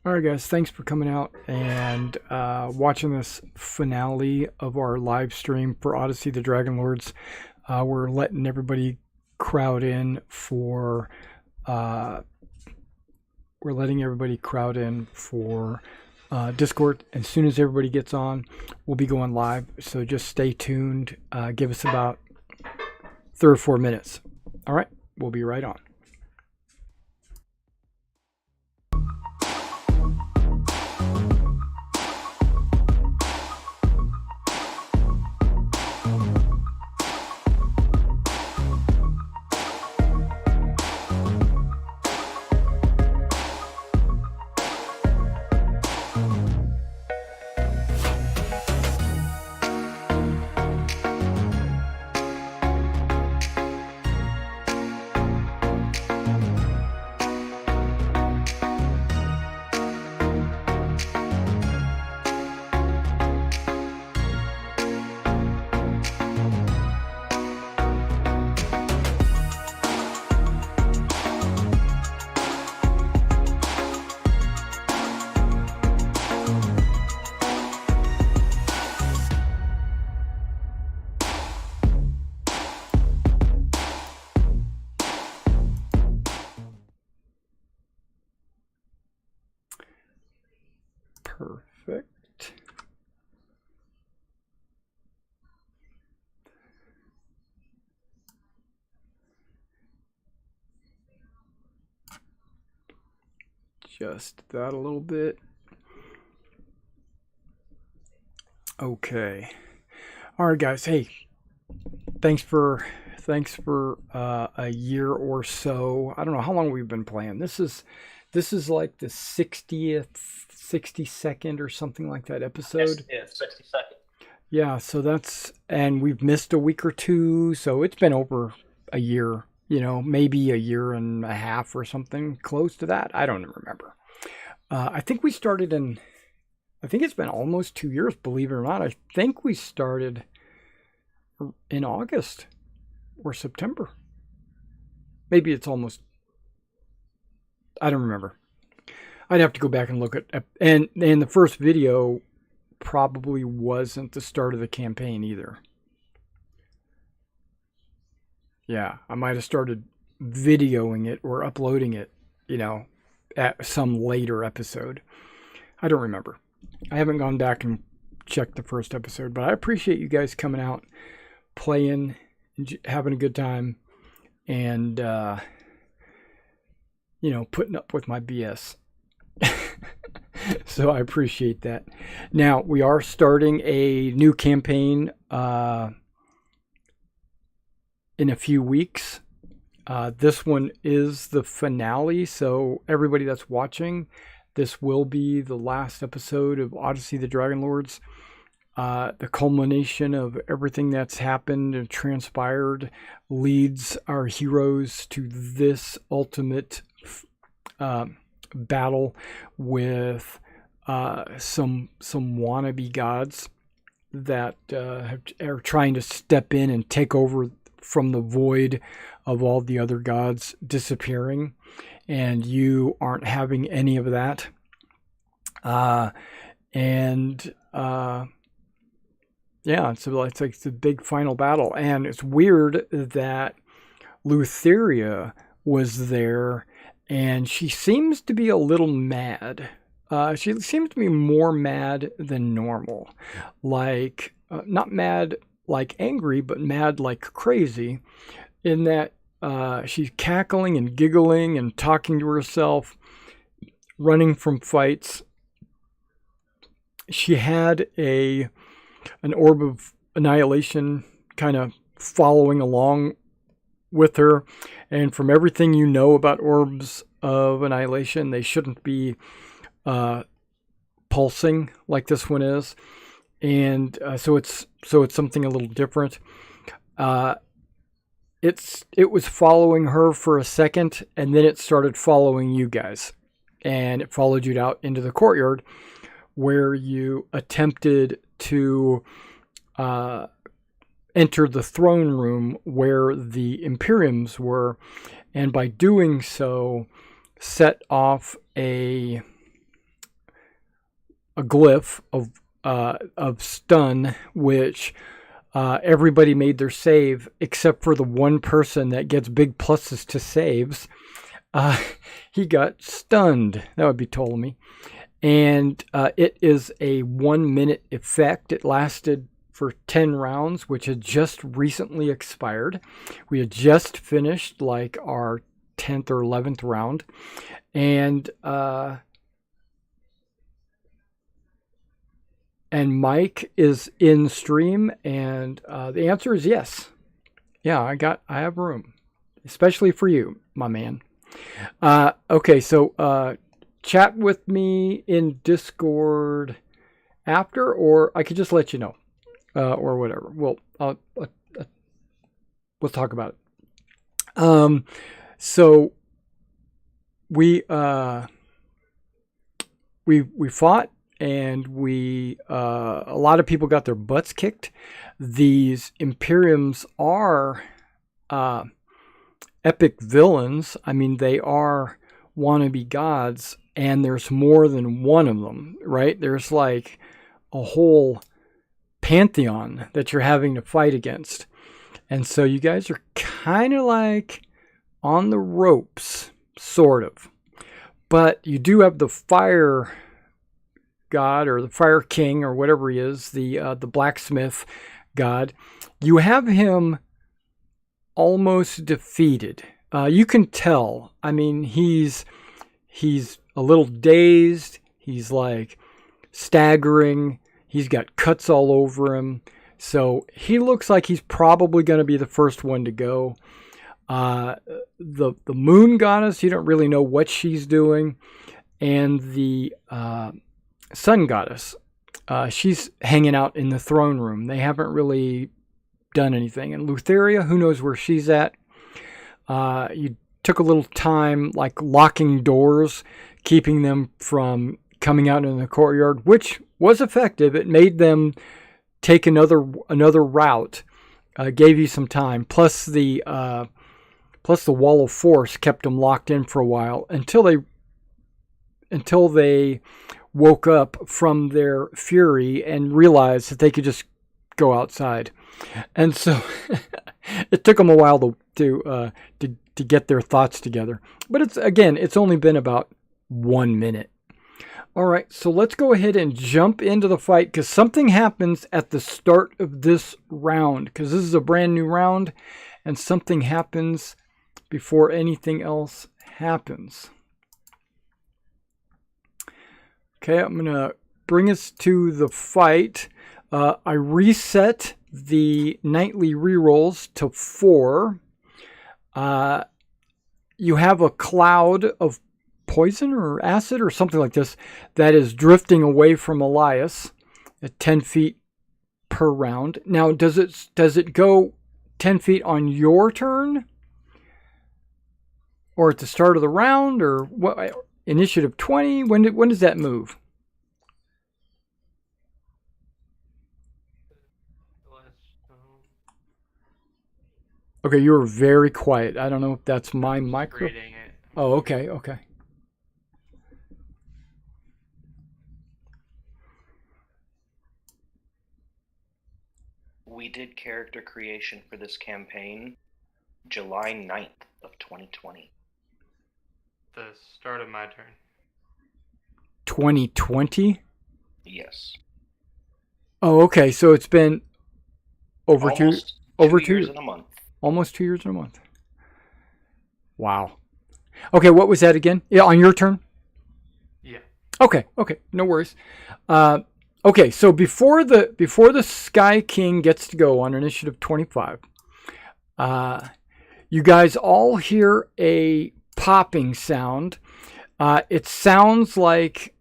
All right, guys, thanks for coming out and watching this finale of our live stream for Odyssey the Dragonlords. We're letting everybody crowd in for Discord. As soon as everybody gets on, we'll be going live. So just stay tuned. Give us about 3 or 4 minutes. All right, we'll be right on. Perfect. Just that a little bit. Okay. All right, guys. Hey, thanks for a year or so. I don't know how long we've been playing. This is like the 62nd or something like that episode. Yeah, 62nd. Yeah, so and we've missed a week or two, so it's been over a year, maybe a year and a half or something close to that. I don't remember. I think it's been almost 2 years, believe it or not. I think we started in August or September. Maybe it's almost, I don't remember. I'd have to go back and look at, and the first video probably wasn't the start of the campaign either. Yeah, I might have started videoing it or uploading it, at some later episode. I don't remember. I haven't gone back and checked the first episode, but I appreciate you guys coming out, playing, having a good time, and, putting up with my BS. So I appreciate that. Now, we are starting a new campaign in a few weeks. This one is the finale, so everybody that's watching, this will be the last episode of Odyssey the Dragonlords. The culmination of everything that's happened and transpired leads our heroes to this ultimate battle with some wannabe gods that are trying to step in and take over from the void of all the other gods disappearing, and you aren't having any of that. Yeah, so it's like the big final battle, and it's weird that Lutheria was there, and she seems to be a little mad. She seems to be more mad than normal. Like, not mad like angry, but mad like crazy, in that she's cackling and giggling and talking to herself, running from fights. She had an orb of annihilation kind of following along with her, and from everything you know about orbs of annihilation, they shouldn't be pulsing like this one is, and so it's something a little different. It was following her for a second, and then it started following you guys, and it followed you out into the courtyard, where you attempted to enter the throne room where the Imperiums were, and by doing so, set off a a glyph of stun, which everybody made their save except for the one person that gets big pluses to saves. He got stunned. That would be Ptolemy. And it is a 1 minute effect. It lasted for 10 rounds, which had just recently expired. We had just finished like our 10th or 11th round. And Mike is in stream, and the answer is yes. Yeah, I have room, especially for you, my man. Okay, so chat with me in Discord after, or I could just let you know, or whatever. We'll talk about it. So we fought, and a lot of people got their butts kicked. These Imperiums are epic villains. I mean, they are wannabe gods, and there's more than one of them, right? There's like a whole pantheon that you're having to fight against. And so you guys are kind of like on the ropes, sort of. But you do have the fire god, or the fire king, or whatever he is, the blacksmith god. You have him almost defeated. You can tell. I mean, he's a little dazed. He's like staggering. He's got cuts all over him. So he looks like he's probably going to be the first one to go. The moon goddess, you don't really know what she's doing. And the sun goddess, she's hanging out in the throne room. They haven't really done anything. And Lutheria, who knows where she's at. You took a little time like locking doors, keeping them from coming out in the courtyard, which was effective. It made them take another route, gave you some time. Plus the wall of force kept them locked in for a while until they woke up from their fury and realized that they could just go outside. And so it took them a while to get their thoughts together. But it's only been about 1 minute. All right, so let's go ahead and jump into the fight, because something happens at the start of this round, because this is a brand new round, and something happens before anything else happens. Okay, I'm going to bring us to the fight. I reset the nightly rerolls to 4. You have a cloud of poison or acid or something like this that is drifting away from Elias at 10 feet per round. Now, does it go 10 feet on your turn, or at the start of the round, or what? Initiative 20? When does that move? Okay, you were very quiet. I don't know if that's my micro. Oh, okay. We did character creation for this campaign July 9th of 2020. The start of my turn. 2020? Yes. Oh, okay. So it's been over almost two years and a month. Almost 2 years and a month. Wow. Okay, what was that again? Yeah, on your turn? Yeah. Okay, no worries. Okay, so before the Sky King gets to go on initiative 25, you guys all hear a popping sound. It sounds like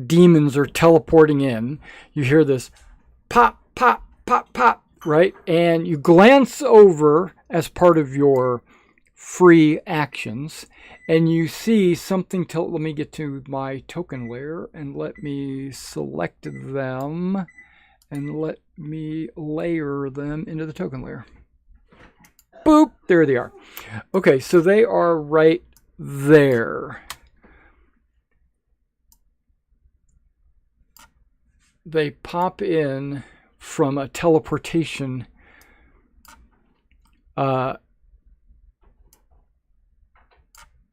demons are teleporting in. You hear this pop, pop, pop, pop, right? And you glance over as part of your free actions, and you see something. Let me get to my token layer and let me select them and let me layer them into the token layer. Boop, there they are. Okay, so they are right there. they pop in from a teleportation. Now,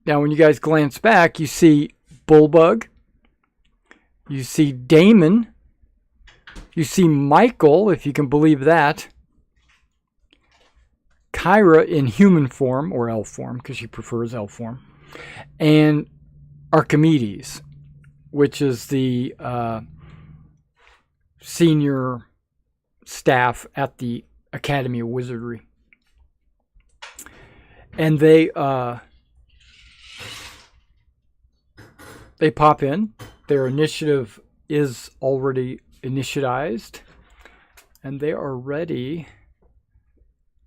when you guys glance back, you see Bullbug, you see Damon, you see Michael, if you can believe that, Kyra in human form, or elf form, because she prefers elf form, and Archimedes, which is the senior staff at the Academy of Wizardry. And they pop in. Their initiative is already initiatized, and they are ready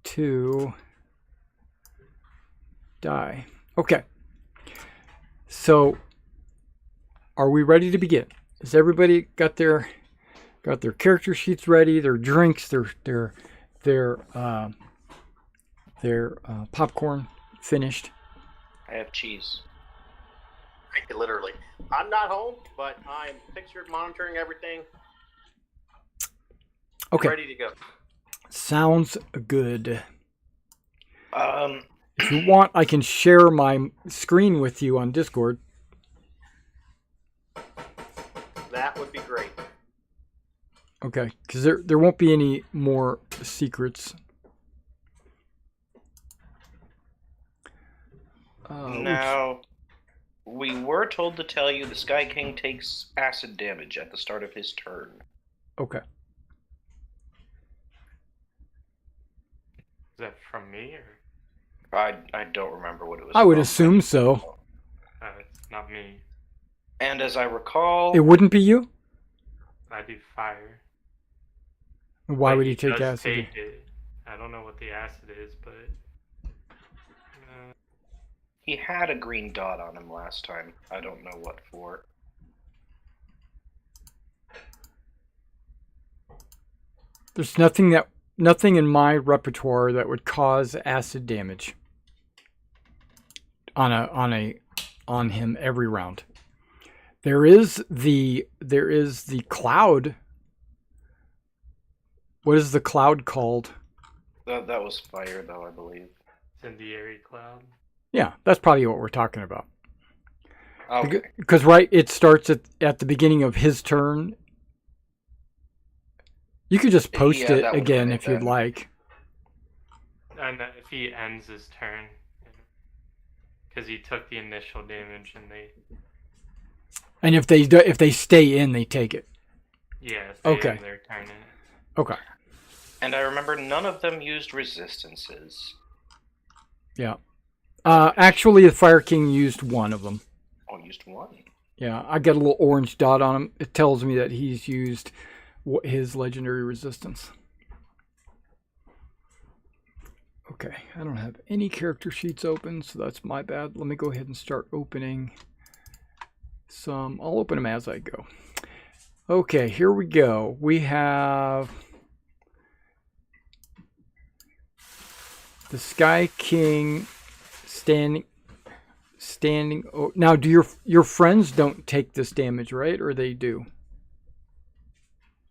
to die. Okay. So, are we ready to begin? Has everybody got their character sheets ready? Their drinks, their popcorn finished? I have cheese. Literally. I'm not home, but I'm pictured monitoring everything. Okay. Ready to go. Sounds good. If you want, I can share my screen with you on Discord. That would be great. Okay, because there won't be any more secrets. Now, we were told to tell you the Sky King takes acid damage at the start of his turn. Okay. Is that from me or? I don't remember what it was. I would from. assume so. It's not me. And as I recall, It wouldn't be you? I do fire. Why But would he take does acid? take it. I don't know what the acid is, but he had a green dot on him last time. I don't know what for. There's nothing in my repertoire that would cause acid damage on him every round. There is the cloud. What is the cloud called? That was fire, though, I believe. incendiary cloud. Yeah, that's probably what we're talking about. Okay. Because right, it starts at the beginning of his turn. You could just post Yeah, it that would again make if you'd that. like. And if he ends his turn, because he took the initial damage, and they And if they stay in, they take it. if Okay. end their turn in it. Okay. And I remember none of them used resistances. Yeah. Actually, the Fire King used one of them. Oh, used one. Yeah, I got a little orange dot on him. It tells me that he's used his legendary resistance. Okay, I don't have any character sheets open, so that's my bad. Let me go ahead and start opening some. I'll open them as I go. Okay, here we go. We have the Sky King standing. Oh, now, do your friends don't take this damage, right? Or they do?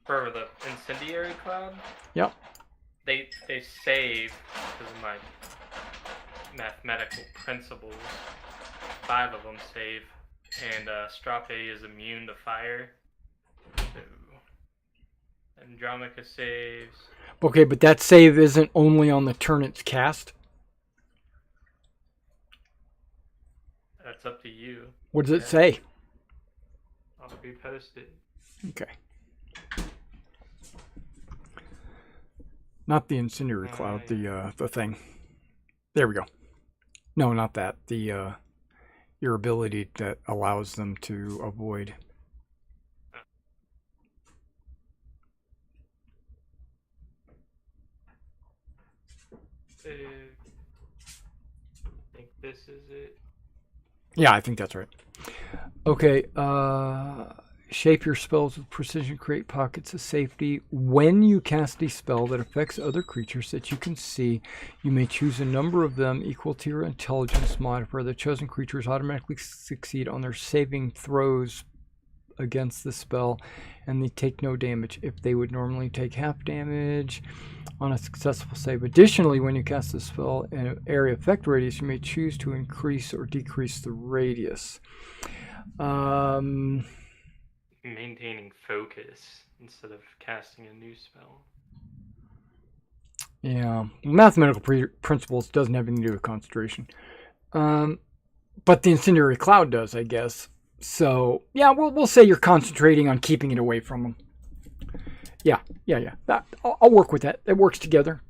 For the incendiary cloud, Yep. they save because of my mathematical principles. 5 of them save, and Strape is immune to fire. So Andromaca saves. Okay, but that save isn't only on the turn it's cast. That's up to you. What does it say? I'll be posted. Okay. Not the incendiary cloud, the thing. There we go. No, not that. The your ability that allows them to avoid. I think this is it. Yeah, I think that's right. Okay, shape your spells with precision, create pockets of safety. When you cast a spell that affects other creatures that you can see, you may choose a number of them equal to your intelligence modifier. The chosen creatures automatically succeed on their saving throws against the spell, and they take no damage if they would normally take half damage on a successful save. Additionally, when you cast the spell in an area effect radius, you may choose to increase or decrease the radius. Maintaining focus instead of casting a new spell. Yeah, mathematical principles doesn't have anything to do with concentration. But the incendiary cloud does, I guess. So, yeah, we'll say you're concentrating on keeping it away from them. Yeah. I'll work with that. It works together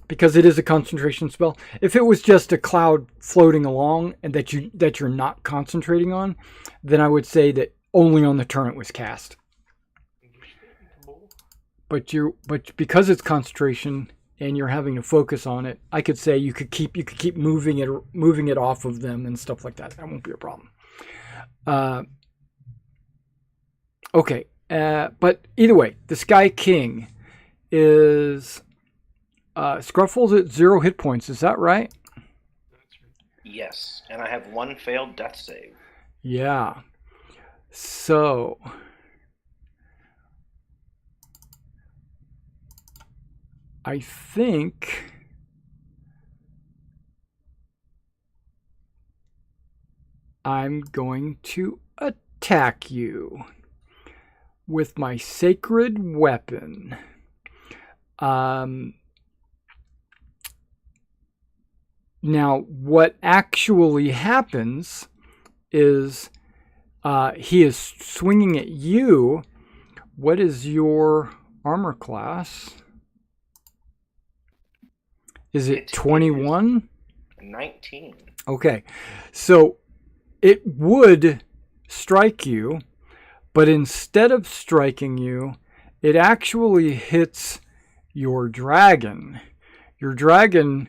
because it is a concentration spell. If it was just a cloud floating along and that you're not concentrating on, then I would say that only on the turn it was cast. But because it's concentration and you're having to focus on it, I could say you could keep moving it off of them and stuff like that. That won't be a problem. Okay. But either way, the Sky King is Scruffle's at 0 hit points. Is that right? Yes, and I have 1 failed death save. Yeah. So I think I'm going to attack you with my sacred weapon. Now, what actually happens is he is swinging at you. What is your armor class? Is it 21? 19. Okay, so it would strike you, but instead of striking you, it actually hits your dragon. Your dragon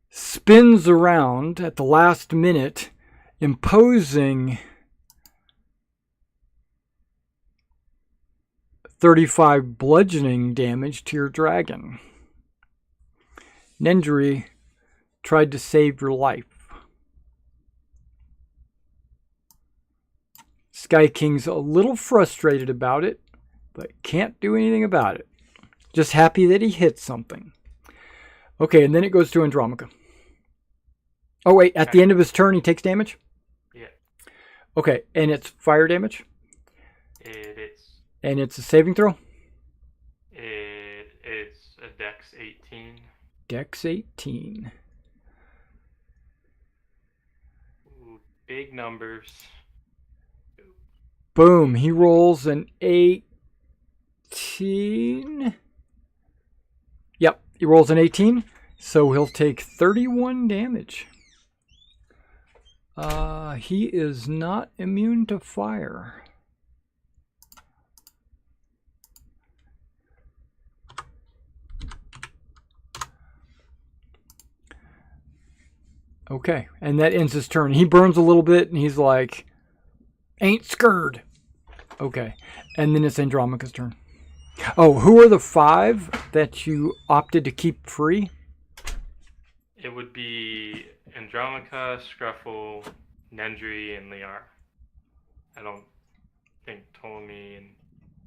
spins around at the last minute, imposing 35 bludgeoning damage to your dragon. Nendry tried to save your life. Sky King's a little frustrated about it, but can't do anything about it. Just happy that he hit something. Okay, and then it goes to Andromaca. Oh wait, at the end of his turn he takes damage? Yeah. Okay, and it's fire damage? It is. And it's a saving throw? It's a Dex 18. Dex 18. Ooh, big numbers. Boom, he rolls an 18. Yep, he rolls an 18, so he'll take 31 damage. He is not immune to fire. Okay, and that ends his turn. He burns a little bit, and he's like, ain't scared. Okay, and then it's Andromaca's turn. Oh, who are the 5 that you opted to keep free? It would be Andromaca, Scruffle, Nendry, and Liar. I don't think Ptolemy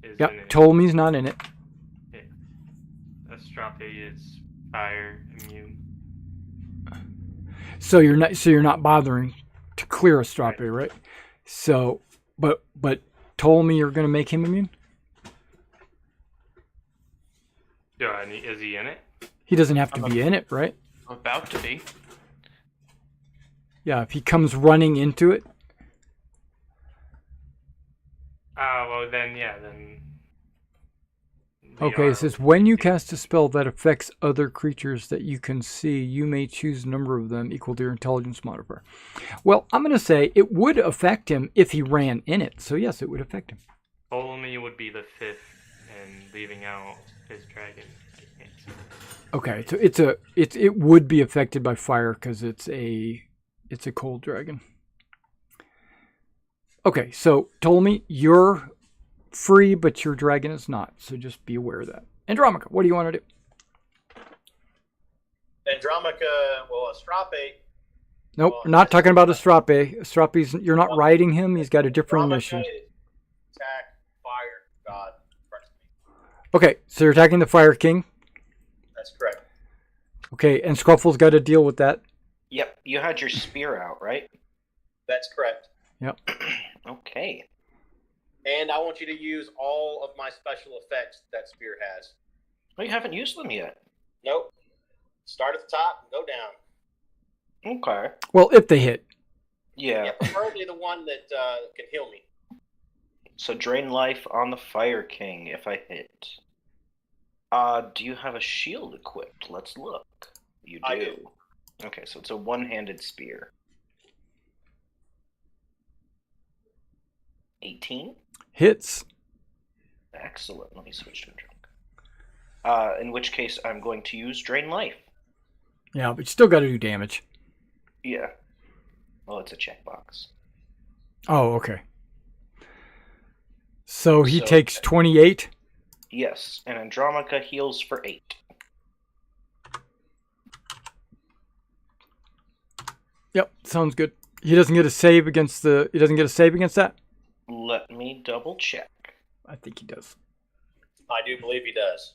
is in it. Ptolemy's not in it. Yeah. Astrape is fire immune. So you're not bothering to clear Astrape, right? So, but Ptolemy, you're going to make him immune? Yeah, is he in it? He doesn't have to be in it, right? I'm about to be. Yeah, if he comes running into it. Well then, yeah, then. Okay, it says when you cast a spell that affects other creatures that you can see, you may choose a number of them equal to your intelligence modifier. Well, I'm going to say it would affect him if he ran in it. So yes, it would affect him. Ptolemy would be the 5th, and leaving out his dragon. Okay, so it would be affected by fire because it's a cold dragon. Okay, so Ptolemy, you're free, but your dragon is not. So just be aware of that. Andromaca, what do you want to do? Andromaca, well, Astrape. Nope, we're not talking about Astrape. Astrape's, you're not riding him. He's got a different mission. Okay, so you're attacking the Fire King. That's correct. Okay, and Scruffle's got to deal with that. Yep, you had your spear out, right? That's correct. Yep. Okay. And I want you to use all of my special effects that spear has. Well, you haven't used them yet. Nope. Start at the top and go down. Okay. Well, if they hit. Yeah. Yeah, preferably the one that can heal me. So drain life on the Fire King if I hit. Do you have a shield equipped? Let's look. You do. I do. Okay, so it's a one-handed spear. 18? Hits. Excellent. Let me switch to a drunk. In which case, I'm going to use Drain Life. Yeah, but you still got to do damage. Yeah. Well, it's a checkbox. Oh, okay. So he So- takes 28. Yes, and Andromaca heals for 8. Yep, sounds good. He doesn't get a save against the. He doesn't get a save against that. Let me double check. I think he does. I do believe he does.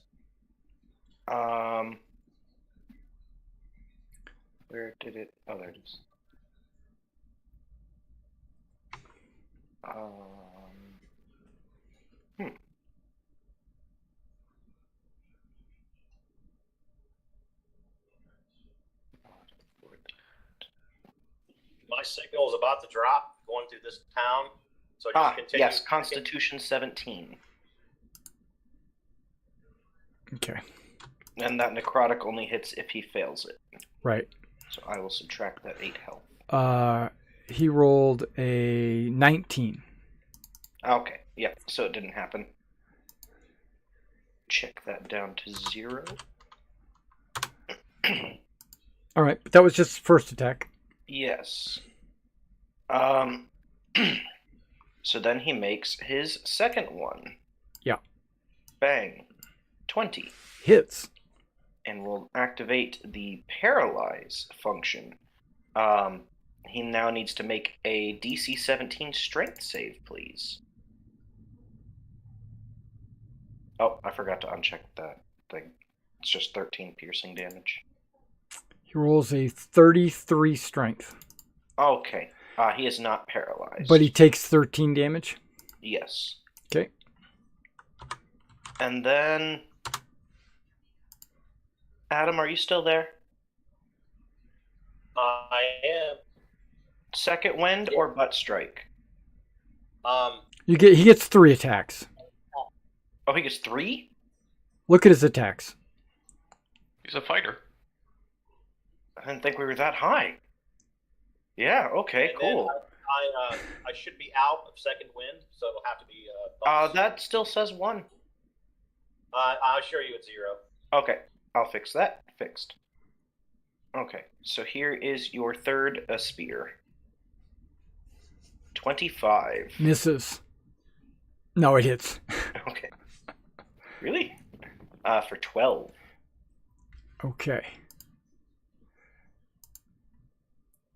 Where did it? Oh, there it is. My signal is about to drop going through this town. So just continue. Yes, Constitution 17. Okay. And that necrotic only hits if he fails it. Right. So I will subtract that 8 health. He rolled a 19. Okay, yeah, so it didn't happen. Check that down to 0. All right, but that was just first attack. Yes. So then he makes his second one. Yeah. Bang. 20. Hits. And we'll activate the paralyze function. He now needs to make a DC 17 strength save, please. Oh, I forgot to uncheck that thing. It's just 13 piercing damage. He rolls a 33 strength. Okay. He is not paralyzed. But he takes 13 damage. Yes. Okay. And then... Adam, are you still there? I am. Second wind or butt strike? He gets 3 attacks. Oh, he gets 3? Look at his attacks. He's a fighter. I didn't think we were that high. Yeah, okay, And then cool. I should be out of second wind, so it'll have to be bonus. That still says 1. I'll assure you it's 0. Okay, I'll fix that. Fixed. Okay, so here is your third spear. 25. Misses. No, it hits. Okay. Really? For 12. Okay.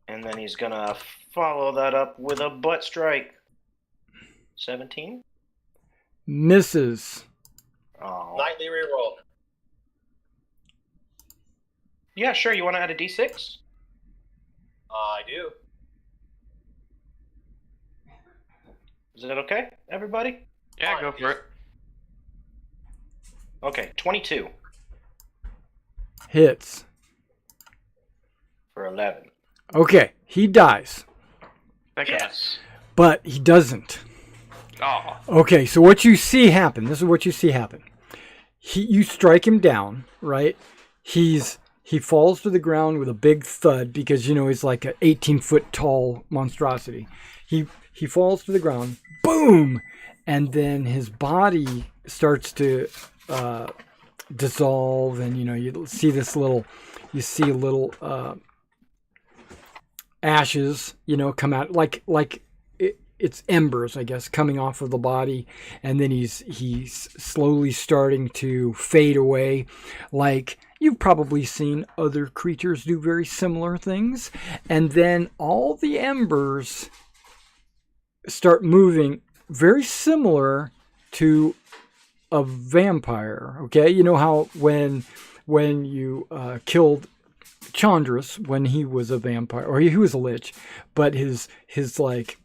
And then he's gonna follow that up with a butt strike. 17? Misses. Oh. Nightly reroll. Yeah, sure. You want to add a d6? I do. Is that okay, everybody? Yeah, go for it. Okay, 22 Hits. for 11. Okay, he dies. Thank Yes. But he doesn't. Oh, Okay, so what you see happen, this is what you see happen. You strike him down, right? He falls to the ground with a big thud because, he's like an 18-foot tall monstrosity. He falls to the ground, boom! And then his body starts to dissolve, and, you see little ashes, come out like it's embers, I guess, coming off of the body, and then he's slowly starting to fade away. Like you've probably seen other creatures do very similar things, and then all the embers start moving very similar to a vampire. Okay, you know how when you killed Chandras when he was a vampire, or he was a lich, but his like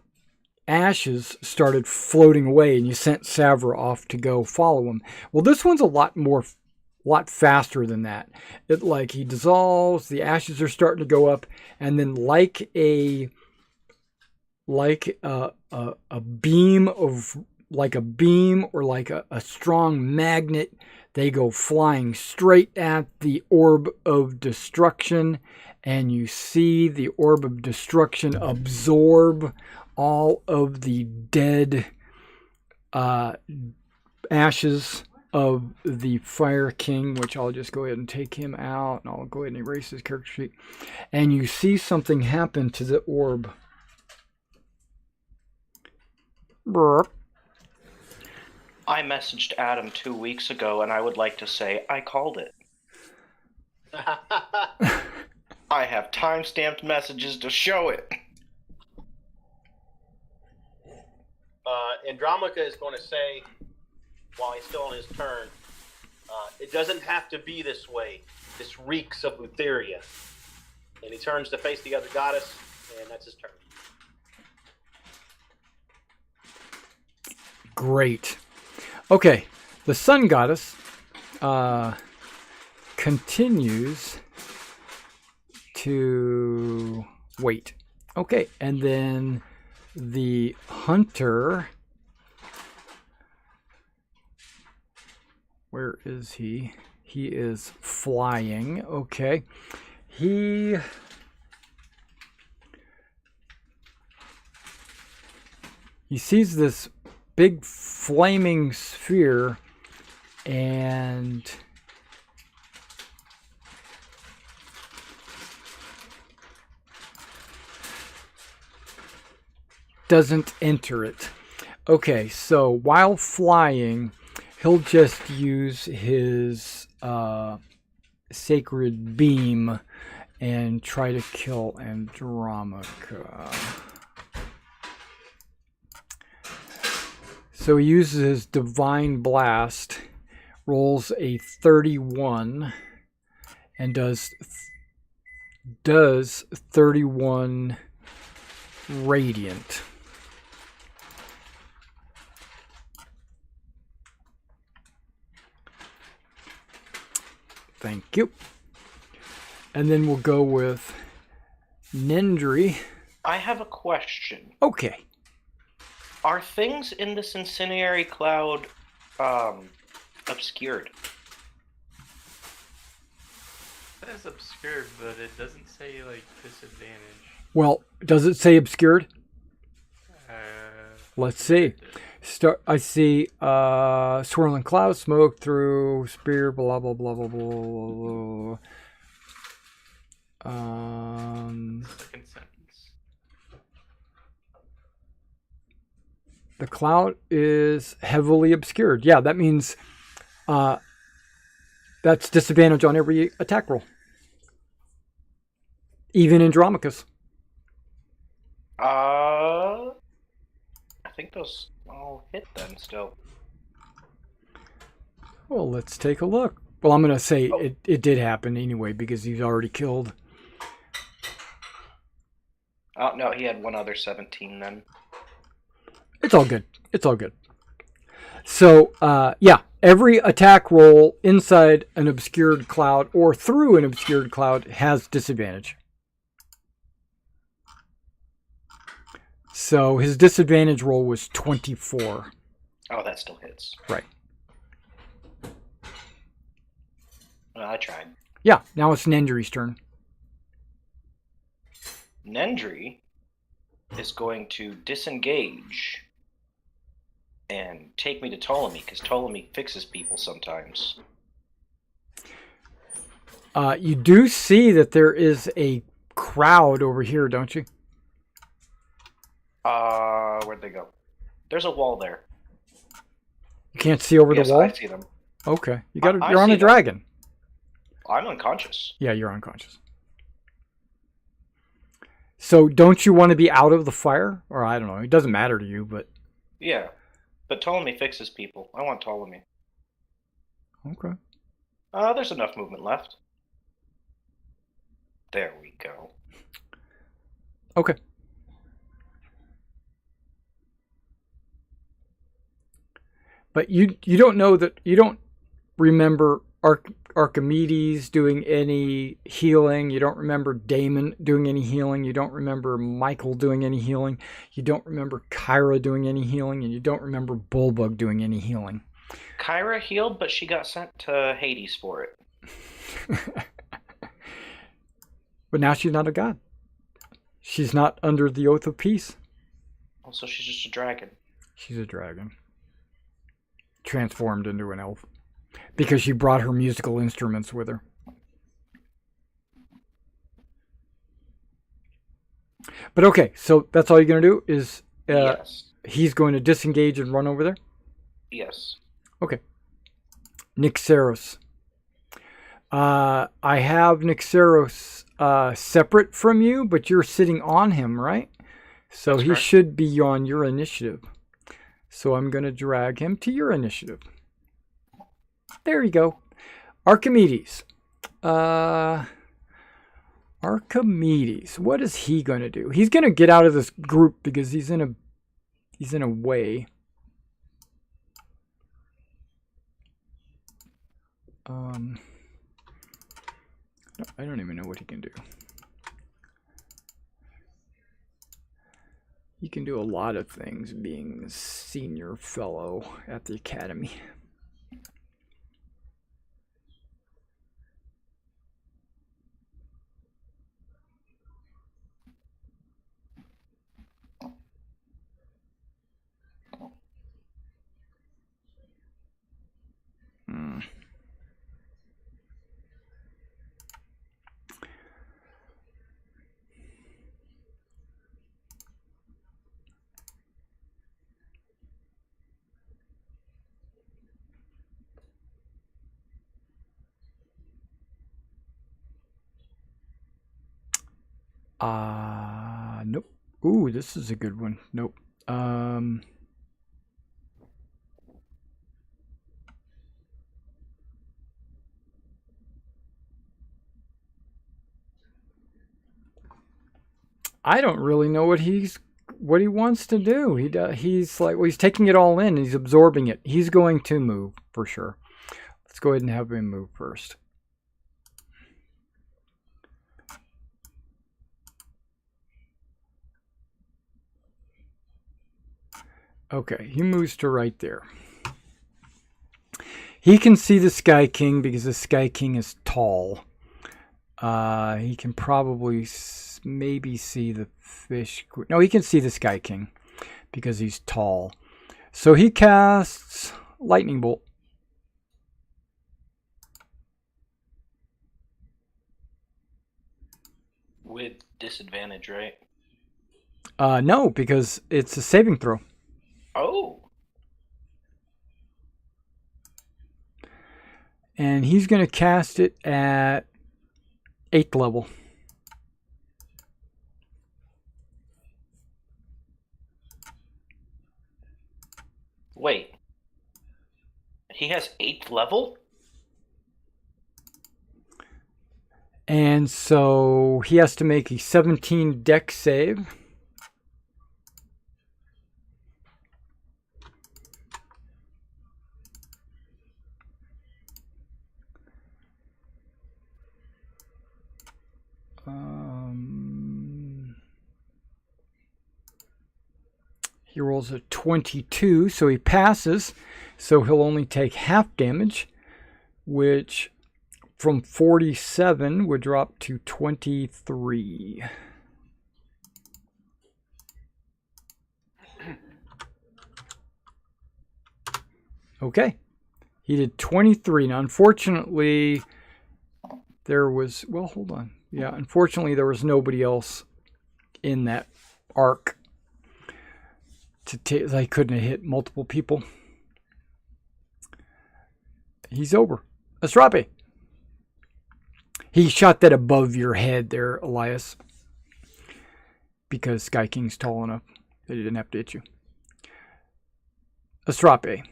ashes started floating away, and you sent Savra off to go follow him. Well, this one's a lot faster than that. It like he dissolves, the ashes are starting to go up, and then like a beam or like a strong magnet, they go flying straight at the orb of destruction, and you see the orb of destruction absorb all of the dead ashes of the Fire King, which I'll just go ahead and take him out, and I'll go ahead and erase his character sheet. And you see something happen to the orb. Burp. I messaged Adam 2 weeks ago, and I would like to say I called it. I have time-stamped messages to show it. Andromaca is going to say, while he's still on his turn, it doesn't have to be this way. This reeks of Lutheria. And he turns to face the other goddess, and that's his turn. Great. Okay, the sun goddess continues to wait. Okay, and then the hunter, where is he? He is flying. Okay, he sees this big flaming sphere, and doesn't enter it. Okay, so while flying, he'll just use his sacred beam and try to kill Andromaca. So he uses his Divine Blast, rolls a 31, and does 31 radiant. Thank you. And then we'll go with Nendry. I have a question. Okay. Are things in this incendiary cloud obscured? That is obscured, but it doesn't say, like, disadvantage. Well, does it say obscured? Uh, Let's see. I see swirling cloud, smoke through, spear, blah, blah, blah, blah, blah, blah. Second sentence. The cloud is heavily obscured. Yeah, that means that's disadvantage on every attack roll. Even Andromaca's. I think those all hit then still. Well, let's take a look. Well, I'm going to say it did happen anyway because he's already killed. Oh, no, he had one other 17 then. It's all good. It's all good. So, yeah, every attack roll inside an obscured cloud or through an obscured cloud has disadvantage. So his disadvantage roll was 24. Oh, that still hits. Right. Well, I tried. Yeah, now it's Nendry's turn. Nendry is going to disengage and take me to Ptolemy, because Ptolemy fixes people sometimes. You do see that there is a crowd over here, don't you? Where'd they go? There's a wall there. You can't see over the wall? I see them. Okay. I You're on see a them. dragon. I'm unconscious. Yeah, you're unconscious. So don't you want to be out of the fire? Or I don't know. It doesn't matter to you, but... Yeah, but Ptolemy fixes people. I want Ptolemy. Okay. There's enough movement left. There we go. Okay. But you don't know that, you don't remember Archimedes doing any healing. You don't remember Damon doing any healing. You don't remember Michael doing any healing. You don't remember Kyra doing any healing, and you don't remember Bullbug doing any healing. Kyra healed, but she got sent to Hades for it. But now she's not a god. She's not under the oath of peace. Also, she's just a dragon. She's a dragon. Transformed into an elf. Because she brought her musical instruments with her. But okay, so that's all you're going to do is Yes. he's going to disengage and run over there? Yes. Okay. Nixeros. I have Nixeros separate from you, but you're sitting on him, right? So That's he correct. should be on your initiative. So I'm going to drag him to your initiative. There you go. Archimedes. Archimedes. What is he going to do? He's going to get out of this group because he's in a way. I don't even know what he can do. He can do a lot of things being a senior fellow at the academy. Nope. Ooh, this is a good one. Nope. I don't really know what he wants to do. He's like, well, he's taking it all in and he's absorbing it. He's going to move for sure. Let's go ahead and have him move first. Okay, he moves to right there. He can see the Sky King because the Sky King is tall. He can probably maybe see the fish. No, he can see the Sky King because he's tall. So he casts Lightning Bolt. With disadvantage, right? No, because it's a saving throw. Oh. And he's going to cast it at 8th level. Wait. He has 8th level? And so he has to make a 17 dex save. He rolls a 22, so he passes. So he'll only take half damage, which from 47 would drop to 23. Okay. He did 23. Now, unfortunately, there was... Well, hold on. Yeah, unfortunately, there was nobody else in that arc. I couldn't have hit multiple people. He's over. Astrape. He shot that above your head there, Elias. Because Sky King's tall enough that he didn't have to hit you. Astrape.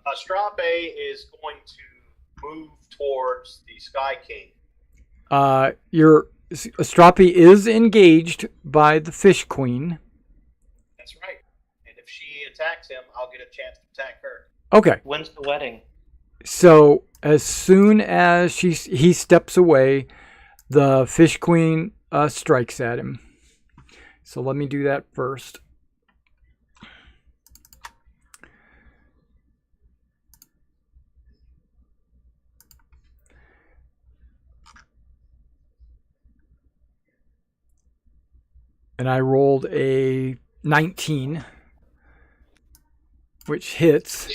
Astrape is going to move towards the Sky King. Your Astrapi is engaged by the Fish Queen. That's right. And if she attacks him, I'll get a chance to attack her. Okay. When's the wedding? So as soon as he steps away, the Fish Queen strikes at him. So let me do that first. And I rolled a 19, which hits.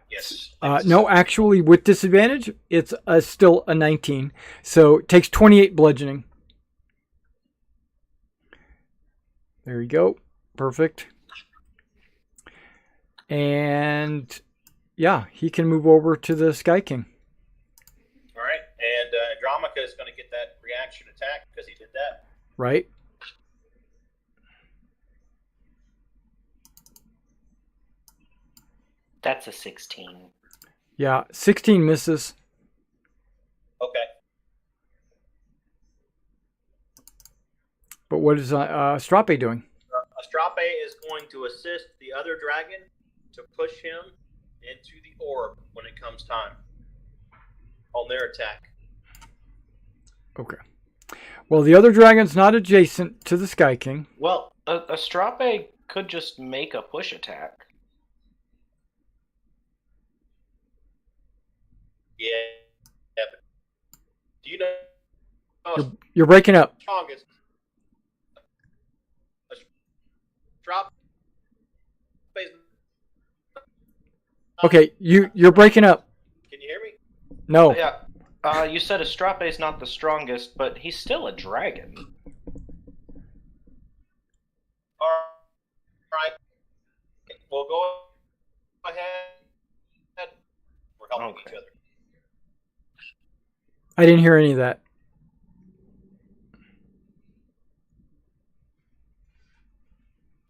Yes. No, actually, with disadvantage, it's still a 19. So it takes 28 bludgeoning. There you go. Perfect. And yeah, he can move over to the Sky King. All right. And Andromaca is going to get that reaction attack because he did that. Right? That's a 16. Yeah, 16 misses. Okay. But what is Strape doing? Astrape is going to assist the other dragon to push him into the orb when it comes time on their attack. Okay. Well, the other dragon's not adjacent to the Sky King. Well, Astrape could just make a push attack. Yeah. But do you know You're breaking up. strongest? Drop. Okay, you're breaking up. Can you hear me? No. Yeah. You said Astrape's not the strongest, but he's still a dragon. All right. We'll go ahead. We're helping each other. I didn't hear any of that.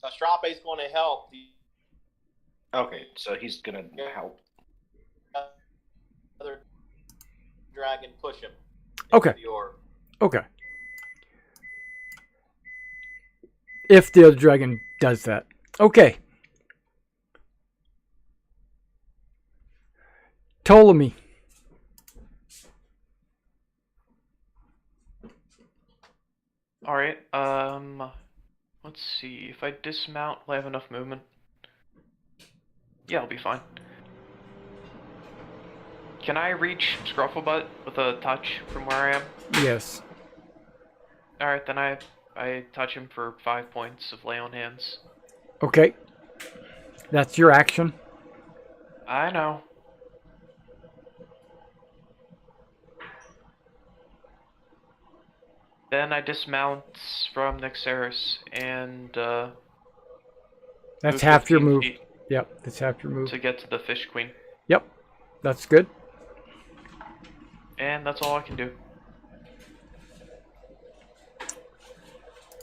Astrape is going to help the Okay, so he's gonna help. other dragon push him. Okay. The orb. Okay. If the other dragon does that. Okay. Ptolemy. Alright, let's see. If I dismount, will I have enough movement? Yeah, I'll be fine. Can I reach Scrufflebutt with a touch from where I am? Yes. Alright, then I touch him for 5 points of lay on hands. Okay. That's your action. I know. Then I dismount from Nexaris and That's move half your 15 move. feet Yep, that's half your move. to get to the Fish Queen. Yep. That's good. And that's all I can do.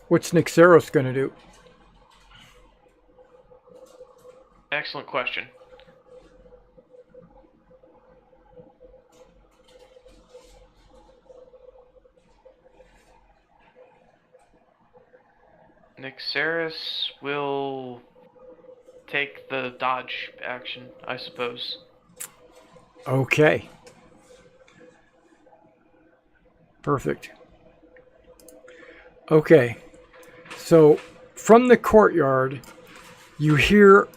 What's Nixeros going to do? Excellent question. Nixaris will take the dodge action, I suppose. Okay. Perfect. Okay. So from the courtyard, you hear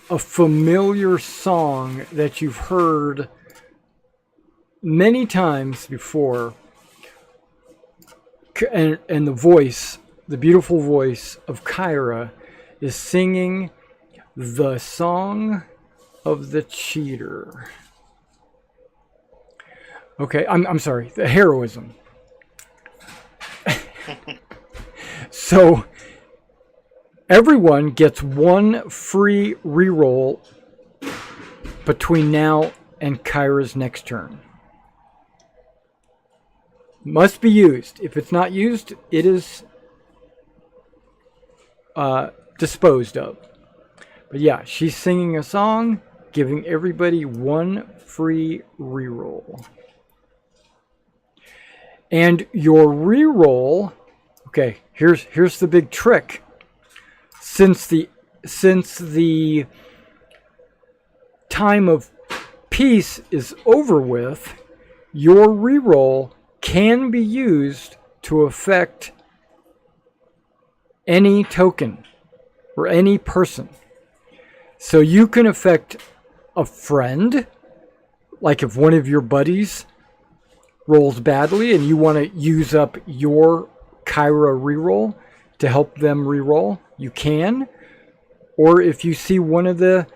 a familiar song that you've heard many times before. And the voice, the beautiful voice of Kyra, is singing the song of the cheater. Okay, I'm sorry, the heroism. So everyone gets one free reroll between now and Kyra's next turn. Must be used. If it's not used, it is disposed of. But yeah, she's singing a song. giving everybody 1 free reroll. And your reroll, okay, here's the big trick. Since the time of peace is over with, your reroll can be used to affect any token or any person. So you can affect a friend, like if one of your buddies rolls badly and you want to use up your Kyra reroll to help them reroll, you can. Or if you see one of the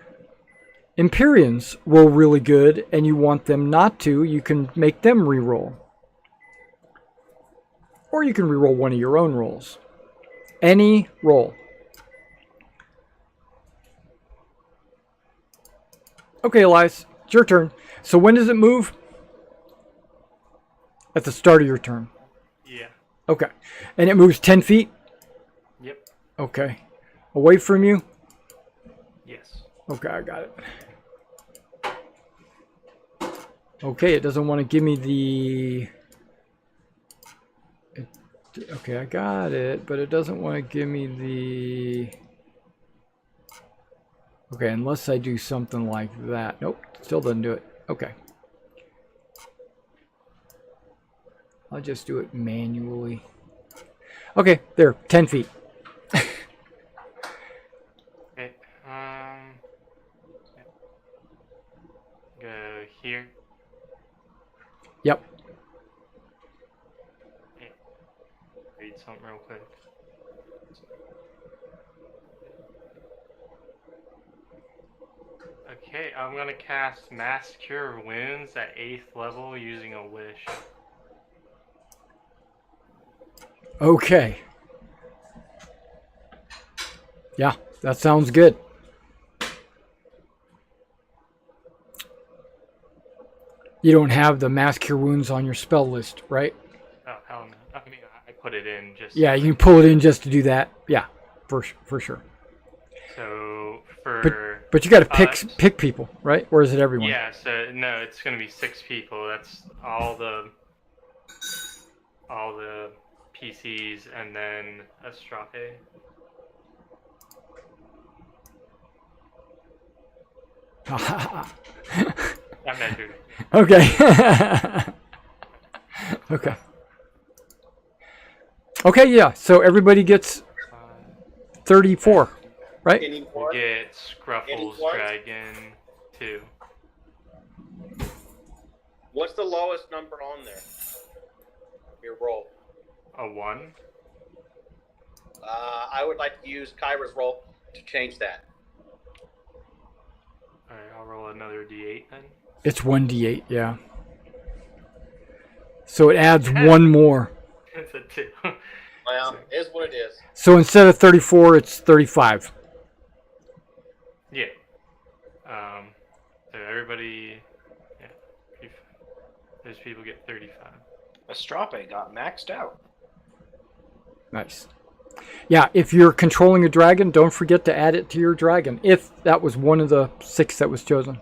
Empyreans roll really good and you want them not to, you can make them reroll. Or you can reroll one of your own rolls. Any roll. Okay, Elias, it's your turn. So when does it move? At the start of your turn. Yeah. Okay. And it moves 10 feet? Yep. Okay. Away from you? Yes. Okay, I got it. Okay, it doesn't want to give me the... Okay, I got it, but it doesn't want to give me the... Okay, unless I do something like that. Nope, still doesn't do it. Okay. I'll just do it manually. Okay, there, 10 feet. Okay. Go here. Yep. Okay. Read something real quick. Okay, I'm gonna cast Mass Cure Wounds at 8th level using a wish. Okay. Yeah, that sounds good. You don't have the Mass Cure Wounds on your spell list, right? Oh, hell no. I mean, I put it in just... Yeah, you can pull it in just to do that. Yeah, for sure. So, for... But you got to pick people, right? Or is it everyone? Yeah, so, no, it's going to be 6 people. That's all the PCs and then Astrape. I measured. Okay. Okay. Okay, yeah. So everybody gets 34, right? Any We more? get Scruffle's Anyone? Dragon 2. What's the lowest number on there? Your roll. A 1. I would like to use Kyra's roll to change that. Alright, I'll roll another d8 then. It's 1d8, yeah. So it adds one more. It's a 2. Well, it is what it is. So instead of 34, it's 35. Yeah. So everybody... Yeah. Those people get 35. Astrape got maxed out. Nice. Yeah, if you're controlling a dragon, don't forget to add it to your dragon, if that was one of the 6 that was chosen.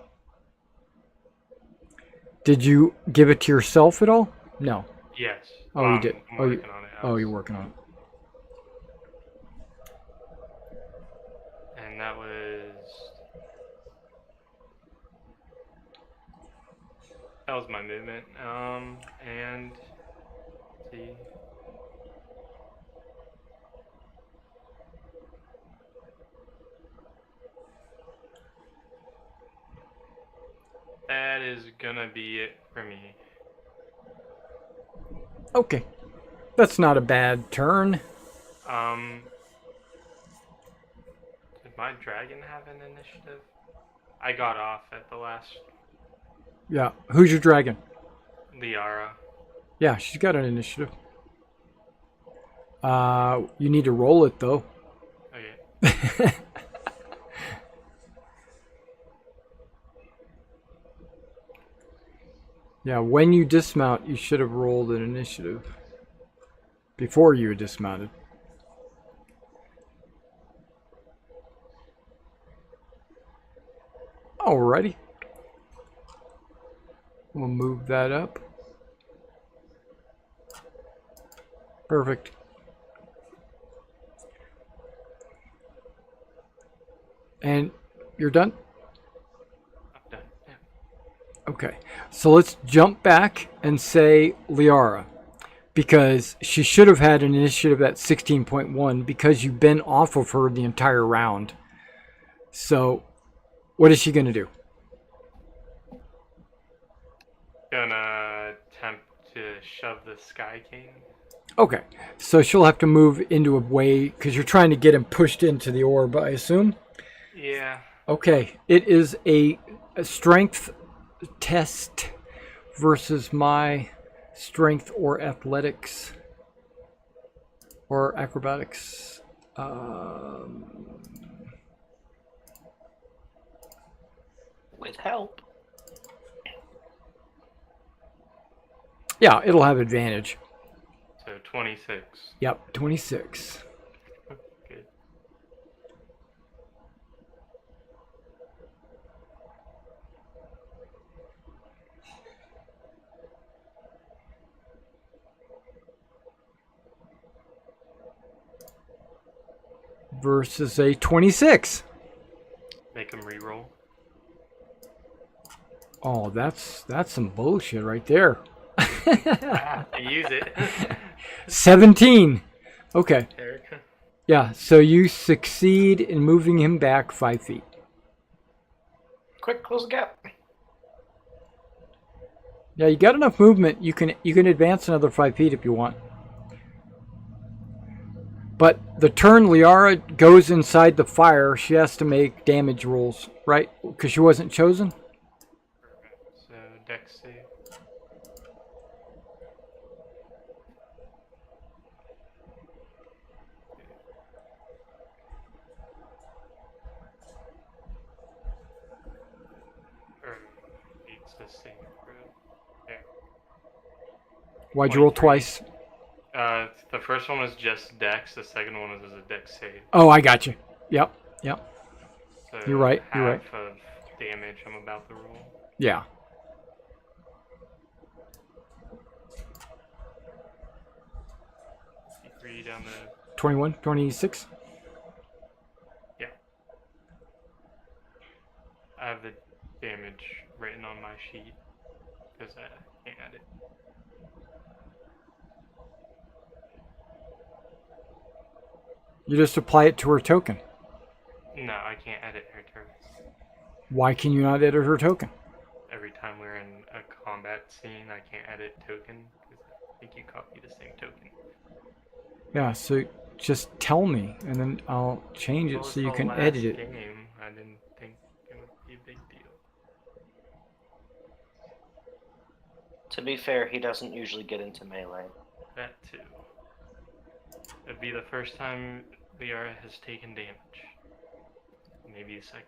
Did you give it to yourself at all? No. Yes. Oh, Well, you did. I'm Oh, you, working on it. oh, you're working on it. And that was... That was my movement. And... Let's see... That is gonna be it for me. Okay. That's not a bad turn. Did my dragon have an initiative? I got off at the last Yeah. Who's your dragon? Liara. Yeah, she's got an initiative. You need to roll it, though. Okay. Yeah, when you dismount, you should have rolled an initiative. Before you dismounted. Alrighty. We'll move that up. Perfect. And you're done? I'm done. Yeah. Okay. So let's jump back and say Liara. Because she should have had an initiative at 16.1 because you've been off of her the entire round. So, what is she going to do? Gonna attempt to shove the Sky King. Okay. So she'll have to move into a way because you're trying to get him pushed into the orb, I assume? Yeah. Okay. It is a strength test versus my strength or athletics or acrobatics. With help. Yeah, it'll have advantage. So 26. Yep, 26. Good. Versus a 26. Make him reroll. Oh, that's some bullshit right there. I use it. 17. Okay. Erica. Yeah, so you succeed in moving him back 5 feet. Quick, close the gap. Yeah, you got enough movement. You can advance another 5 feet if you want. But the turn Liara goes inside the fire, she has to make damage rolls, right? Because she wasn't chosen? So Dex save. It's the same. There. Why'd you roll 23. twice? The first one was just Dex. The second one was a Dex save. Oh, I got you. Yep. So You're right, you're right. Half of damage I'm about to roll. Yeah. Three down the 21, 26. I have the damage written on my sheet because I can't add it. You just apply it to her token. No, I can't edit her turns. Why can you not edit her token? Every time we're in a combat scene, I can't edit token because I think you copy the same token. Yeah, so just tell me, and then I'll change it Well, so it's you the can last edit it. Game. I didn't think it would be a big deal. To be fair, he doesn't usually get into melee. That too. It'd be the first time Liara has taken damage. Maybe a second.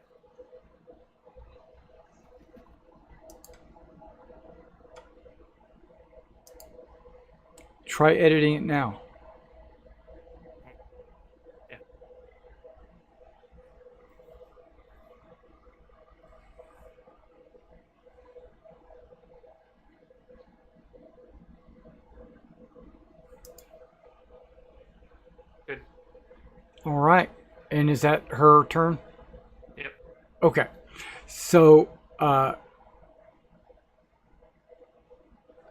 Try editing it now. Yeah. Good. All right. And is that her turn? Yep. Okay. So,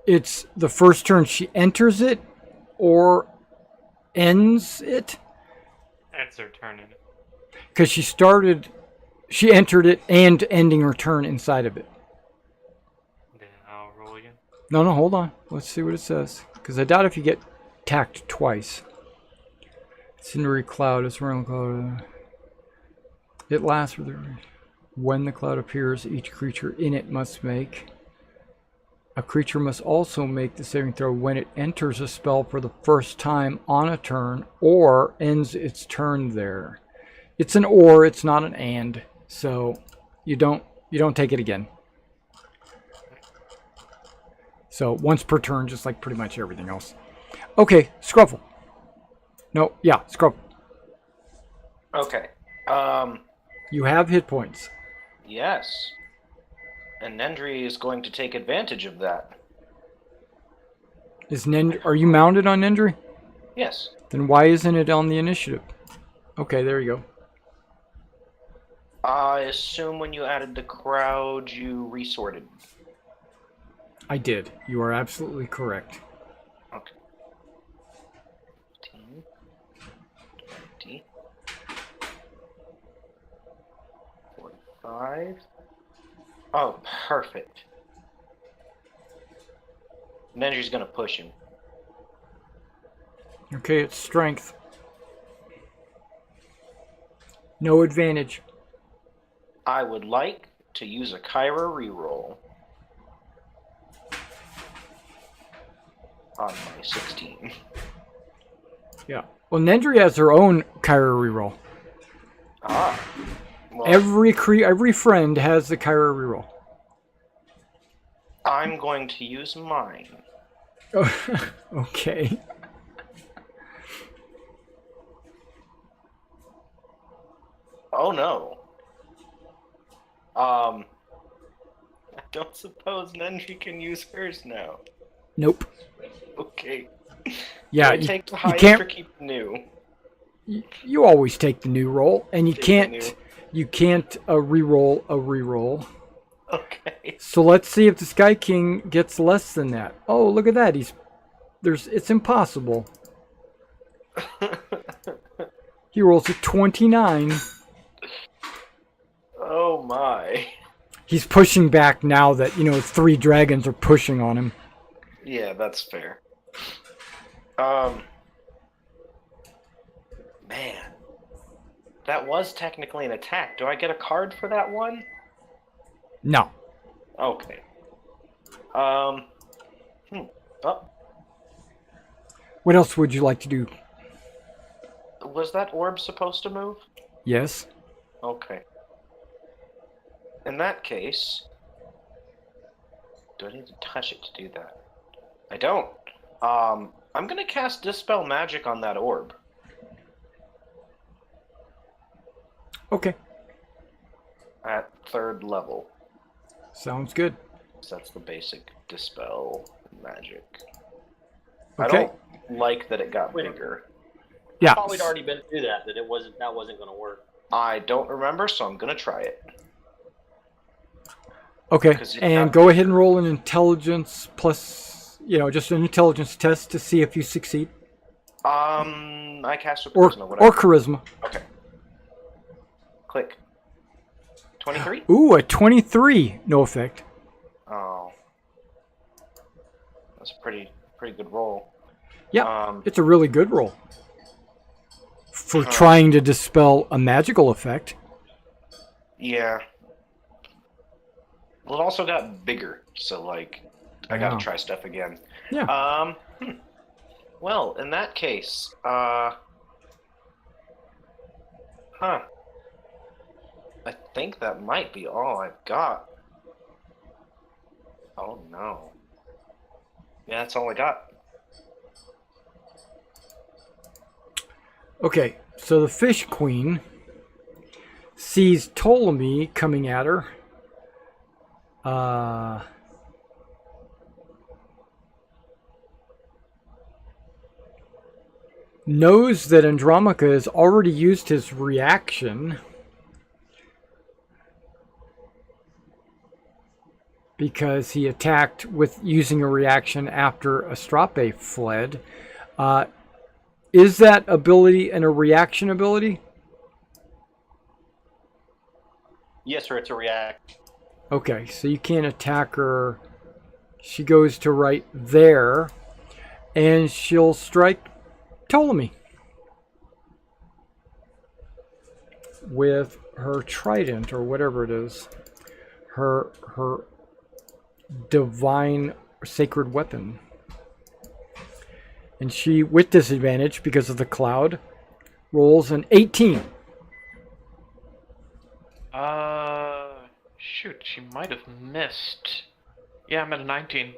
it's the first turn she enters it or ends it? That's her turn in it. Because she entered it and ending her turn inside of it. Then I'll roll again. No, hold on. Let's see what it says. Because I doubt if you get tacked twice. Cindery cloud is around cloud. It lasts for when the cloud appears, each creature in it must make. A creature must also make the saving throw when it enters a spell for the first time on a turn or ends its turn there. It's an or, it's not an and. So you don't take it again. So once per turn, just like pretty much everything else. Okay, Scruffle. No, yeah, Scruffle. Okay. You have hit points. Yes. And Nendry is going to take advantage of that. Are you mounted on Nendry? Yes. Then why isn't it on the initiative? Okay, there you go. I assume when you added the crowd, you resorted. I did. You are absolutely correct. Okay. 15, 20, 45. Oh, perfect. Nendry's gonna push him. Okay, it's strength. No advantage. I would like to use a Kyra reroll on my 16. Yeah. Well, Nendry has her own Kyra reroll. Ah. Well, Every friend has the Kyra reroll. I'm going to use mine. Okay. Oh no. I don't suppose Nendry can use hers now. Nope. Okay. Yeah, Do I take the you highest can't. or keep the new? You always take the new roll, and you Take the can't. new. You can't re-roll a re-roll. Okay. So let's see if the Sky King gets less than that. Oh, look at that. It's impossible. He rolls a 29. Oh my. He's pushing back now that, 3 dragons are pushing on him. Yeah, that's fair. Man. That was technically an attack. Do I get a card for that one? No. Okay. Oh. What else would you like to do? Was that orb supposed to move? Yes. Okay. In that case, do I need to touch it to do that? I don't. I'm gonna cast Dispel Magic on that orb. Okay. At 3rd level. Sounds good. So that's the basic Dispel Magic. Okay. I don't like that it got bigger. Yeah. I thought we'd already been through that it wasn't going to work. I don't remember, so I'm gonna try it. Okay. 'Cause it And got go ahead bigger. and roll an intelligence plus, just an intelligence test to see if you succeed. I cast a Or charisma. Whatever. or charisma. Okay. Click. 23? Ooh, a 23. No effect. Oh. That's a pretty good roll. Yeah. It's a really good roll. For trying to dispel a magical effect. Yeah. Well, it also got bigger, so I gotta try stuff again. Yeah. Well, in that case, I think that might be all I've got. Oh no. Yeah, that's all I got. Okay, so the Fish Queen sees Ptolemy coming at her. Knows that Andromaca has already used his reaction because he attacked with using a reaction after Astrape fled. Is that ability a reaction ability? Yes, sir. It's a react. Okay, so you can't attack her. She goes to right there, and she'll strike Ptolemy with her trident or whatever it is, her divine sacred weapon. And she, with disadvantage because of the cloud, rolls an 18. Shoot, she might have missed. Yeah, I'm at a 19.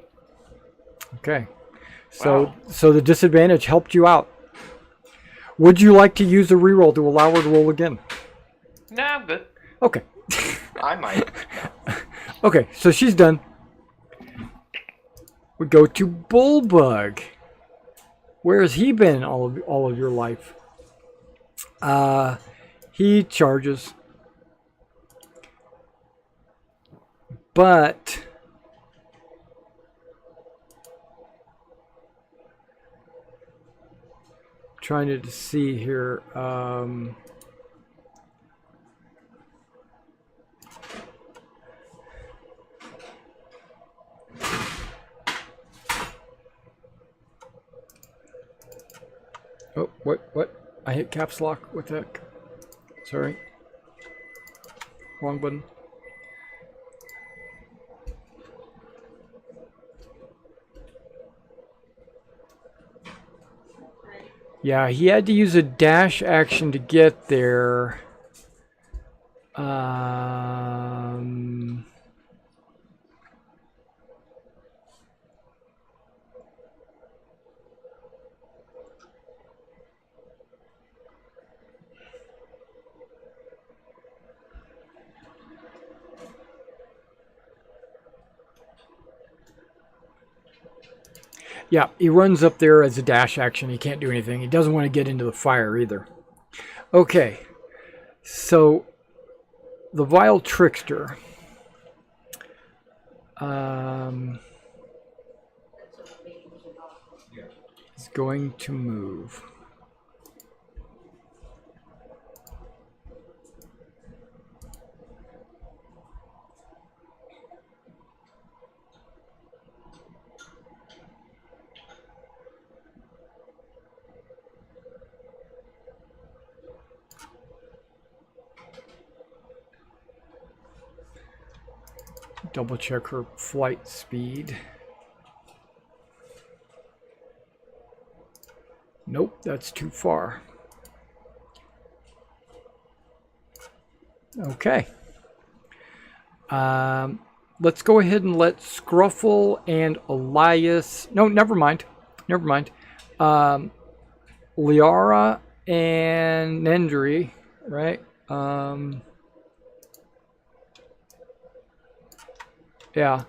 Okay. So Wow. so the disadvantage helped you out. Would you like to use a reroll to allow her to roll again? Nah, I'm good. Okay. I might. Okay, so she's done. We go to Bullbug. Where has he been all of your life? He charges. But trying to see here. Oh, what? I hit caps lock. What the heck? Sorry. Wrong button. Yeah, he had to use a dash action to get there. Yeah, he runs up there as a dash action. He can't do anything. He doesn't want to get into the fire either. Okay, so the Vile Trickster is going to move. Double check her flight speed. Nope, that's too far. Okay. Let's go ahead and let Scruffle and Elias... No, never mind. Never mind. Liara and Nendry, right? Yeah.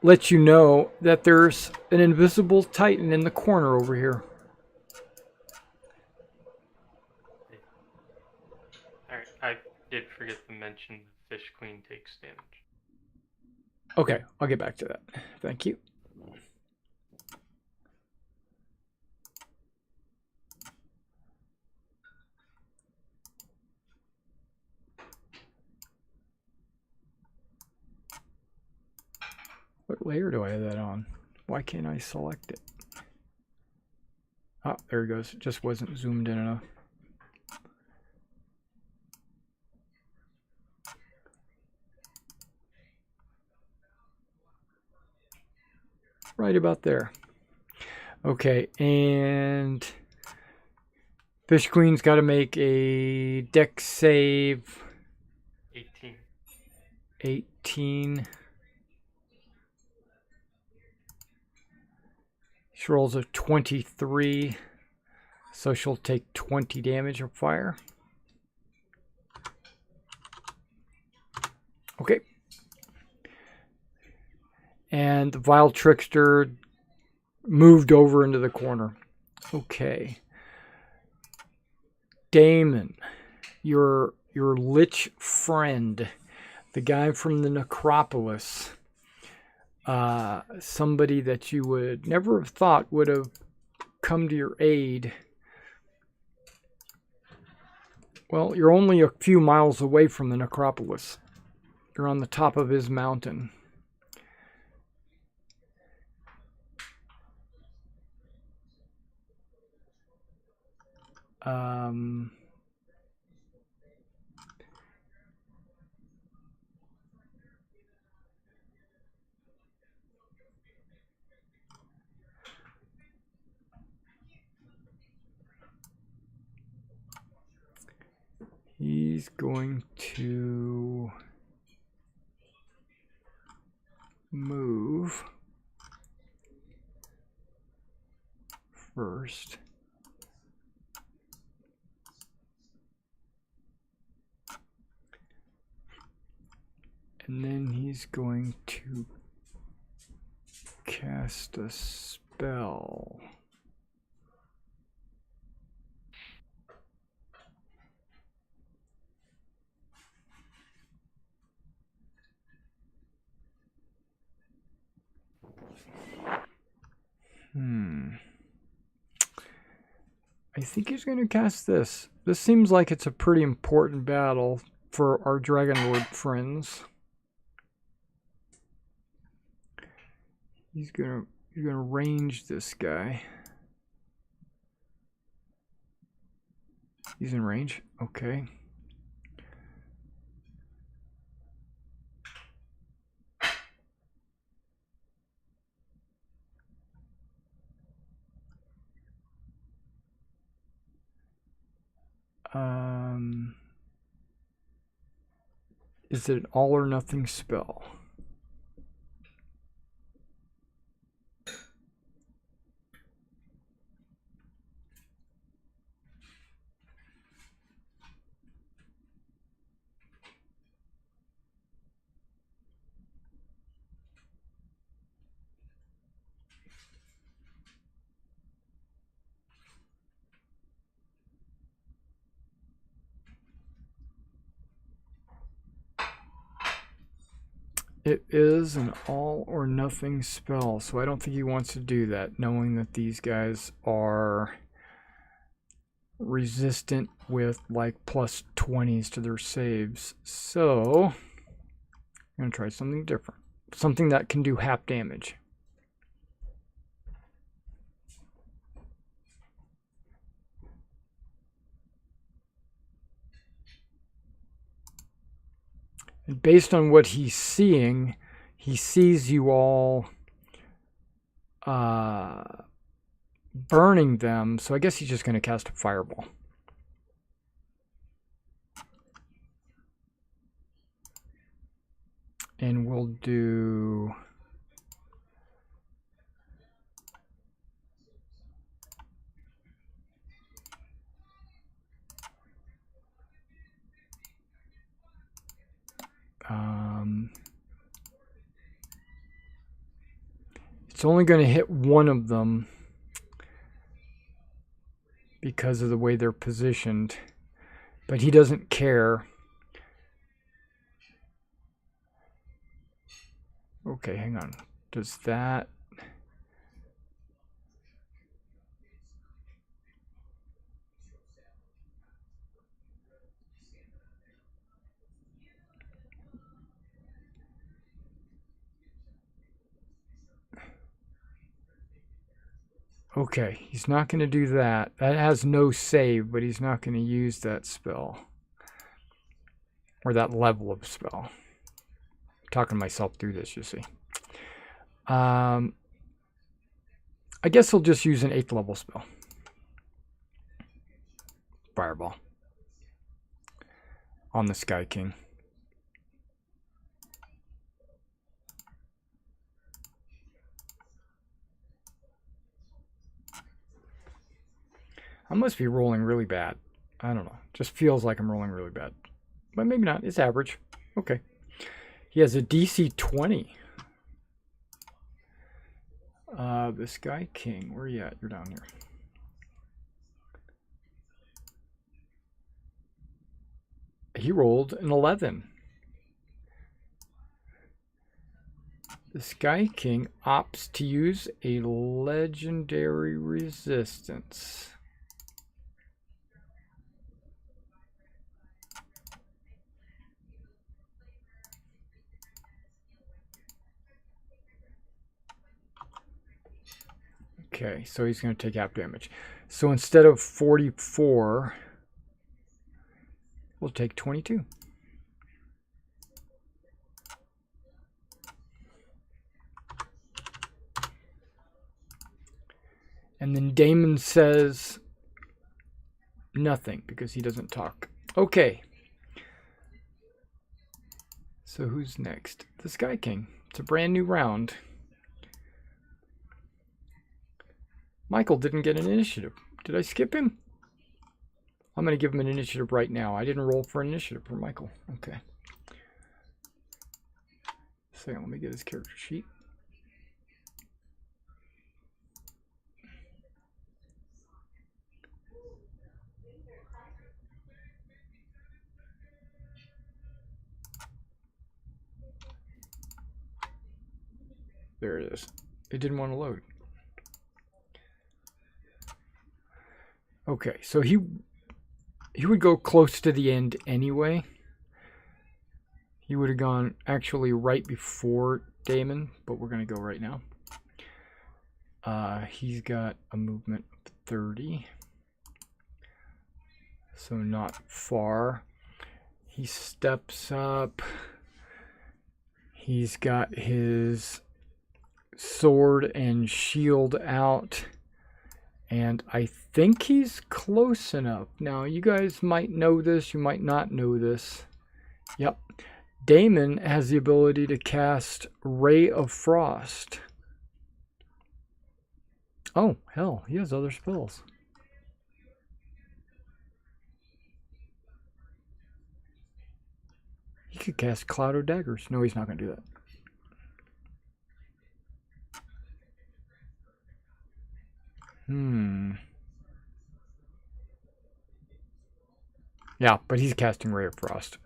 Let you know that there's an invisible Titan in the corner over here. Alright, I did forget to mention the Fish Queen takes damage. Okay, I'll get back to that. Thank you. What layer do I have that on? Why can't I select it? Oh, there it goes. It just wasn't zoomed in enough. Right about there. Okay, and Fish Queen's got to make a dex save. 18. 18. She rolls a 23, so she'll take 20 damage of fire. Okay. And the Vile Trickster moved over into the corner. Okay. Damon, your lich friend, the guy from the necropolis, somebody that you would never have thought would have come to your aid. Well, you're only a few miles away from the necropolis. You're on the top of his mountain. He's going to move first. And then he's going to cast a spell. I think he's going to cast this. This seems like it's a pretty important battle for our Dragonlord friends. He's gonna range this guy. He's in range. Okay. Is it an all or nothing spell? It is an all or nothing spell, so I don't think he wants to do that, knowing that these guys are resistant with like plus 20s to their saves. So I'm going to try something different. Something that can do half damage. And based on what he's seeing, he sees you all burning them. So I guess he's just going to cast a fireball. And we'll do... it's only going to hit one of them because of the way they're positioned, but he doesn't care. Okay, hang on. Does that... Okay, he's not going to do that. That has no save, but he's not going to use that spell. Or that level of spell. I'm talking myself through this, you see. I guess he'll just use an 8th level spell. Fireball. On the Sky King. I must be rolling really bad. I don't know. Just feels like I'm rolling really bad. But maybe not. It's average. Okay. He has a DC 20. The Sky King. Where are you at? You're down here. He rolled an 11. The Sky King opts to use a legendary resistance. Okay, so he's going to take half damage. So instead of 44, we'll take 22. And then Damon says nothing because he doesn't talk. Okay. So who's next? The Sky King. It's a brand new round. Michael didn't get an initiative. Did I skip him? I'm going to give him an initiative right now. I didn't roll for an initiative for Michael. Okay. Second, let me get his character sheet. There it is. It didn't want to load. Okay, so he would go close to the end anyway. He would have gone actually right before Damon, but we're going to go right now. He's got a movement of 30. So not far. He steps up. He's got his sword and shield out. And I think he's close enough. Now, you guys might know this, you might not know this. Yep. Damon has the ability to cast Ray of Frost. Oh, hell, he has other spells. He could cast Cloud of Daggers. No, he's not going to do that. Yeah, but he's casting Ray of Frost.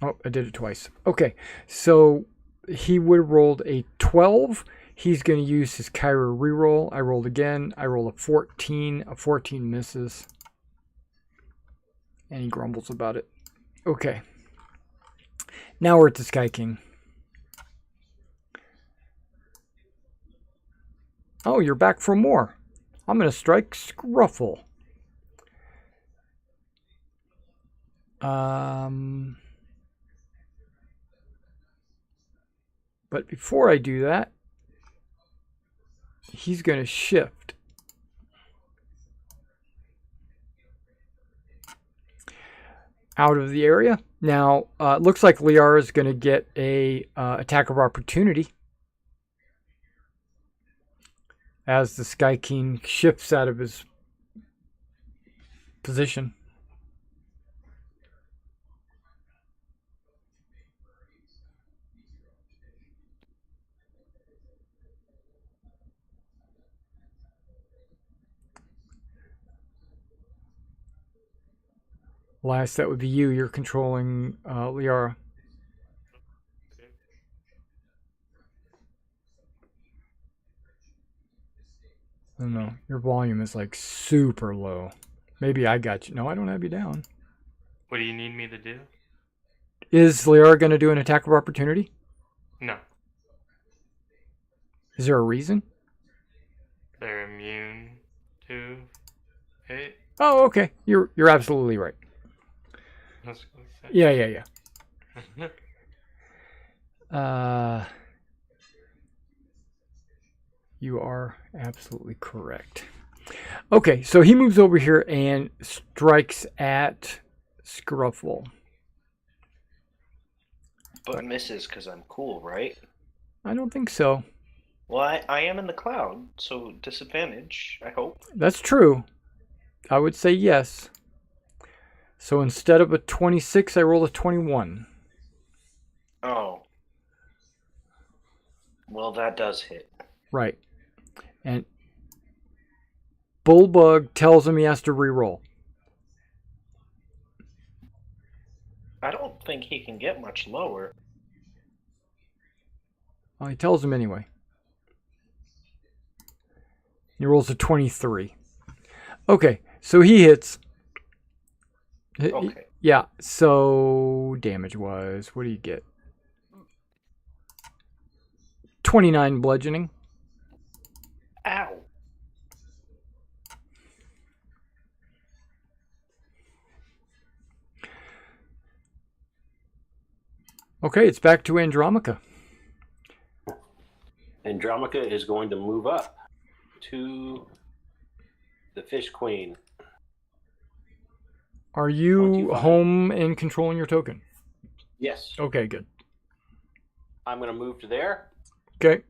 Oh, I did it twice. Okay, so he would have rolled a 12. He's going to use his Kyra reroll. I rolled again. I rolled a 14. A 14 misses. And he grumbles about it. Okay. Now we're at the Sky King. Oh, you're back for more. I'm going to strike Scruffle. But before I do that, he's going to shift. Out of the area. Now, it looks like Liara is going to get a attack of opportunity as the Sky King shifts out of his position. Last, that would be you. You're controlling Liara. I don't know. Your volume is like super low. Maybe I got you. No, I don't have you down. What do you need me to do? Is Liara going to do an attack of opportunity? No. Is there a reason? They're immune to it. Oh, okay. You're absolutely right. I was gonna say. Yeah. You are absolutely correct. Okay, so he moves over here and strikes at Scruffle. But misses because I'm cool, right? I don't think so. Well, I am in the cloud, so disadvantage, I hope. That's true. I would say yes. So instead of a 26, I roll a 21. Oh. Well, that does hit. Right. And Bullbug tells him he has to reroll. I don't think he can get much lower. Well, he tells him anyway. He rolls a 23. Okay, so he hits. Okay. Yeah, so damage was, what do you get? 29 bludgeoning. Ow. Okay, it's back to Andromaca. Andromaca is going to move up to the Fish Queen. Are you 25. home and controlling your token? Yes. Okay, good. I'm going to move to there Okay.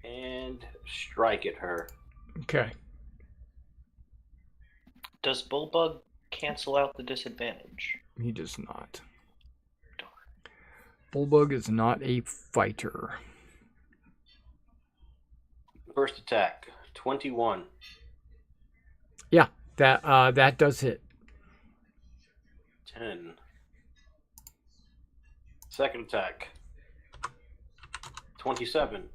and strike at her. Okay. Does Bullbug cancel out the disadvantage? He does not. Bullbug is not a fighter. First attack, 21. Yeah, that does hit. 10. Second attack, 27.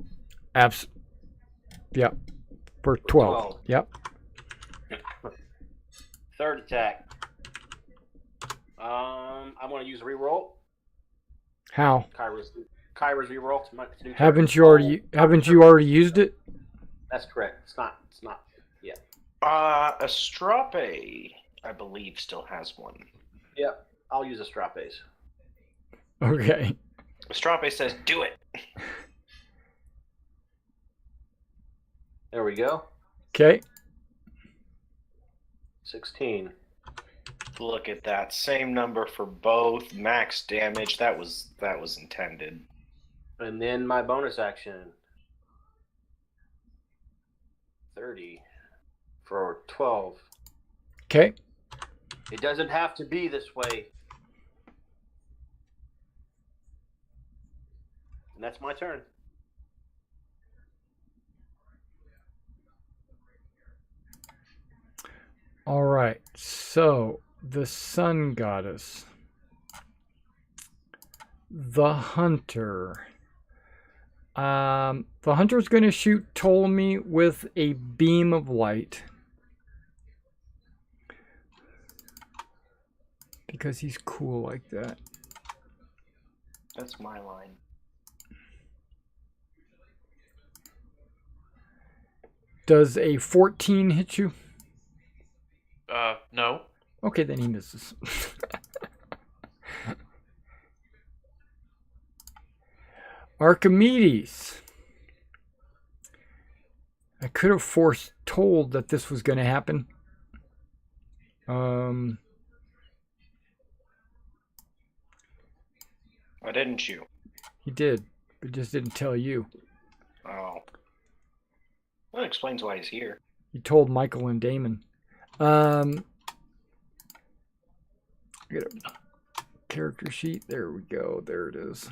Yep. For 12. Yep. Third attack. I'm going to use a reroll. How? Kyra's reroll. Haven't you already used it? That's correct. It's not yet. Astrape, I believe, still has one. Yep. I'll use Astrape's. Okay. Astrape says, do it. There we go. Okay. 16. Look at that. Same number for both. Max damage. That was intended. And then my bonus action. 30 for 12. Okay. It doesn't have to be this way. And that's my turn. All right. So the sun goddess, the hunter. The hunter's going to shoot Ptolemy with a beam of light because he's cool like that. That's my line. Does a 14 hit you? No. Okay, then he misses. Archimedes. I could have foretold that this was going to happen. Why didn't you? He did, but just didn't tell you. Oh. That explains why he's here. He told Michael and Damon. I got a character sheet. There we go. There it is.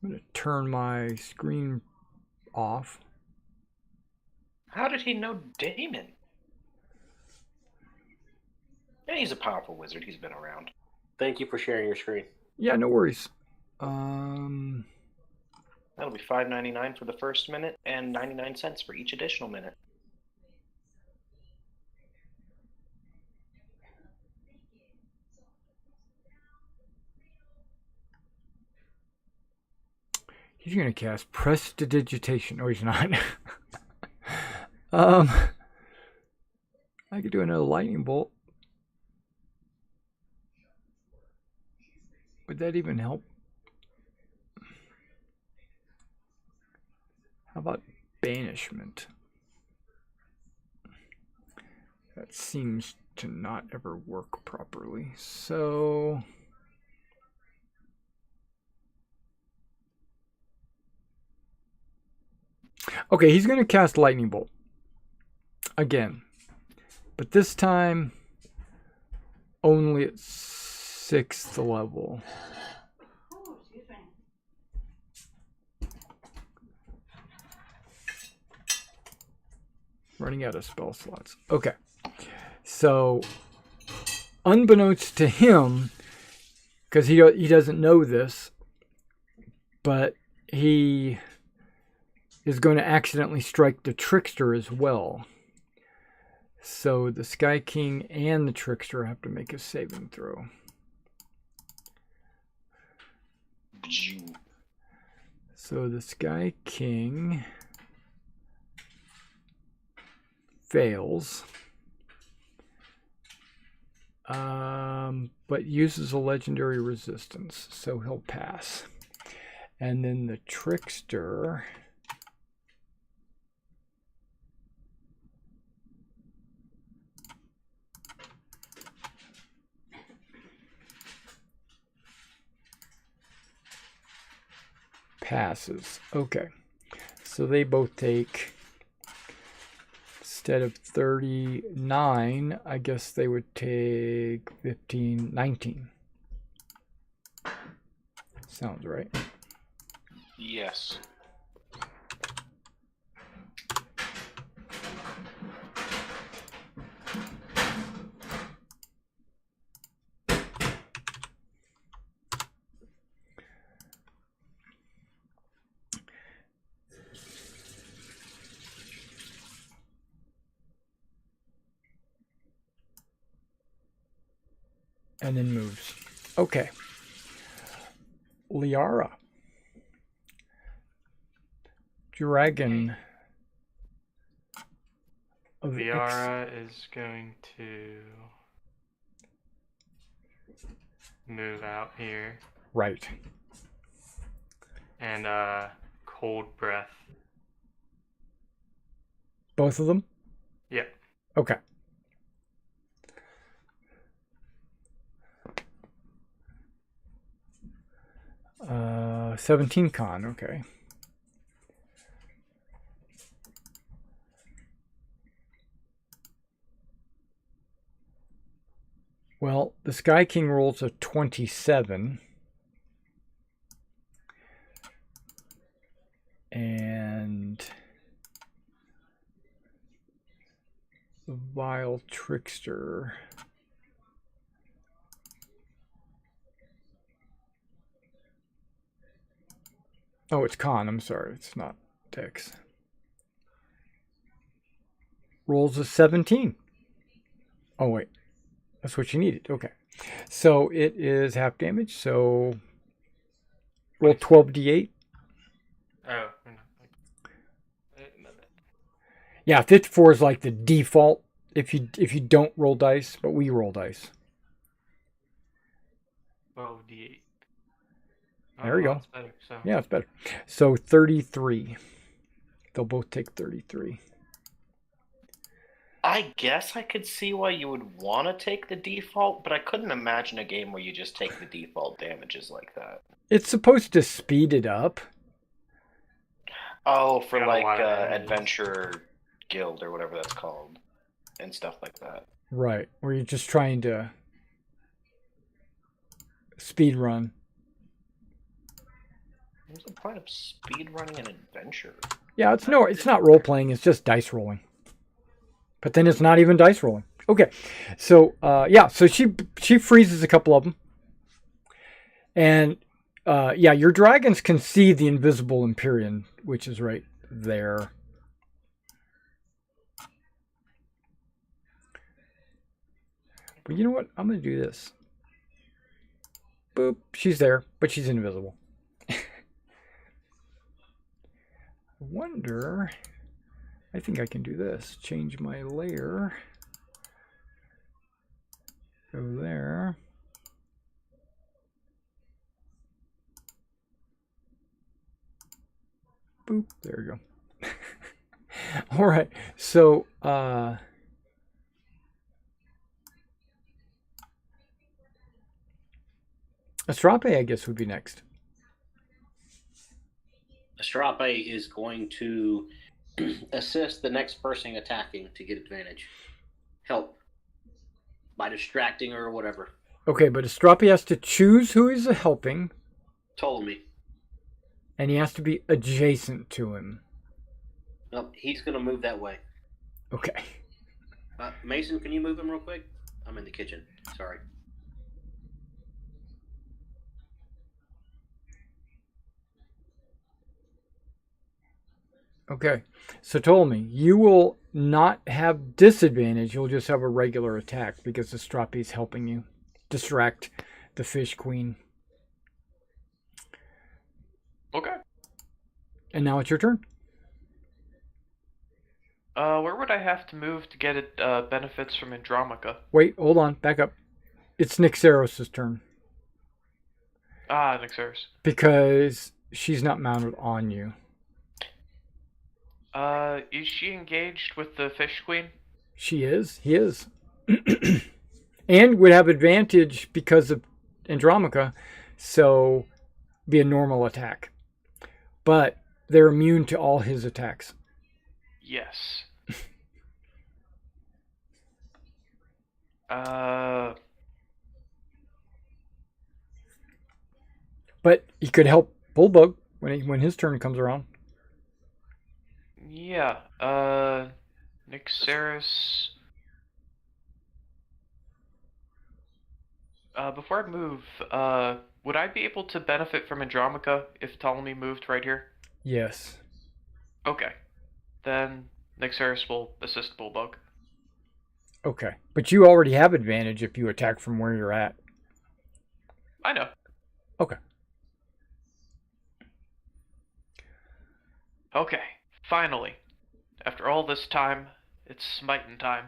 I'm going to turn my screen off. How did he know Damon? Yeah, he's a powerful wizard. He's been around. Thank you for sharing your screen. Yeah, no worries. That'll be $5.99 for the first minute and 99 cents for each additional minute. He's going to cast Prestidigitation. Oh, he's not. I could do another lightning bolt. Would that even help? How about banishment? That seems to not ever work properly. So okay, he's going to cast lightning bolt again, but this time only at 6th level. Running out of spell slots. Okay. So, unbeknownst to him, because he doesn't know this, but he is going to accidentally strike the trickster as well. So the Sky King and the trickster have to make a saving throw. So the Sky King fails, but uses a legendary resistance, so he'll pass. And then the trickster passes. Okay, so they both take, instead of 39, I guess they would take 15, 19. Sounds right. Yes. And then moves. Okay. Liara. Dragon. Of Liara is going to move out here Right. and cold breath. Both of them? Yep. Okay. Uh, 17 con, okay. Well, the Sky King rolls a 27. And the Vile Trickster. Oh, it's con. I'm sorry. It's not Dex. Rolls a 17. Oh, wait. That's what you needed. Okay. So it is half damage. So roll 12d8. Oh. Yeah, 54 is like the default if you don't roll dice, but we roll dice. 12d8. There we go. That's better, so. Yeah, it's better. So 33. They'll both take 33. I guess I could see why you would want to take the default, but I couldn't imagine a game where you just take the default damages like that. It's supposed to speed it up. Oh, for Got a like lot of damages. Adventure Guild or whatever that's called, and stuff like that. Right. Where you're just trying to speed run. What's the point of speed running an adventure? Yeah, it's not role playing, it's just dice rolling. But then it's not even dice rolling. Okay. So yeah, so she freezes a couple of them. And yeah, your dragons can see the invisible Empyrean, which is right there. But you know what? I'm going to do this. Boop. She's there, but she's invisible. I wonder... I think I can do this. Change my layer. Go there. Boop. There we go. All right. So, Astrape, I guess, would be next. Astrape is going to assist the next person attacking to get advantage. Help. By distracting her or whatever. Okay, but Astrape has to choose who he's helping. Told me. And he has to be adjacent to him. Nope, he's going to move that way. Okay. Mason, can you move him real quick? I'm in the kitchen. Sorry. Okay. So Ptolemy, you will not have disadvantage. You'll just have a regular attack because Astrape is helping you distract the fish queen. Okay. And now it's your turn. Where would I have to move to get it benefits from Andromica? Wait, hold on. Back up. It's Nyxeros' turn. Ah, Nyxeros. Because she's not mounted on you. Is she engaged with the fish queen? She is. He is. And would have advantage because of Andromica, so be a normal attack. But they're immune to all his attacks. Yes. But he could help Bulldog when his turn comes around. Yeah. Nixeris. Before I move, would I be able to benefit from Andromica if Ptolemy moved right here? Yes. Okay. Then Nixeris will assist Bulldog. Okay. But you already have advantage if you attack from where you're at. I know. Okay. Okay. Finally. After all this time, it's smiting time.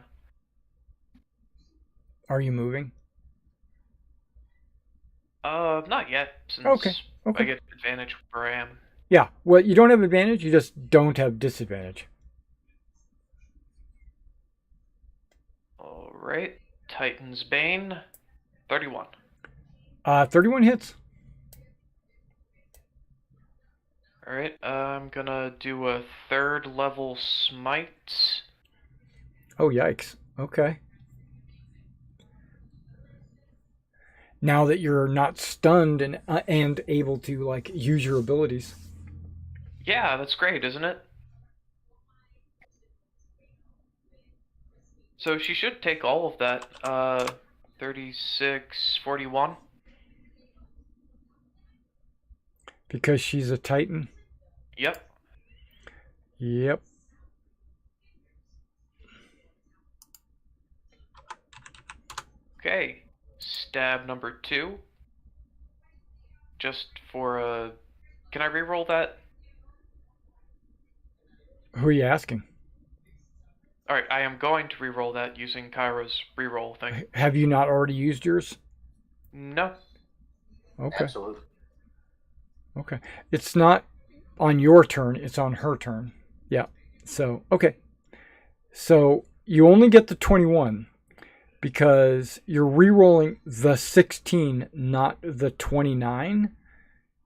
Are you moving? Not yet, since Okay. I get advantage where I am. Yeah. Well, you don't have advantage. You just don't have disadvantage. Alright. Titan's Bane. 31. 31 hits. Alright, I'm gonna do a 3rd level smite. Oh, yikes. Okay. Now that you're not stunned and able to like use your abilities. Yeah, that's great, isn't it? So she should take all of that. 36, 41. Because she's a Titan. Yep. Yep. Okay. Stab number 2. Just for a... Can I reroll that? Who are you asking? Alright, I am going to reroll that using Kyra's reroll thing. Have you not already used yours? No. Okay. Absolutely. Okay. It's not on your turn, it's on her turn. Yeah. So, okay. So, you only get the 21 because you're re-rolling the 16, not the 29.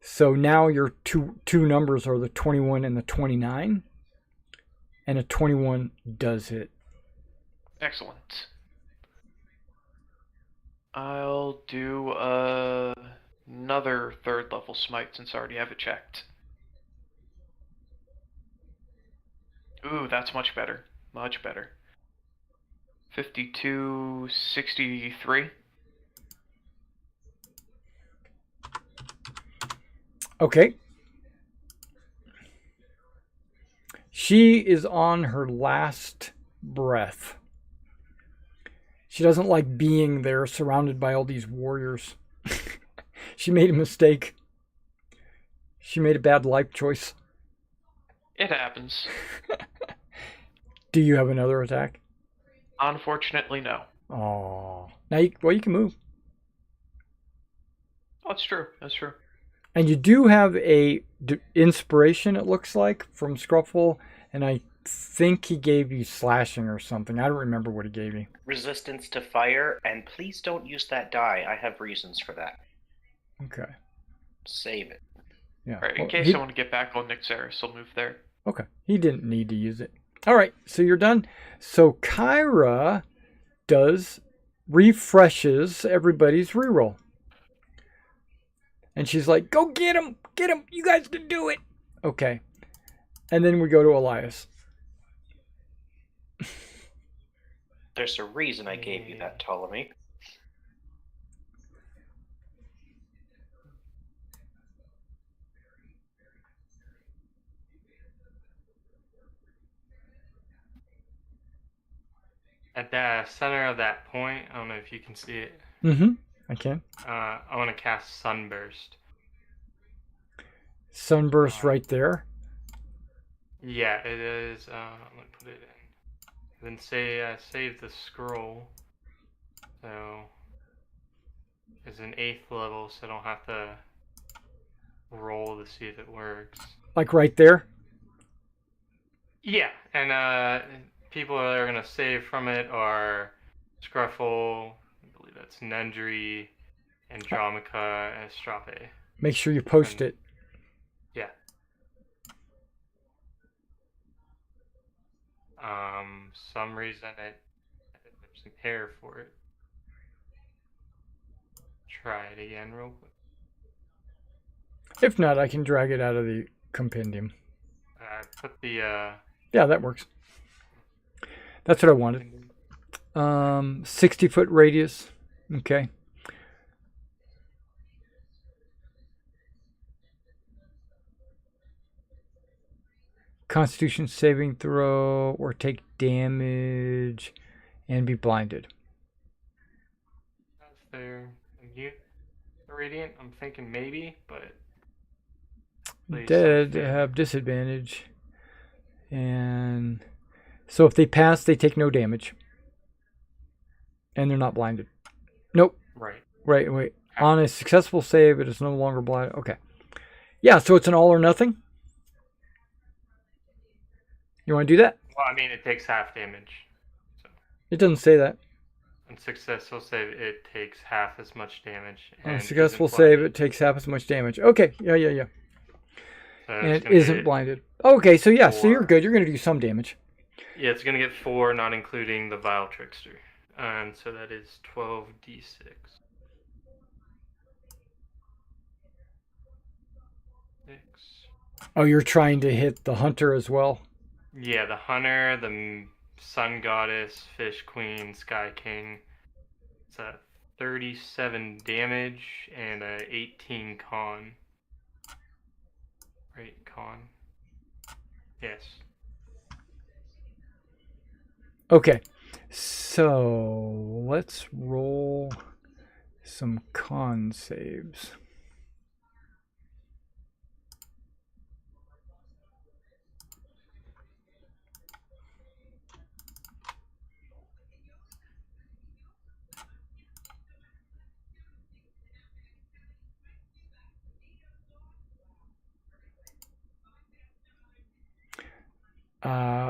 So now your two numbers are the 21 and the 29. And a 21 does hit. Excellent. I'll do another 3rd level smite since I already have it checked. Ooh, that's much better. Much better. 52, 63. Okay. She is on her last breath. She doesn't like being there surrounded by all these warriors. She made a mistake. She made a bad life choice. It happens. Do you have another attack? Unfortunately, no. Oh. Now, you can move. Oh, that's true. That's true. And you do have a inspiration, it looks like, from Scruffle. And I think he gave you slashing or something. I don't remember what he gave you. Resistance to fire, and please don't use that die. I have reasons for that. Okay. Save it. Yeah. Alright, in Well, case I want to get back on Nixeris, I'll move there. Okay. He didn't need to use it. All right. So you're done. So Kyra refreshes everybody's reroll. And she's like, go get him. Get him. You guys can do it. Okay. And then we go to Elias. There's a reason I gave you that, Ptolemy. At the center of that point, I don't know if you can see it. Mm-hmm. I can. I want to cast Sunburst. Sunburst right there. Yeah, it is. I'm gonna put it in. Then save the scroll. So it's an 8th level, so I don't have to roll to see if it works. Like right there? Yeah, and people that are gonna save from it are Scruffle, I believe that's Nendry, Andromica, and Strape. Make sure you post it. Yeah. Some reason there's an error for it. Try it again real quick. If not, I can drag it out of the compendium. Put the Yeah, that works. That's what I wanted. 60-foot radius. Okay. Constitution saving throw or take damage and be blinded. That's their immune radiant. I'm thinking maybe, but Dead have disadvantage. And so if they pass, they take no damage. And they're not blinded. Nope. Right. Wait. On a successful save, it is no longer blind. Okay. Yeah, so it's an all or nothing. You want to do that? Well, I mean, it takes half damage. So. It doesn't say that. On successful save, it takes half as much damage. On a and successful isn't save, blinded. it takes half as much damage. Okay, yeah. So And it's it gonna isn't get blinded. Okay, so yeah, so you're 4. good. You're going to do some damage. Yeah, it's gonna get 4, not including the Vile Trickster. And so that is 12d6. Oh, you're trying to hit the hunter as well? Yeah, the Hunter, the Sun Goddess, Fish Queen, Sky King. It's a 37 damage and a 18 con. Right, con. Yes. Okay, so let's roll some con saves.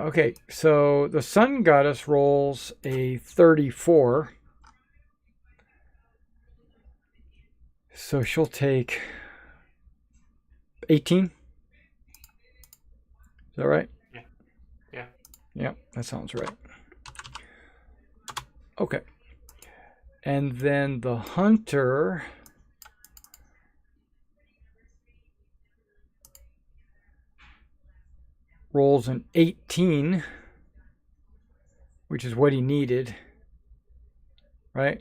Okay, so the Sun Goddess rolls a 34. So she'll take 18. Is that right? Yeah. Yeah, that sounds right. Okay. And then the hunter rolls an 18, which is what he needed, right?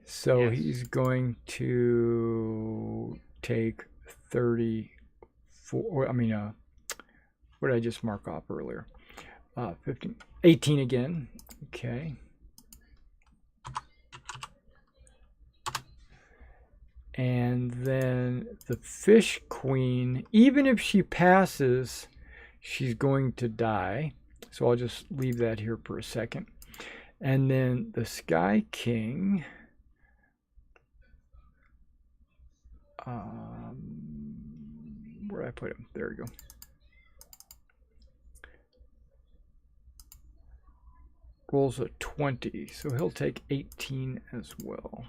So Yes. he's going to take 34. I mean, what did I just mark off earlier? 15, 18 again. Okay. And then the Fish Queen, even if she passes, she's going to die. So I'll just leave that here for a second. And then the Sky King. Where did I put him? There we go. Rolls a 20, so he'll take 18 as well.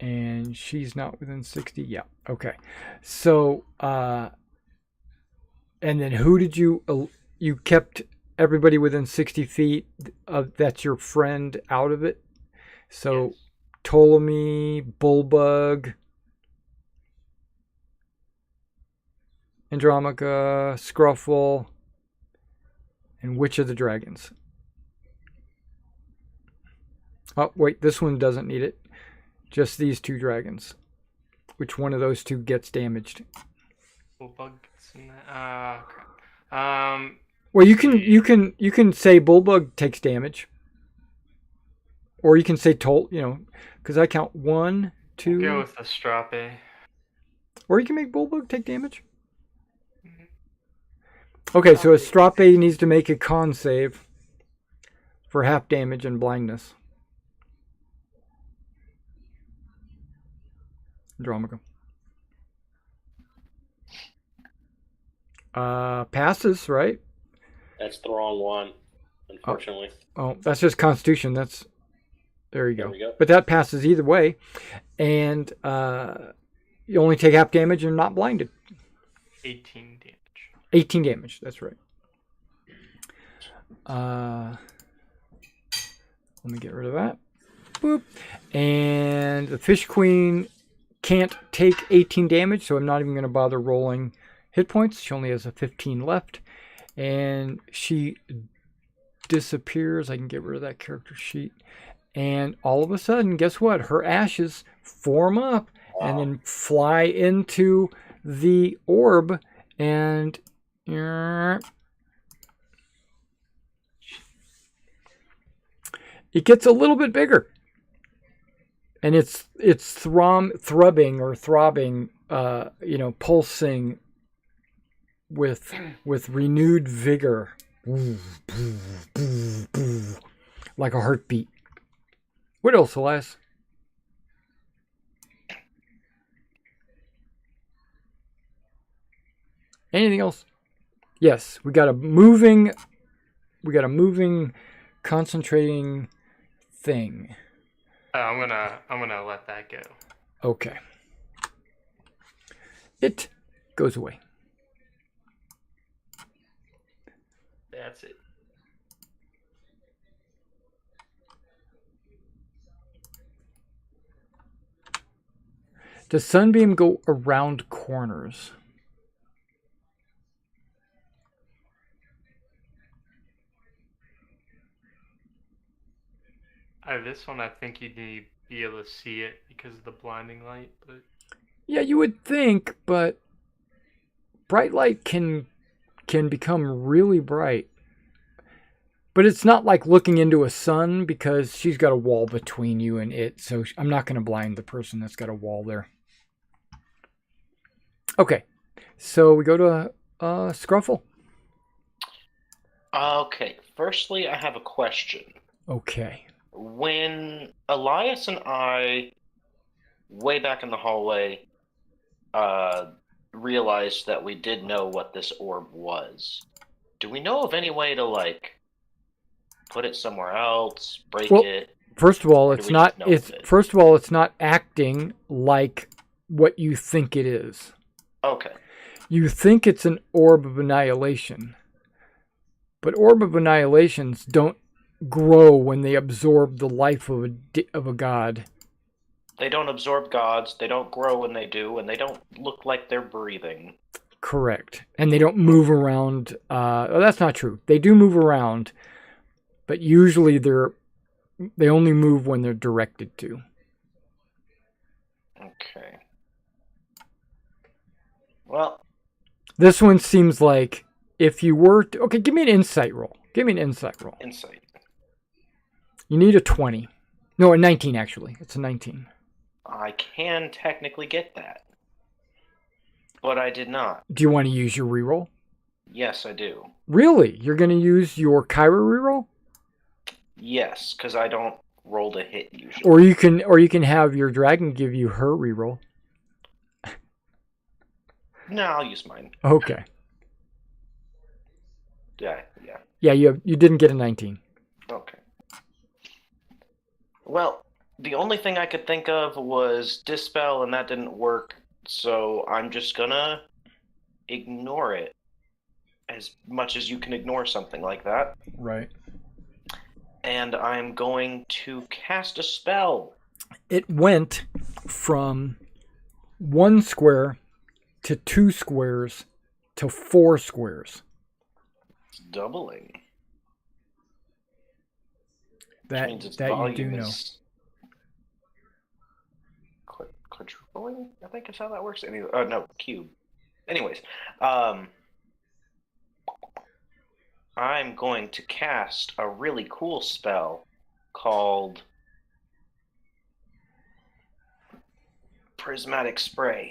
And she's not within 60. Yeah. Okay. So, and then who did you kept everybody within 60 feet of, that's your friend out of it? So Yes. Ptolemy, Bullbug, Andromaca, Scruffle, and which of the dragons? Oh, wait, this one doesn't need it. Just these two dragons. Which one of those two gets damaged? Bullbug's in that. Crap. Well, you can say Bullbug takes damage, or you can say because I count 1, 2. Go with the Strape. Or you can make Bullbug take damage. Okay, so a Strape needs to make a con save for half damage and blindness. Andromaca. Passes, right? That's the wrong one, unfortunately. Oh, that's just Constitution. There you go. There we go. But that passes either way. And you only take half damage and not blinded. 18 damage. 18 damage, that's right. Let me get rid of that. Boop. And the Fish Queen can't take 18 damage, so I'm not even going to bother rolling hit points. She only has a 15 left. And she disappears. I can get rid of that character sheet. And all of a sudden, guess what? Her ashes form up and then fly into the orb. And it gets a little bit bigger. And it's throbbing, pulsing with renewed vigor, like a heartbeat. What else, Elias? Anything else? Yes, we got a moving, concentrating thing. I'm gonna let that go. Okay. It goes away. That's it. Does Sunbeam go around corners? This one, I think you'd need to be able to see it because of the blinding light. But Yeah, you would think, but bright light can become really bright. But it's not like looking into a sun because she's got a wall between you and it. So I'm not going to blind the person that's got a wall there. Okay, so we go to Scruffle. Okay, firstly, I have a question. Okay. When Elias and I, way back in the hallway, realized that we did know what this orb was, do we know of any way to, like, put it somewhere else, break it? First of all, Or do we just know of it? first of all, it's not acting like what you think it is. Okay. You think it's an orb of annihilation. But orb of annihilations don't grow when they absorb the life of a god. They don't absorb gods, they don't grow when they do, and they don't look like they're breathing. Correct. And they don't move around. That's not true. They do move around, but usually they only move when they're directed to. Okay. Well, this one seems like if you were to... Okay, give me an insight roll. Insight. You need a 20. No, a 19, actually. It's a 19. I can technically get that. But I did not. Do you want to use your reroll? Yes, I do. Really? You're going to use your Kyra reroll? Yes, because I don't roll to hit usually. Or you can have your dragon give you her reroll. No, I'll use mine. Okay. Yeah. Yeah, you didn't get a 19. Okay. Well, the only thing I could think of was Dispel, and that didn't work, so I'm just gonna ignore it as much as you can ignore something like that. Right. And I'm going to cast a spell. It went from 1 square to 2 squares to 4 squares. It's doubling. That means its you do volume know. is quadrupling, I think is how that works. Anyway, no, cube. Anyways, I'm going to cast a really cool spell called Prismatic Spray.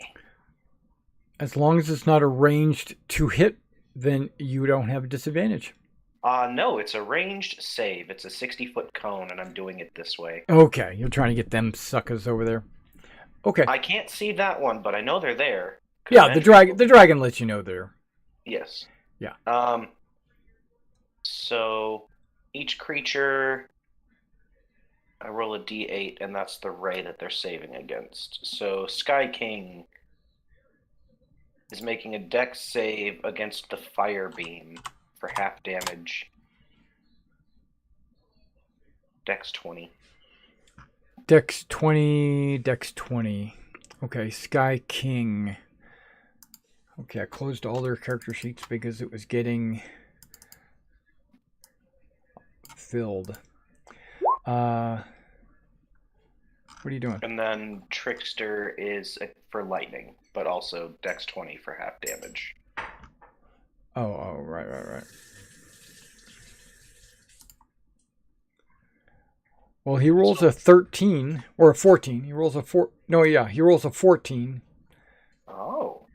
As long as it's not arranged to hit, then you don't have a disadvantage. No, it's a ranged save. It's a 60-foot cone, and I'm doing it this way. Okay, you're trying to get them suckers over there. Okay. I can't see that one, but I know they're there. Yeah, the dragon lets you know they're... Yes. Yeah. So each creature, I roll a d8, and that's the ray that they're saving against. So Sky King is making a dex save against the fire beam for half damage. Dex 20. Dex 20, Dex 20. Okay, Sky King. Okay, I closed all their character sheets because it was getting filled. What are you doing? And then Trickster is for lightning, but also Dex 20 for half damage. Oh, right. Well, he rolls a 13 or a 14. He rolls a 4. No, yeah, he rolls a 14. Oh.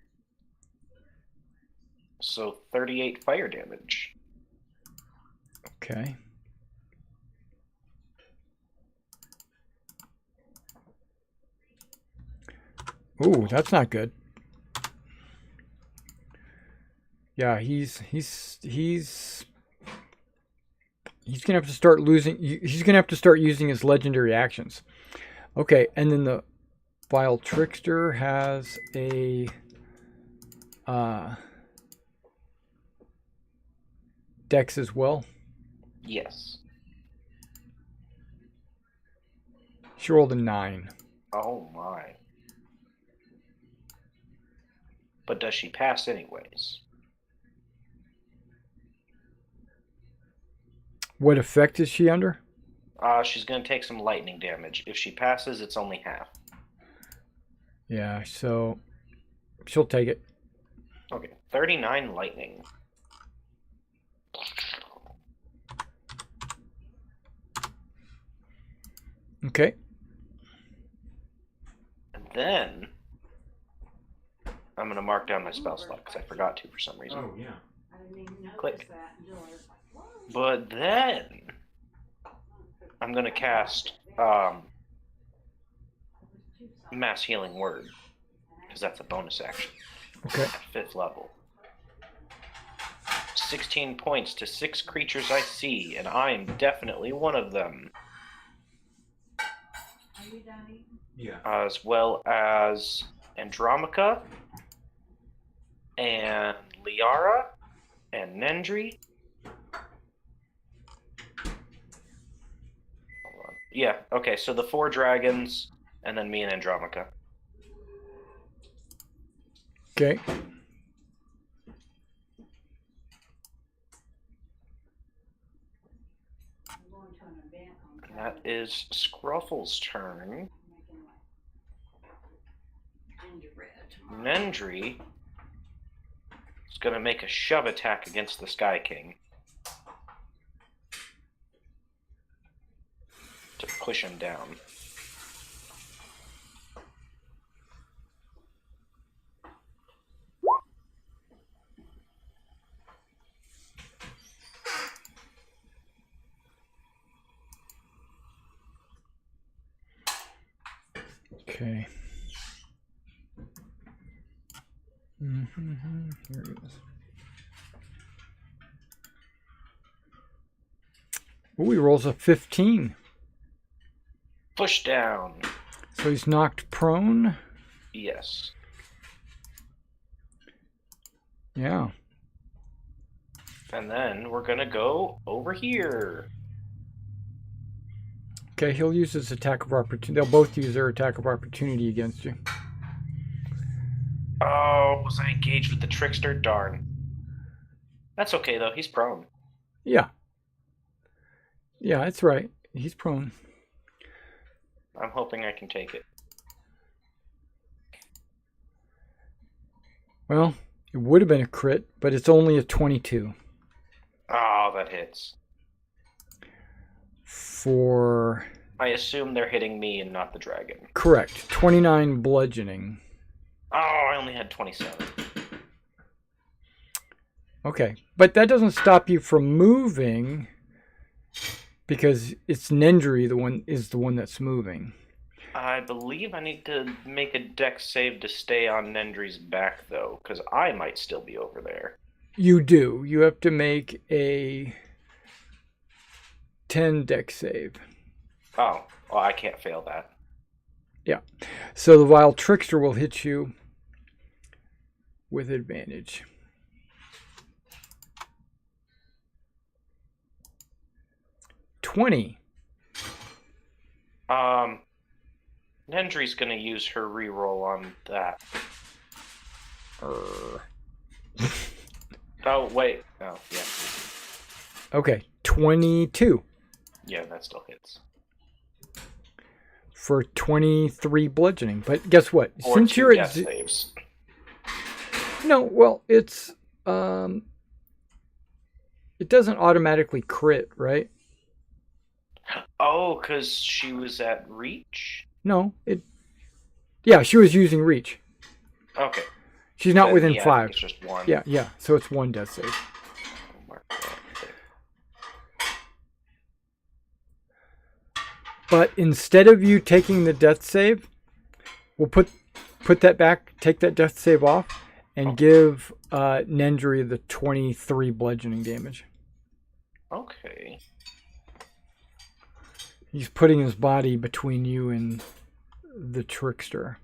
So 38 fire damage. Okay. Ooh, that's not good. Yeah, he's gonna have to start losing. He's gonna have to start using his legendary actions. Okay, and then the Vile Trickster has a Dex as well. Yes. She rolled a 9. Oh my. But does she pass anyways? What effect is she under? She's going to take some lightning damage. If she passes, it's only half. Yeah, so she'll take it. Okay, 39 lightning. Okay. And then I'm going to mark down my spell slot because I forgot to for some reason. Oh, yeah. Click. But then I'm going to cast Mass Healing Word because that's a bonus action. Okay. At 5th level. 16 points to 6 creatures I see, and I'm definitely one of them. Yeah. As well as Andromaca, and Liara, and Nendry. Hold on. Yeah, okay, so the 4 dragons, and then me and Andromaca. Okay. And that is Scruffle's turn. Nendry is going to make a shove attack against the Sky King to push him down. Okay. Here it is. Oh, he rolls a 15. Push down. So he's knocked prone. Yes. Yeah. And then we're going to go over here. Okay, he'll use his attack of opportunity. They'll both use their attack of opportunity against you. Oh, was I engaged with the Trickster? Darn. That's okay, though. He's prone. Yeah. Yeah, that's right. He's prone. I'm hoping I can take it. Well, it would have been a crit, but it's only a 22. Oh, that hits. For... I assume they're hitting me and not the dragon. Correct. 29 bludgeoning. Oh, I only had 27. Okay, but that doesn't stop you from moving because it's Nendry the one that's moving. I believe I need to make a dex save to stay on Nendry's back, though, because I might still be over there. You do. You have to make a 10 dex save. Oh, well, I can't fail that. Yeah. So the Vile Trickster will hit you with advantage. Nendry's gonna use her reroll on that. Oh, wait. Oh, yeah. Okay, 22 Yeah, that still hits. for 23 bludgeoning. But guess what? Or Since 2 you're death at saves. no, well, it's it doesn't automatically crit, right? Oh, because she was at reach? No, yeah, she was using reach. Okay. She's not Then, within yeah, I 5. think it's just 1. Yeah, so it's 1 death save. I'll mark that there. But instead of you taking the death save, we'll put that back, take that death save off, and give Nendry the 23 bludgeoning damage. Okay. He's putting his body between you and the trickster.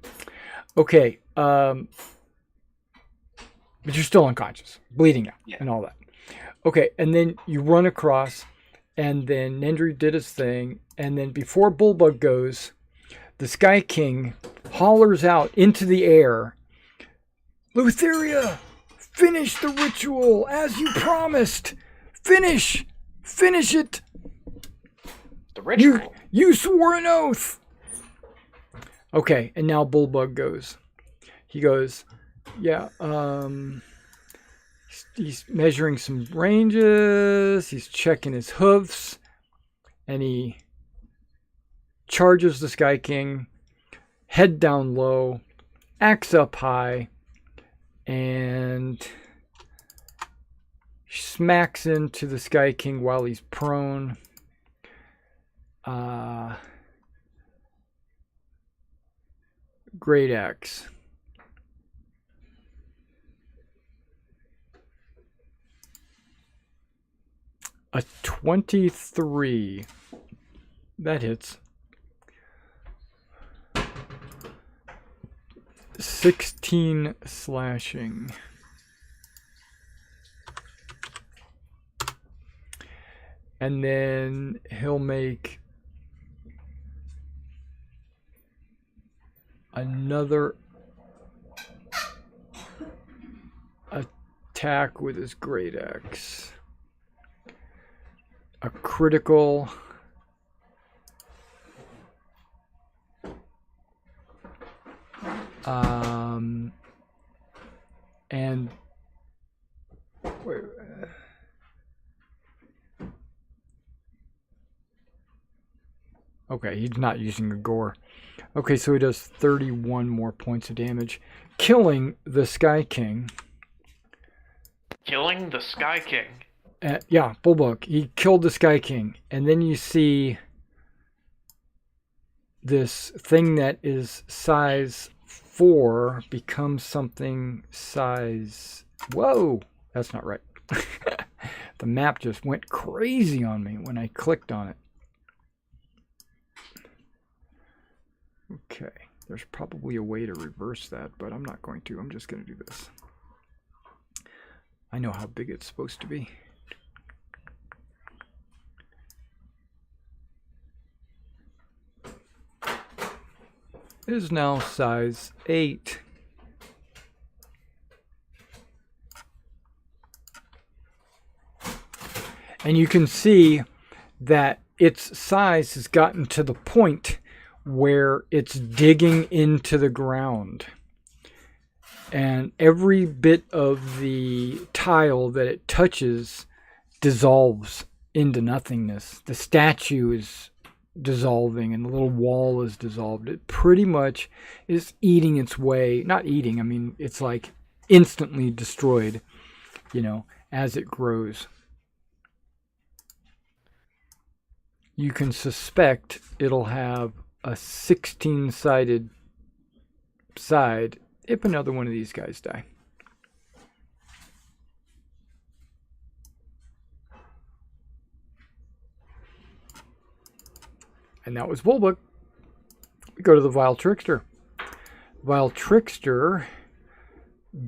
Okay, but you're still unconscious, bleeding out, and all that. Okay, and then you run across, and then Nendry did his thing, and then before Bulbug goes, the Sky King hollers out into the air, "Lutheria, finish the ritual as you promised! Finish it! The ritual? You swore an oath!" Okay, and now Bulbug goes. He goes, yeah, he's measuring some ranges, he's checking his hoofs, and he charges the Sky King, head down low, axe up high, and smacks into the Sky King while he's prone. Great axe. A 23. That hits. 16 slashing. And then he'll make another attack with his great axe. A critical. And wait, okay, he's not using a gore. Okay, so he does 31 more points of damage, killing the Sky King. Killing the Sky King. Yeah, Bulbug. He killed the Sky King. And then you see this thing that is size 4 becomes something size... Whoa! That's not right. The map just went crazy on me when I clicked on it. Okay. There's probably a way to reverse that, but I'm not going to. I'm just going to do this. I know how big it's supposed to be. It is now size 8. And you can see that its size has gotten to the point where it's digging into the ground. And every bit of the tile that it touches dissolves into nothingness. The statue is dissolving and the little wall is dissolved. It pretty much is eating its way. Not eating, I mean, it's like instantly destroyed, you know, as it grows. You can suspect it'll have a 16-sided side if another one of these guys die. And that was Bulbug. We go to the Vile Trickster. Vile Trickster,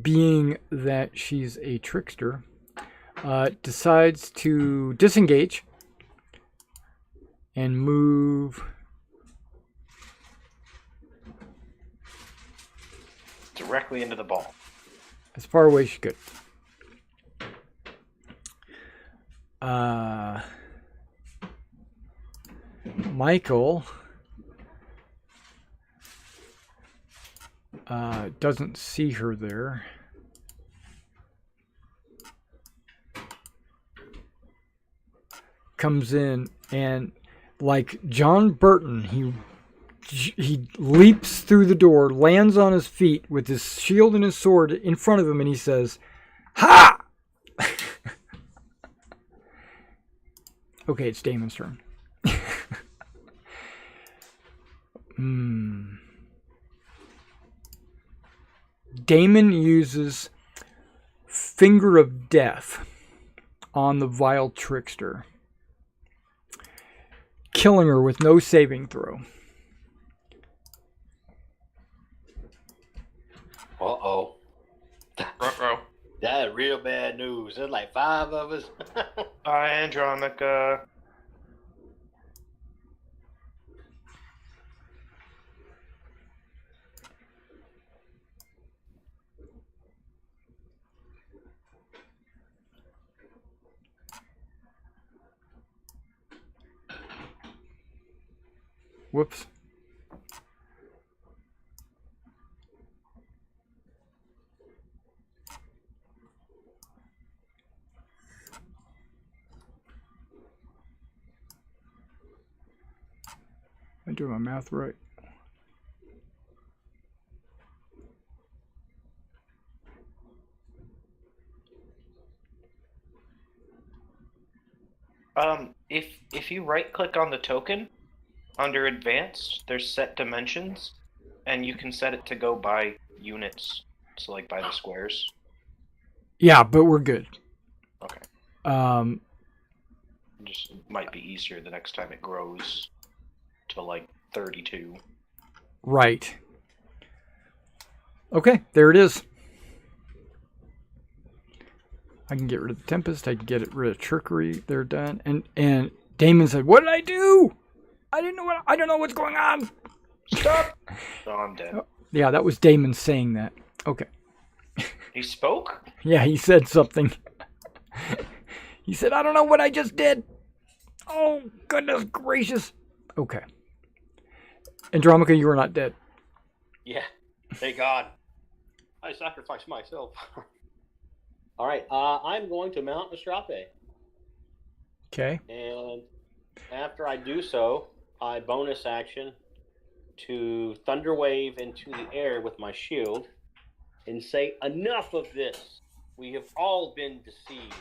being that she's a trickster, decides to disengage and move directly into the ball. As far away as she could. Michael doesn't see her there. Comes in and, like John Burton, he leaps through the door, lands on his feet with his shield and his sword in front of him, and he says, "Ha!" Okay, it's Damon's turn. Damon uses Finger of Death on the vile trickster, killing her with no saving throw. Uh-oh. Ruh-roh. That is real bad news. There's like 5 of us. Andronica. Whoops. Am I doing my math right? If you right click on the token under advanced, there's set dimensions, and you can set it to go by units, so like by the squares. Yeah, but we're good. Okay. Um, Just might be easier the next time it grows to like 32. right. Okay, there it is. I can get rid of the Tempest. I can get rid of Trickery. They're done. And Damon said, "What did I do? I don't know what's going on." Stop! Oh, I'm dead. Yeah, that was Damon saying that. Okay. He spoke? Yeah, he said something. He said, "I don't know what I just did." Oh, goodness gracious. Okay. Andronica, you are not dead. Yeah. Thank God. I sacrificed myself. All right. I'm going to mount Astrape. Okay. And after I do so, I bonus action to Thunder Wave into the air with my shield and say, "Enough of this. We have all been deceived."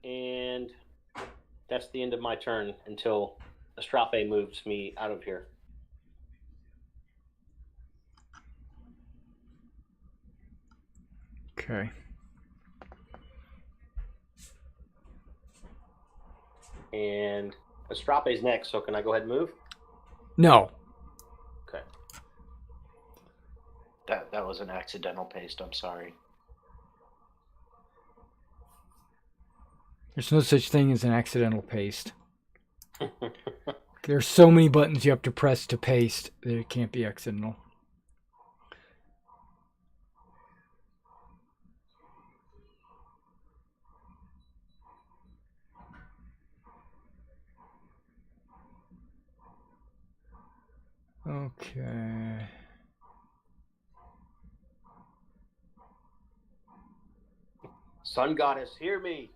And that's the end of my turn until Astrape moves me out of here. Okay. And Astrape's next, so can I go ahead and move? No. Okay. That was an accidental paste, I'm sorry. There's no such thing as an accidental paste. There's so many buttons you have to press to paste that it can't be accidental. Okay. Sun Goddess, hear me.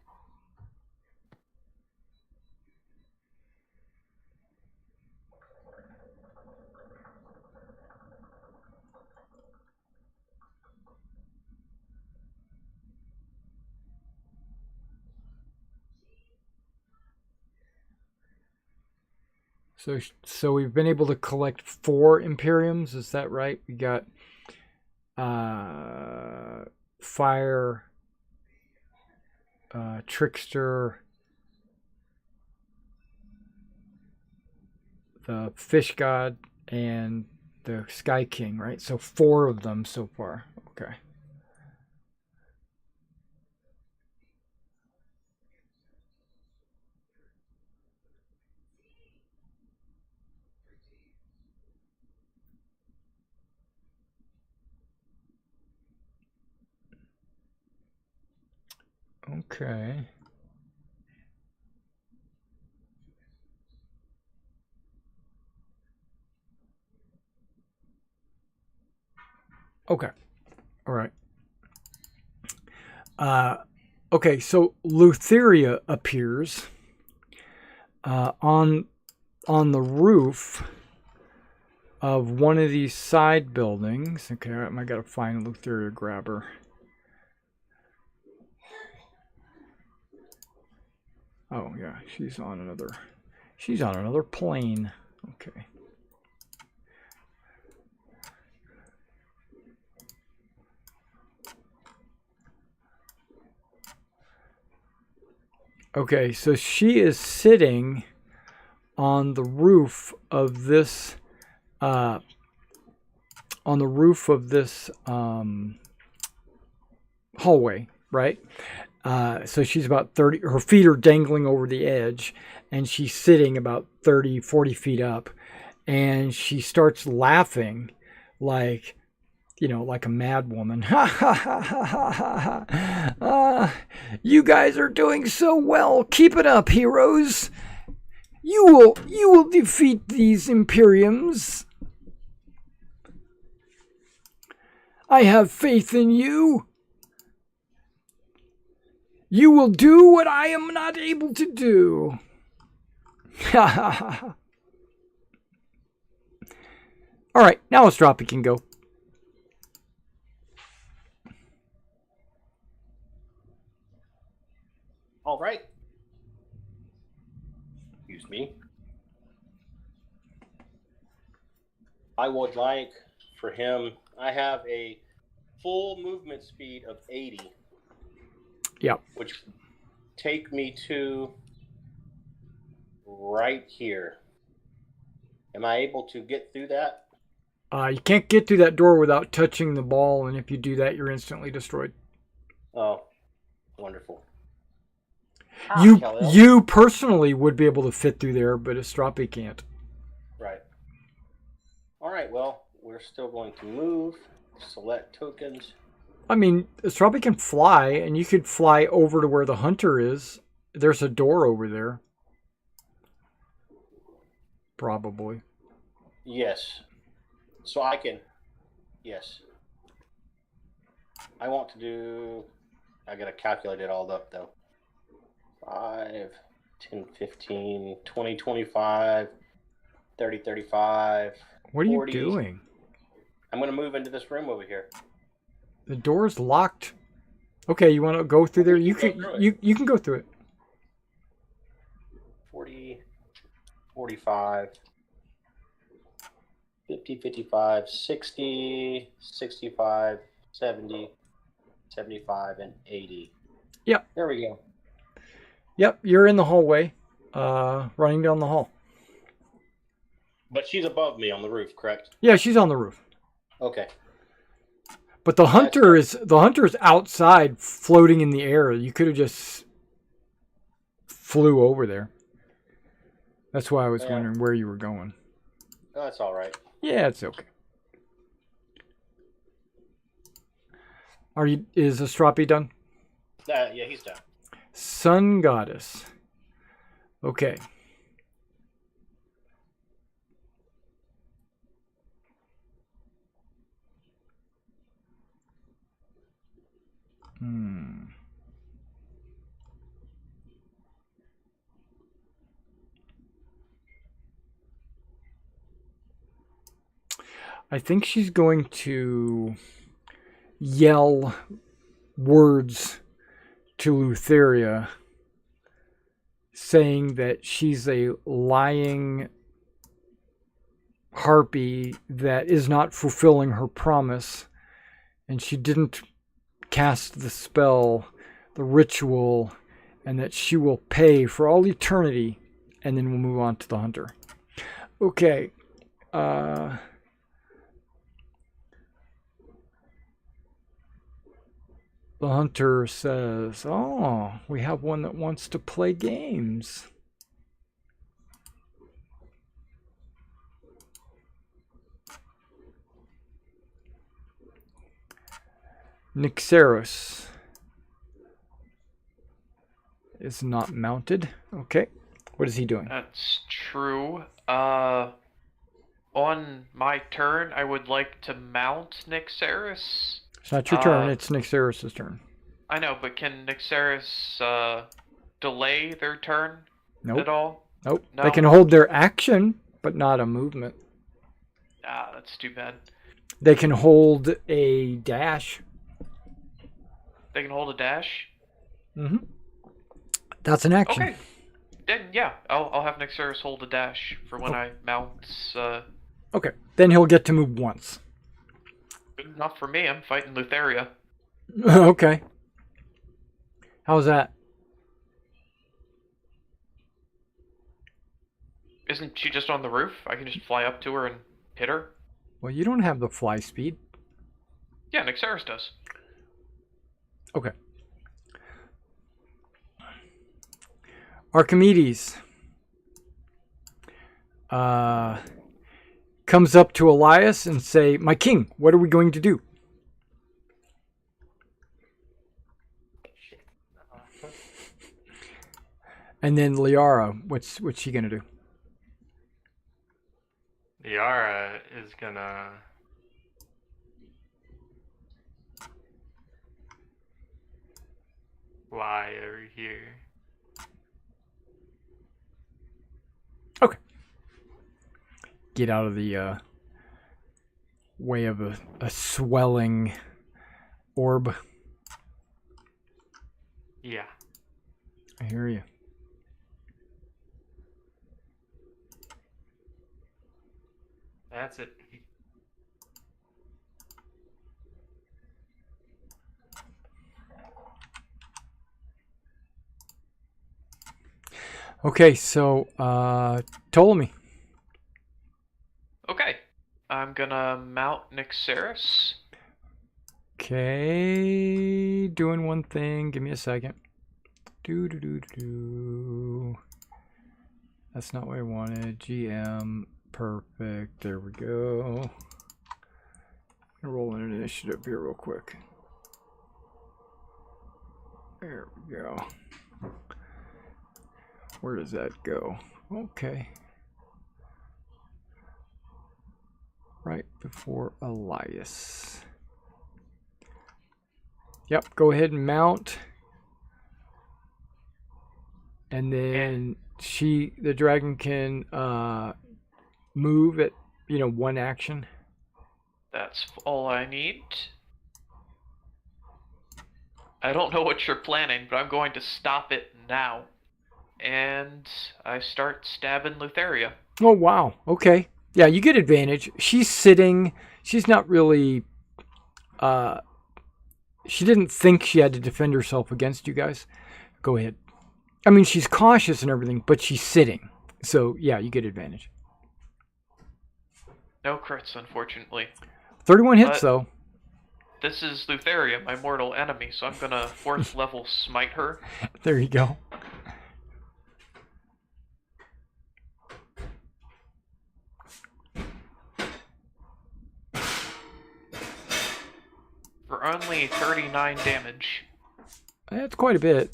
So we've been able to collect 4 Imperiums, is that right? We got Fire, Trickster, the Fish God, and the Sky King, right? So 4 of them so far. Okay. Okay. Okay. All right. Okay, so Lutheria appears on the roof of one of these side buildings. Okay, I gotta find a Lutheria grabber. Oh yeah, she's on another plane. Okay. Okay, so she is sitting on the roof of this hallway, right? So she's about 30, her feet are dangling over the edge, and she's sitting about 30, 40 feet up, and she starts laughing like, like a mad woman. Ha ha ha ha ha ha. You guys are doing so well. Keep it up, heroes. You will defeat these Imperiums. I have faith in you. You will do what I am not able to do. Ha ha ha. All right, now Astrapi can go. All right. Excuse me. I would like for him, I have a full movement speed of 80. Yep. Which take me to right here. Am I able to get through that? You can't get through that door without touching the ball, and if you do that, you're instantly destroyed. Oh, wonderful. You personally would be able to fit through there, but Astrapi can't. Right. All right, well, we're still going to move, select tokens. I mean, Astrapi can fly, and you could fly over to where the hunter is. There's a door over there. Probably. Yes. So I can, yes. I want to do, I got to calculate it all up, though. 5, 10, 15, 20, 25, 30, 35, What are 40. you doing? I'm going to move into this room over here. The door's locked. Okay, you want to go through there? You can go through it. 40, 45, 50, 55, 60, 65, 70, 75, and 80. Yep. There we go. Yep, you're in the hallway, running down the hall. But she's above me on the roof, correct? Yeah, she's on the roof. Okay. But the hunter is outside, floating in the air. You could have just flew over there. That's why I was wondering where you were going. Oh, that's all right. Yeah, it's okay. Is Astrapi done? Yeah, he's done. Sun Goddess. Okay. I think she's going to yell words to Lutheria, saying that she's a lying harpy that is not fulfilling her promise, and she didn't cast the spell, the ritual, and that she will pay for all eternity, and then we'll move on to the hunter. Okay. The hunter says, "Oh, we have one that wants to play games." Nixeros. is not mounted. Okay. What is he doing? That's true. On my turn, I would like to mount Nyxeris. It's not your turn. It's Nyxeris' turn. I know, but can Nyxeris delay their turn Nope. at all? Nope. No? They can hold their action, but not a movement. Ah, that's too bad. They can hold a dash. They can hold a dash? Mm-hmm. That's an action. Okay. Then, yeah, I'll have Nyxeris hold a dash for when I mount. Okay. Then he'll get to move once. Good enough for me. I'm fighting Lutheria. Okay. How's that? Isn't she just on the roof? I can just fly up to her and hit her. Well, you don't have the fly speed. Yeah, Nyxeris does. Okay. Archimedes comes up to Elias and say, "My king, what are we going to do?" And then Liara, what's she gonna do? Yara is gonna fly over here. Okay. Get out of the way of a swelling orb. Yeah. I hear you. That's it. Okay, so Ptolemy. Okay. I'm gonna mount Nyxeris. Okay, doing one thing. Give me a second. Do. That's not what I wanted. GM. Perfect. There we go. I'm gonna roll an initiative here real quick. There we go. Where does that go? Okay. Right before Elias. Yep, go ahead and mount. And then the dragon can move at, one action. That's all I need. I don't know what you're planning, but I'm going to stop it now. And I start stabbing Lutheria. Oh, wow. Okay. Yeah, you get advantage. She's sitting. She's not really... she didn't think she had to defend herself against you guys. Go ahead. I mean, she's cautious and everything, but she's sitting. So, yeah, you get advantage. No crits, unfortunately. 31 hits, though. This is Lutheria, my mortal enemy, so I'm gonna 4th level smite her. There you go. For only 39 damage. That's quite a bit.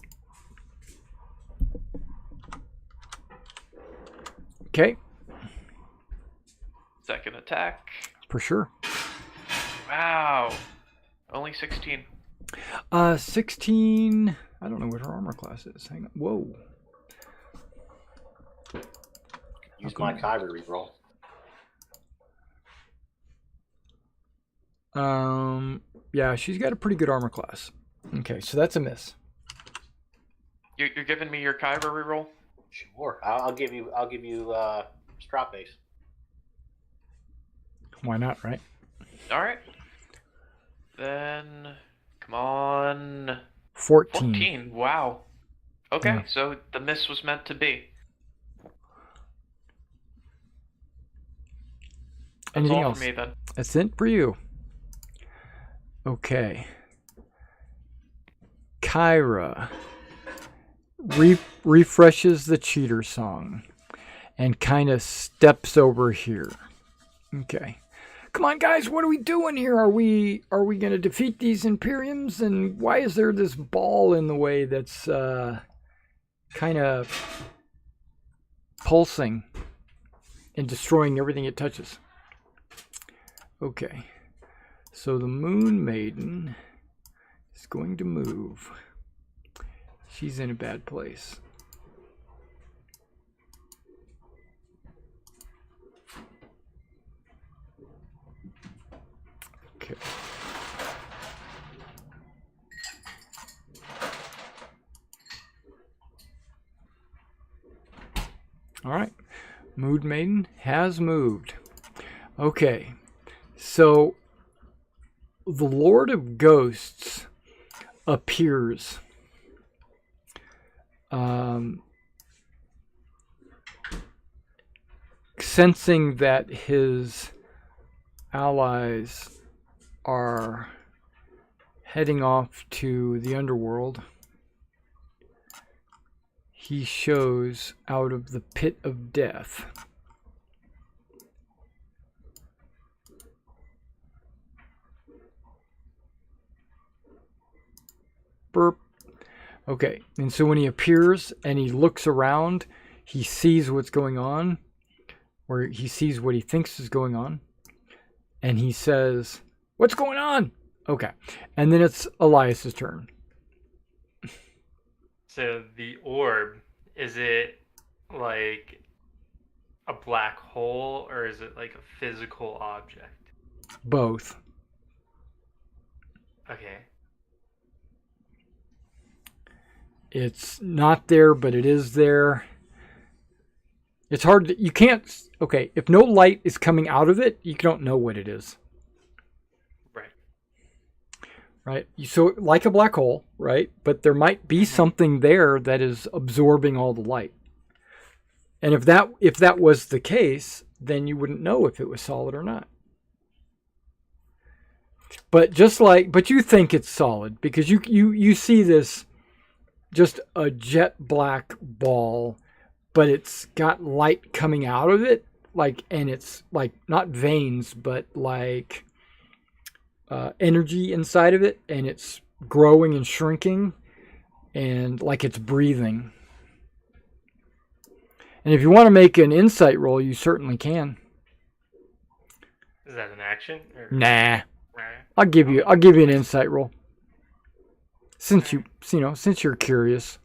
Okay. Second attack. For sure. Wow. Only 16. 16. I don't know what her armor class is. Hang on. Whoa. Use my Kyber reroll. Yeah, she's got a pretty good armor class. Okay, so that's a miss. You're giving me your Kyber reroll? Sure. I'll give you strop base. Why not, right? Alright. Then, come on. 14. 14, wow. Okay, Yeah. so the miss was meant to be. That's Anything all else? for me then. That's it for you. Okay. Kyra refreshes the cheater song and kind of steps over here. Okay. Come on, guys, what are we doing here? Are we going to defeat these Imperiums? And why is there this ball in the way that's kind of pulsing and destroying everything it touches. Okay, so the Moon Maiden is going to move. She's in a bad place. Okay. All right. Moon Maiden has moved. Okay. So the Lord of Ghosts appears. Sensing that his allies are heading off to the underworld, he shows out of the pit of death. Burp. Okay, and so when he appears and he looks around, he sees what's going on, or he sees what he thinks is going on, and he says, "What's going on?" Okay, and then it's Elias's turn. So the orb, is it like a black hole or is it like a physical object? Both. Okay. It's not there, but it is there. It's hard to, you can't, okay, if no light is coming out of it, you don't know what it is. Right. Right? So like a black hole, right? But there might be something there that is absorbing all the light. And if that was the case, then you wouldn't know if it was solid or not. But you think it's solid because you see this just a jet black ball, but it's got light coming out of it, and it's like not veins, but like energy inside of it, and it's growing and shrinking, and like it's breathing. And if you want to make an insight roll, you certainly can. Is that an action? Or... Nah, Right. I'll give you an insight roll. Since you're curious.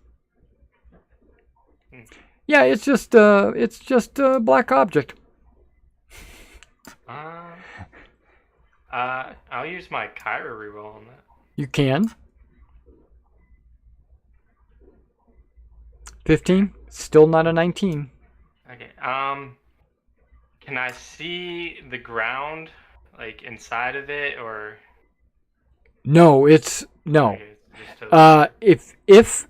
Yeah, it's just a black object. I'll use my Kyra reroll on that. You can. 15. Still not a 19. Okay. Can I see the ground, like inside of it, or? No, it's no. Okay, just a... If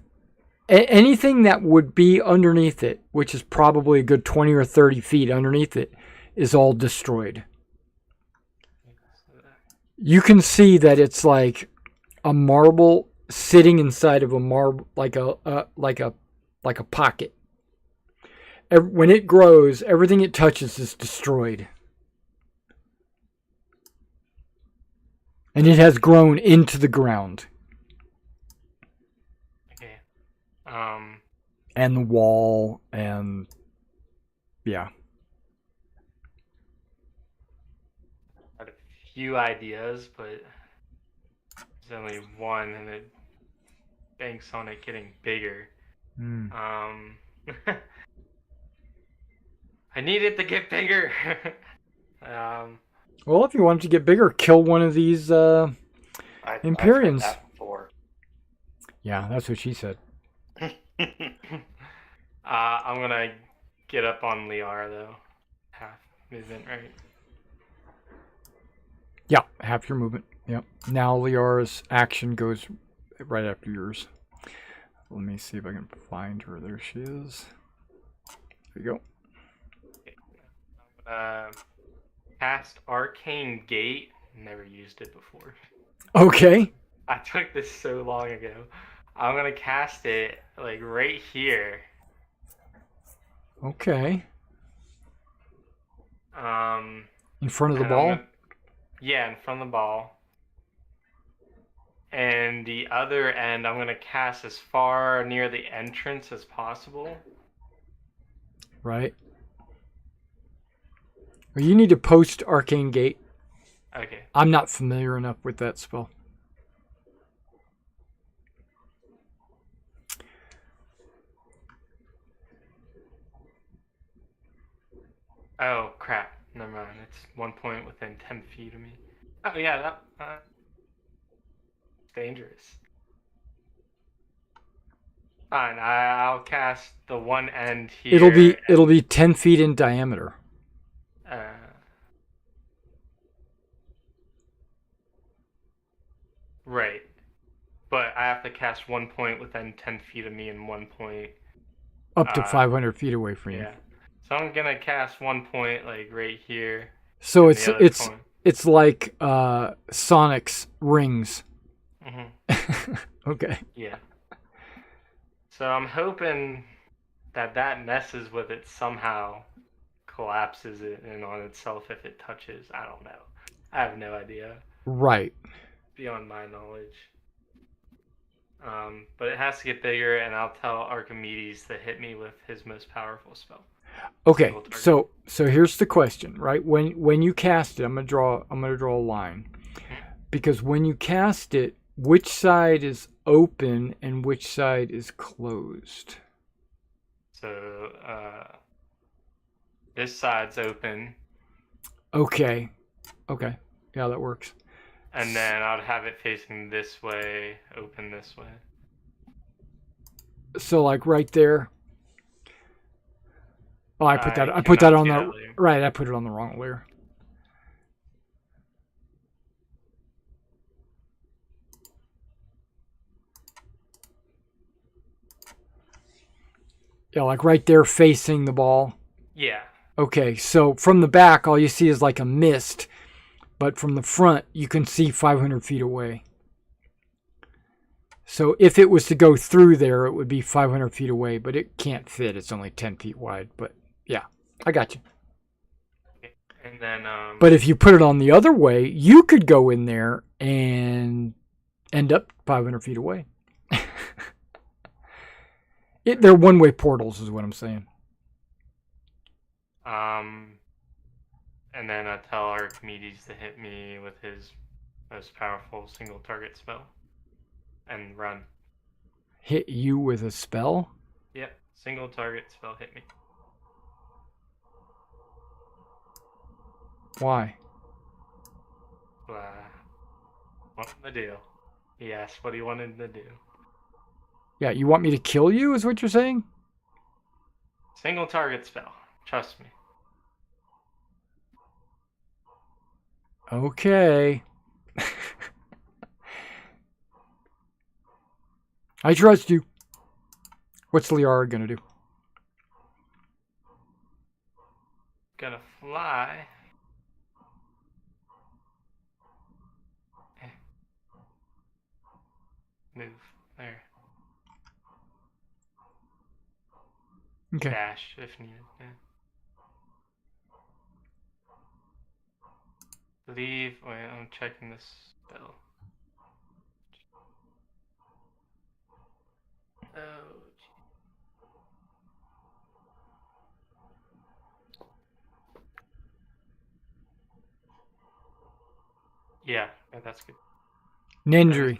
anything that would be underneath it, which is probably a good 20 or 30 feet underneath it, is all destroyed. You can see that it's like a marble sitting inside of a marble, like a pocket. When it grows, everything it touches is destroyed. And it has grown into the ground. Okay. And the wall, and yeah. I had a few ideas, but there's only one, and it banks on it getting bigger. I need it to get bigger. Well, if you wanted to get bigger, kill one of these Empyreans. I've heard that before. Yeah, that's what she said. I'm gonna get up on Liara though. Half movement, right? Yeah, half your movement. Yep. Now Liara's action goes right after yours. Let me see if I can find her. There she is. There you go. Cast Arcane Gate. Never used it before. Okay. I took this so long ago. I'm gonna cast it like right here. Okay. In front of the and ball? yeah, in front of the ball. And the other end, I'm going to cast as far near the entrance as possible. Right. Well, you need to post Arcane Gate. Okay. I'm not familiar enough with that spell. Oh, crap. Never mind. It's 1 point within 10 feet of me. Oh, yeah, that... dangerous. Fine, I'll cast the one end here. It'll be 10 feet in diameter. Right. But I have to cast 1 point within 10 feet of me and 1 point... Up to 500 feet away from you. Yeah. So I'm going to cast 1 point, like, right here. So it's like Sonic's rings. Mm-hmm. Okay. Yeah. So I'm hoping that messes with it somehow, collapses it in on itself if it touches. I don't know. I have no idea. Right. Beyond my knowledge. But it has to get bigger, and I'll tell Archimedes to hit me with his most powerful spell. Okay. So here's the question, right? When you cast it, I'm gonna draw a line, because when you cast it, which side is open and which side is closed? So this side's open. Okay. Yeah, that works. And then I'd have it facing this way, open this way. So like right there. Oh, I put that on the right. I put it on the wrong layer. Yeah, like right there facing the ball. Yeah. Okay, so from the back, all you see is like a mist, but from the front, you can see 500 feet away. So if it was to go through there, it would be 500 feet away, but it can't fit. It's only 10 feet wide. But yeah, I got you. And then. But if you put it on the other way, you could go in there and end up 500 feet away. They're one-way portals, is what I'm saying. And then I tell Archimedes to hit me with his most powerful single target spell. And run. Hit you with a spell? Yep. Single target spell hit me. Why? What's the deal? He asked what he wanted to do. Yeah, you want me to kill you, is what you're saying? Single target spell. Trust me. Okay. I trust you. What's Liara gonna do? Gonna fly. Move. There. Okay. Dash if needed. Yeah. Leave. Wait, I'm checking this spell. Oh. Yeah, that's good. Nendry.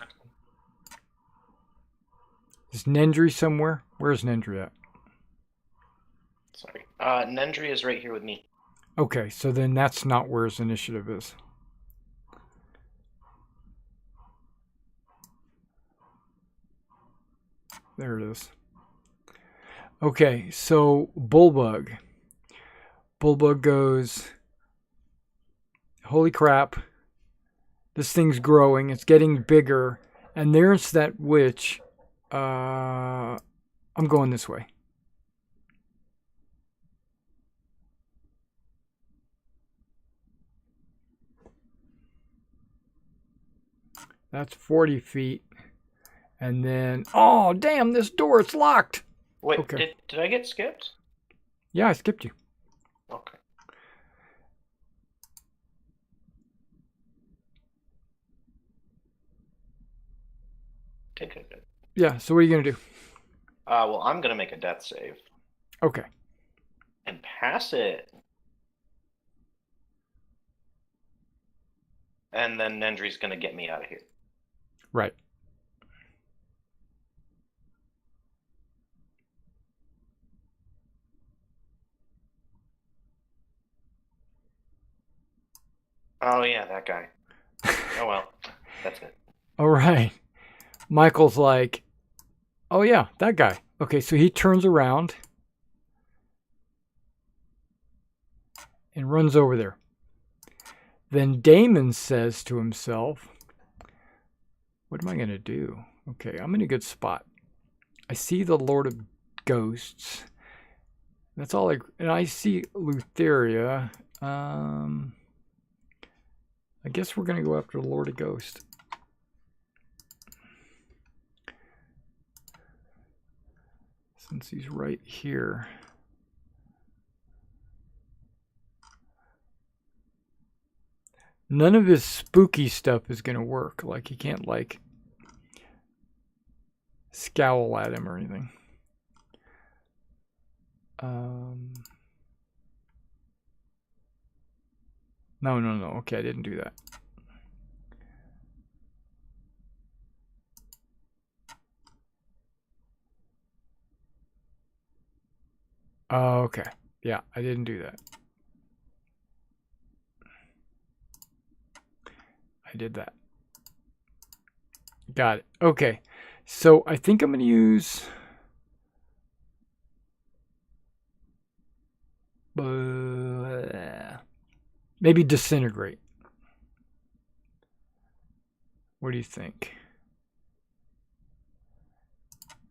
Is Nendry somewhere? Where's Nendry at? Sorry. Nendry is right here with me. Okay, so then that's not where his initiative is. There it is. Okay, so Bullbug. Bullbug goes, holy crap, this thing's growing, it's getting bigger, and there's that witch. I'm going this way. That's 40 feet. And then, oh, damn, this door, it's locked. Wait, okay. Did I get skipped? Yeah, I skipped you. Okay. take it. Yeah, so what are you going to do? Well, I'm gonna make a death save Okay. and pass it. And then Nendry's gonna get me out of here. Right. Oh yeah, that guy. Oh well, that's it. All right. Michael's like, oh yeah, that guy. Okay, so he turns around and runs over there. Then Damon says to himself, what am I going to do? Okay, I'm in a good spot. I see the Lord of Ghosts. That's all and I see Lutheria. I guess we're going to go after the Lord of Ghosts. Since he's right here. None of his spooky stuff is going to work. Like, he can't, like, scowl at him or anything. No. Okay, I didn't do that. Okay. Yeah, I didn't do that. I did that. Got it. Okay. So I think I'm going to use... maybe Disintegrate. What do you think?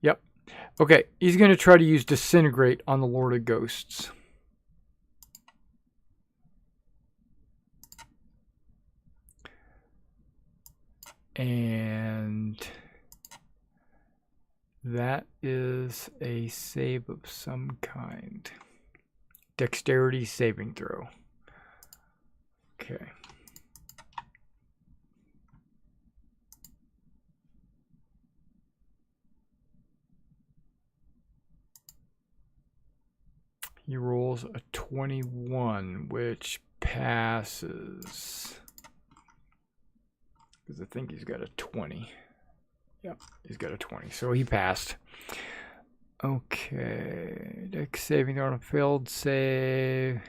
Yep. Okay, he's going to try to use Disintegrate on the Lord of Ghosts. And that is a save of some kind. Dexterity saving throw. Okay. He rolls a 21, which passes. Because I think he's got a 20. Yep, he's got a 20. So he passed. Okay. Dex saving throw on a failed save.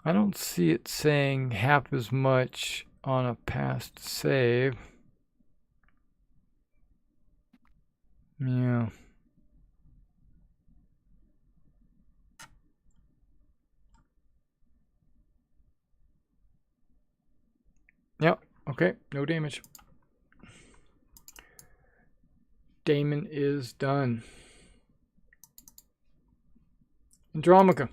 I don't see it saying half as much on a past save. Yeah. Yep. Okay. No damage. Damon is done. Andromica.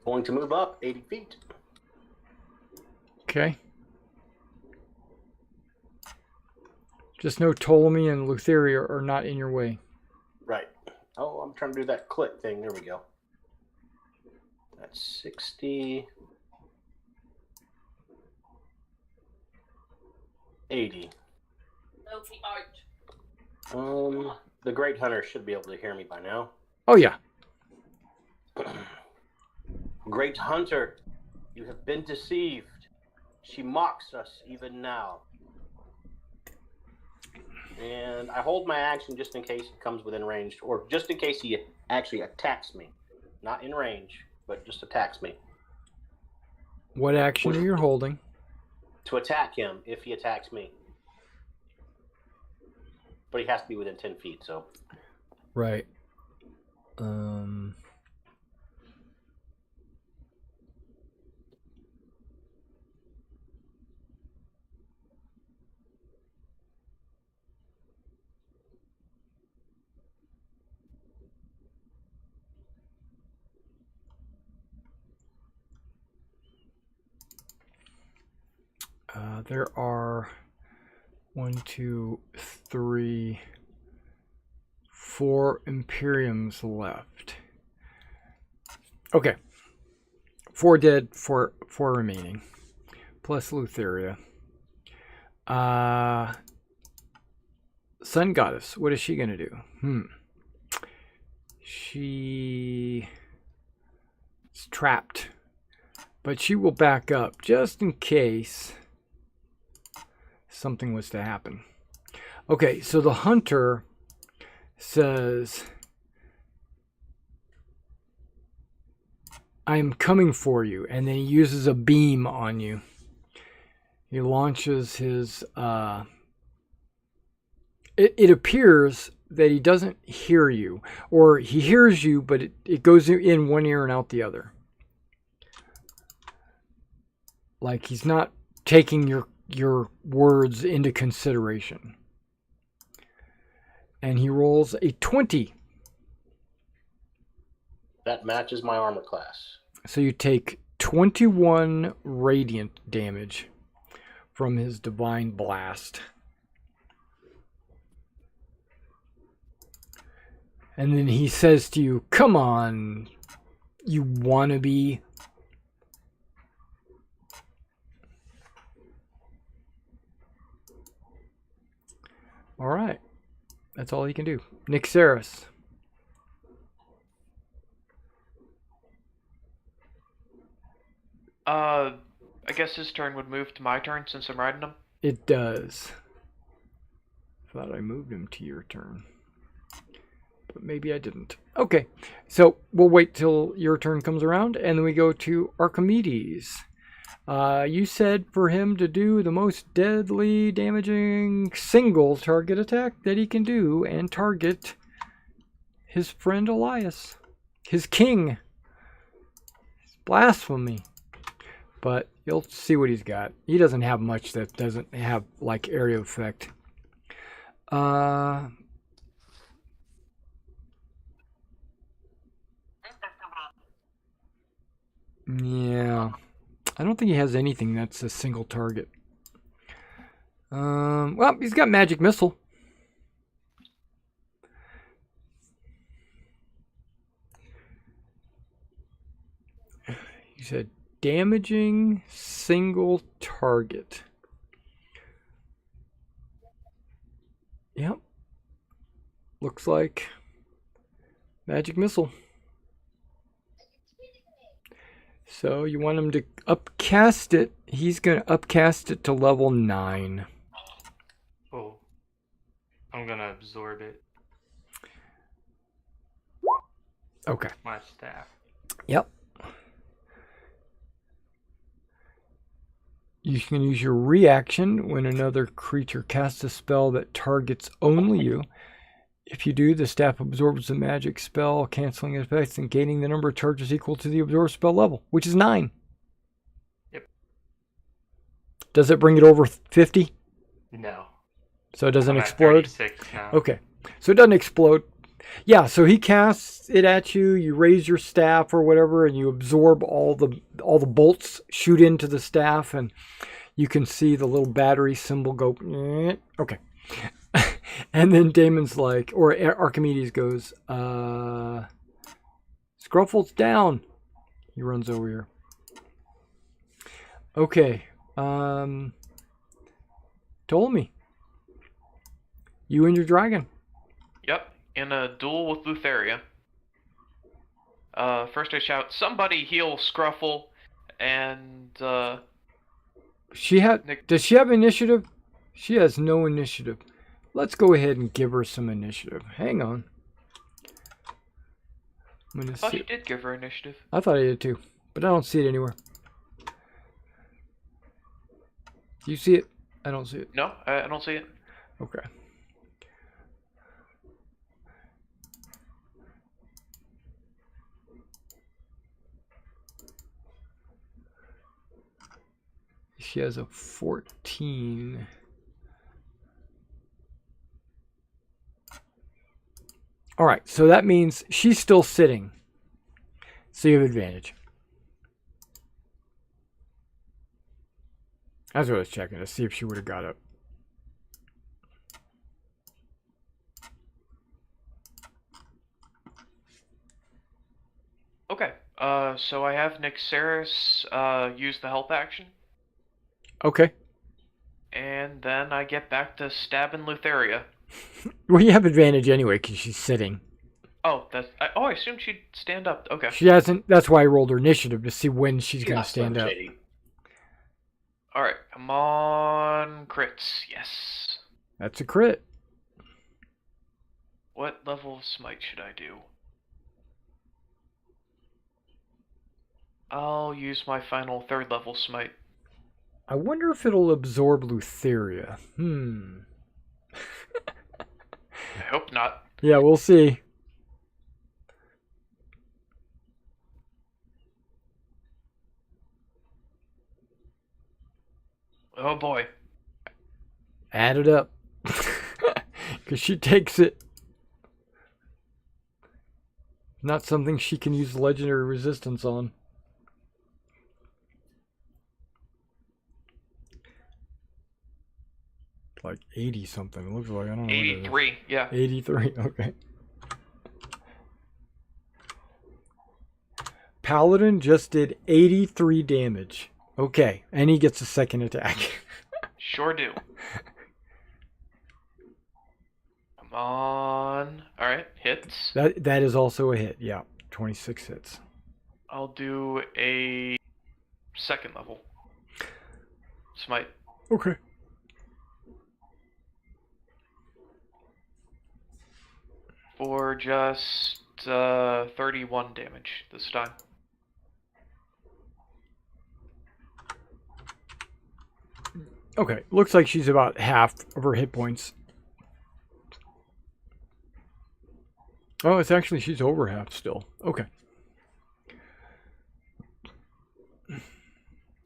Going to move up 80 feet. Okay. Just know Ptolemy and Lutheria are not in your way. Right. Oh, I'm trying to do that click thing. There we go. That's 60. 80. The Great Hunter should be able to hear me by now. Oh, yeah. Great Hunter, you have been deceived. She mocks us even now. And I hold my action just in case it comes within range, or just in case he actually attacks me. Not in range, but just attacks me. What action are you holding? To attack him if he attacks me. But he has to be within 10 feet, so. Right. There are 1, 2, 3, 4 Imperiums left. Okay. 4 dead, 4 remaining. Plus Lutheria. Sun Goddess, what is she going to do? She's trapped. But she will back up just in case something was to happen. Okay, so the hunter says, I am coming for you. And then he uses a beam on you. He launches his... It appears that he doesn't hear you. Or he hears you, but it goes in one ear and out the other. Like he's not taking your words into consideration. And he rolls a 20. That matches my armor class. So you take 21 radiant damage from his divine blast. And then he says to you, come on, you wannabe. All right. That's all he can do. Nixeris. I guess his turn would move to my turn since I'm riding him. It does. Thought I moved him to your turn. But maybe I didn't. Okay. So we'll wait till your turn comes around and then we go to Archimedes. You said for him to do the most deadly damaging single target attack that he can do and target his friend Elias, his king. It's blasphemy. But you'll see what he's got. He doesn't have much that doesn't have like area effect. Yeah. I don't think he has anything that's a single target. Well, he's got magic missile. He said damaging single target. Yep. Looks like magic missile. So you want him to upcast it. He's going to upcast it to level 9. Oh. I'm going to absorb it. Okay. My staff. Yep. You can use your reaction when another creature casts a spell that targets only you. If you do, the staff absorbs the magic spell, canceling effects and gaining the number of charges equal to the absorbed spell level, which is 9. Yep. Does it bring it over 50? No. So it doesn't I'm at explode? 36 now. Okay. So it doesn't explode. Yeah, so he casts it at you, you raise your staff or whatever, and you absorb all the bolts shoot into the staff, and you can see the little battery symbol go, okay. And then Damon's like, or Archimedes goes, Scruffle's down. He runs over here. Okay. Ptolemy. You and your dragon. Yep, in a duel with Lutheria. First I shout, somebody heal Scruffle, and, Does she have initiative? She has no initiative. Let's go ahead and give her some initiative. Hang on. I'm gonna I thought see. you did give her initiative. I thought I did too, but I don't see it anywhere. Do you see it? I don't see it. No, I don't see it. Okay. She has a 14. All right, so that means she's still sitting. So you have advantage. That's what I was checking to see if she would have got up. Okay. So I have Nixeris use the help action, Okay. and then I get back to stabbing Lutheria. Well, you have advantage anyway because she's sitting. Oh, I assumed she'd stand up. Okay. She hasn't. That's why I rolled her initiative to see when she's going Not to stand Slim up. Shady. All right. Come on, crits. Yes. That's a crit. What level of smite should I do? I'll use my final 3rd level smite. I wonder if it'll absorb Lutheria. I hope not. Yeah, we'll see. Oh boy. Add it up. Because she takes it. Not something she can use legendary resistance on. Like 80 something. It looks like, I don't know. 83, yeah. 83, okay. Paladin just did 83 damage. Okay, and he gets a second attack. Sure do. Come on. Alright, hits. That is also a hit, yeah. 26 hits. I'll do a 2nd level smite. Okay. For just 31 damage this time. Okay, looks like she's about half of her hit points. Oh, it's actually, she's over half still. Okay.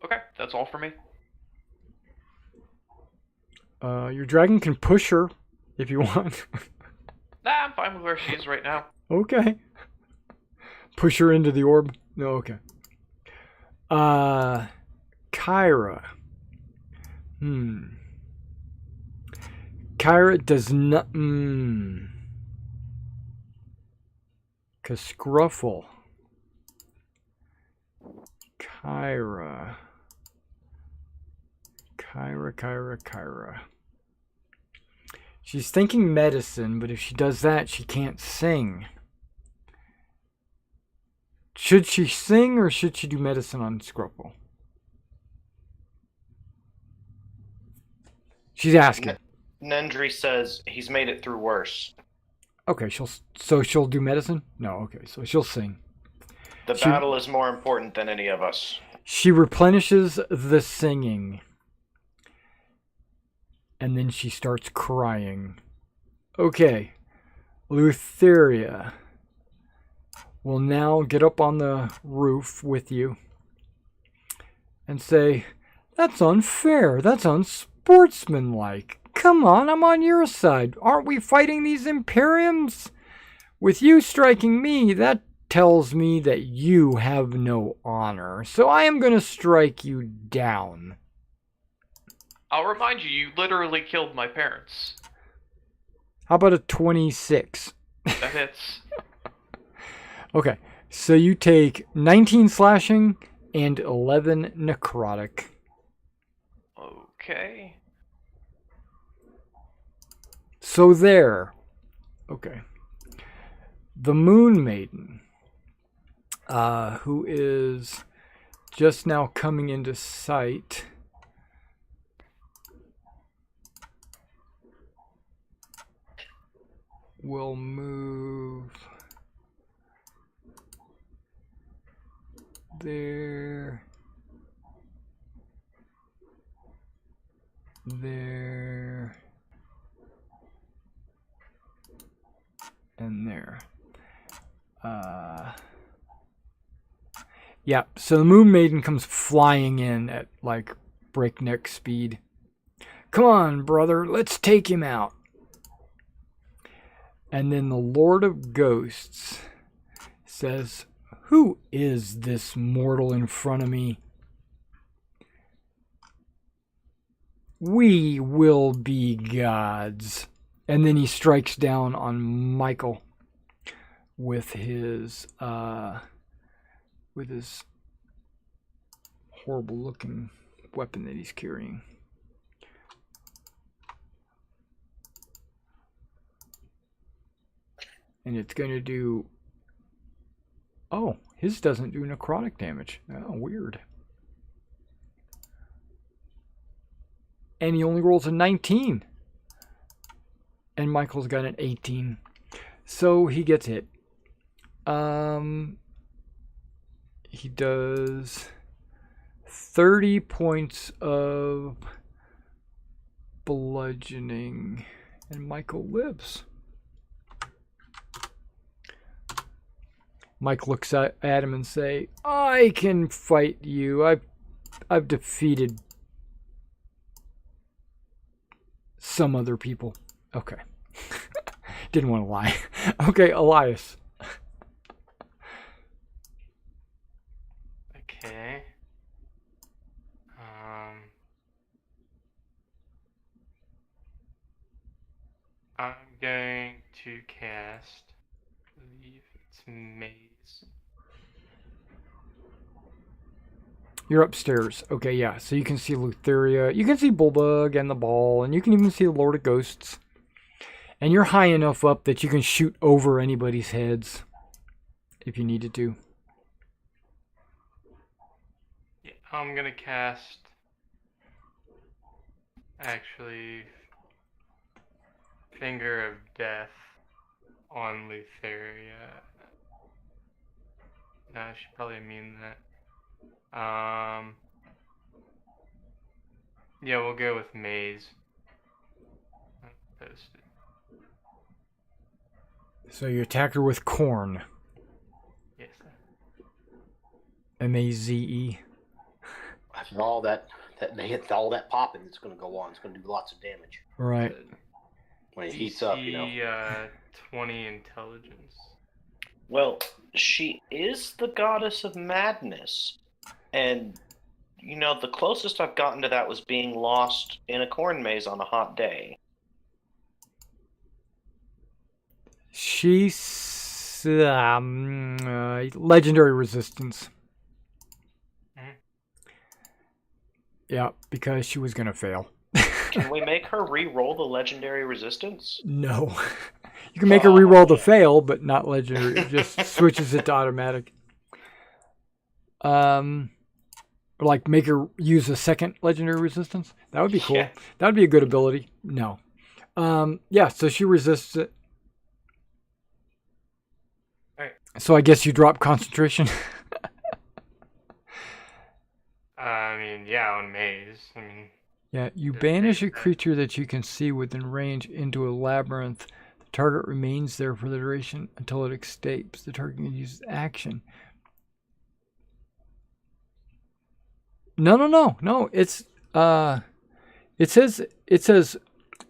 Okay, that's all for me. Your dragon can push her if you want. Nah, I'm fine with where she is right now. Okay. Push her into the orb? No, okay. Kyra. Kyra does not... Scruffle. Kyra. She's thinking medicine, but if she does that, she can't sing. Should she sing or should she do medicine on Scruffle? She's asking. Nendry says he's made it through worse. Okay, she'll do medicine? No, okay, so she'll sing. The battle is more important than any of us. She replenishes the singing. And then she starts crying. Okay, Lutheria will now get up on the roof with you and say, "That's unfair. That's unsportsmanlike. Come on, I'm on your side. Aren't we fighting these Imperiums? With you striking me, that tells me that you have no honor. So I am going to strike you down." I'll remind you, you literally killed my parents. How about a 26? That hits. Okay, so you take 19 slashing and 11 necrotic. Okay. So there. Okay. The Moon Maiden, who is just now coming into sight, will move there, and there. Yeah, so the Moon Maiden comes flying in at like breakneck speed. "Come on, brother, let's take him out." And then the Lord of Ghosts says, "Who is this mortal in front of me?" We will be gods. And then he strikes down on Michael with his horrible looking weapon that he's carrying. And it's going to do... Oh, his doesn't do necrotic damage. Oh, weird. And he only rolls a 19. And Michael's got an 18. So he gets hit. He does 30 points of bludgeoning. And Michael lives. Mike looks at him and say, I can fight you. I've defeated some other people. Okay. Didn't want to lie. Okay, Elias. Okay. I'm going to cast, I believe it's Maze. You're upstairs. Okay, yeah. So you can see Lutheria. You can see Bulbug and the ball. And you can even see the Lord of Ghosts. And you're high enough up that you can shoot over anybody's heads. If you needed to. Yeah, I'm going to cast... Actually... Finger of Death on Lutheria. No, I should probably immune that. Yeah, we'll go with Maze. Posted. So you attack her with corn. Yes. M-A-Z-E. After all that popping that's going to go on, it's going to do lots of damage. Right. When it heats up, you know. 20 intelligence. Well, she is the goddess of madness. And, you know, the closest I've gotten to that was being lost in a corn maze on a hot day. She's legendary resistance. Mm-hmm. Yeah, because she was going to fail. Can we make her re-roll the legendary resistance? No. You can make her re-roll the fail, but not legendary. It just switches it to automatic. Like make her use a second legendary resistance. That would be cool. Yeah. That would be a good ability. No. Yeah, so she resists it. Alright. So I guess you drop concentration. I mean, yeah, on Maze. I mean... Yeah, you banish a creature that you can see within range into a labyrinth. The target remains there for the duration until it escapes. The target can use action. No. It's it says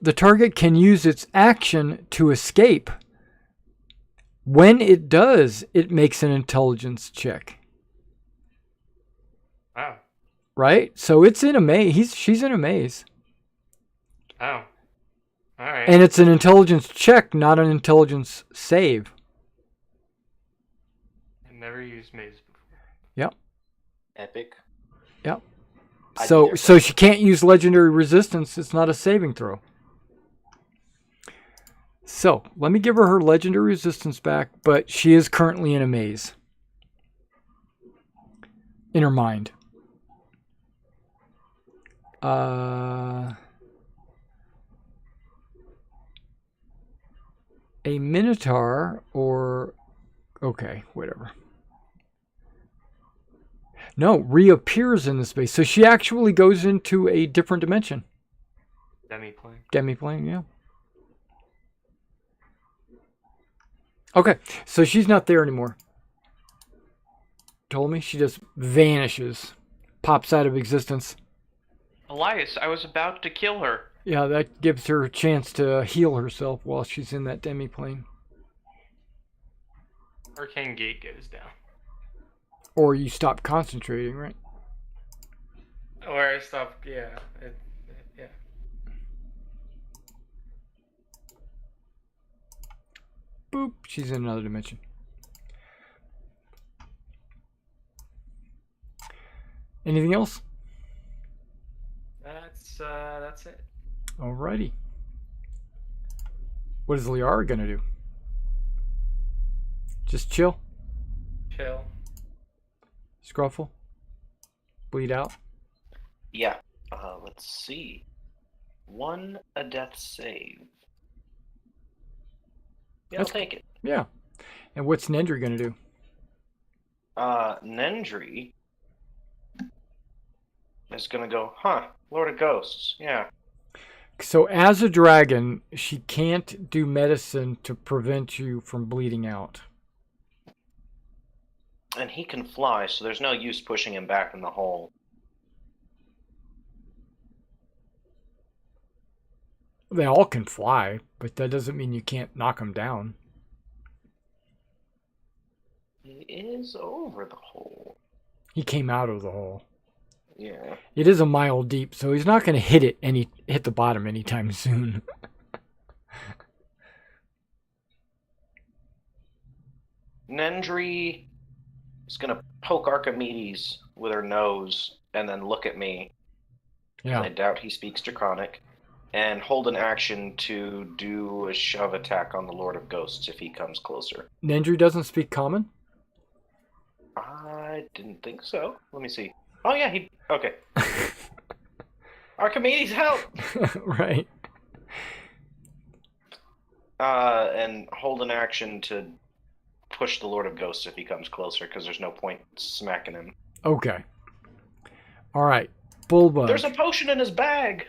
the target can use its action to escape. When it does, it makes an intelligence check. Oh. Right? So it's in a maze. She's in a maze. Oh. Alright. And it's an intelligence check, not an intelligence save. I've never used Maze before. Yep. Epic. Yep. So she can't use legendary resistance. It's not a saving throw. So let me give her legendary resistance back, but she is currently in a maze. In her mind. A Minotaur or... Okay, whatever. No, reappears in the space. So she actually goes into a different dimension. Demiplane. Demiplane, yeah. Okay, so she's not there anymore. Told me? She just vanishes. Pops out of existence. Elias, I was about to kill her. Yeah, that gives her a chance to heal herself while she's in that demiplane. Arcane Gate goes down. Or you stop concentrating, right? Or I stop, yeah. Yeah. Boop. She's in another dimension. Anything else? That's it. Alrighty. What is Liara gonna do? Just chill? Chill. Scruffle? Bleed out? Yeah. Let's see. A death save. Yeah, I'll take it. Yeah. And what's Nendry gonna do? Nendry is gonna go, Lord of Ghosts, yeah. So as a dragon, she can't do medicine to prevent you from bleeding out. And he can fly, so there's no use pushing him back in the hole. They all can fly, but that doesn't mean you can't knock them down. He is over the hole. He came out of the hole. Yeah. It is a mile deep, so he's not going to hit the bottom anytime soon. Nendry is going to poke Archimedes with her nose and then look at me. Yeah. I doubt he speaks Draconic. And hold an action to do a shove attack on the Lord of Ghosts if he comes closer. Nendry doesn't speak common? I didn't think so. Let me see. Oh, yeah, okay. Archimedes, help! Right. And hold an action to push the Lord of Ghosts if he comes closer, because there's no point smacking him. Okay. All right. Bullbug. There's a potion in his bag!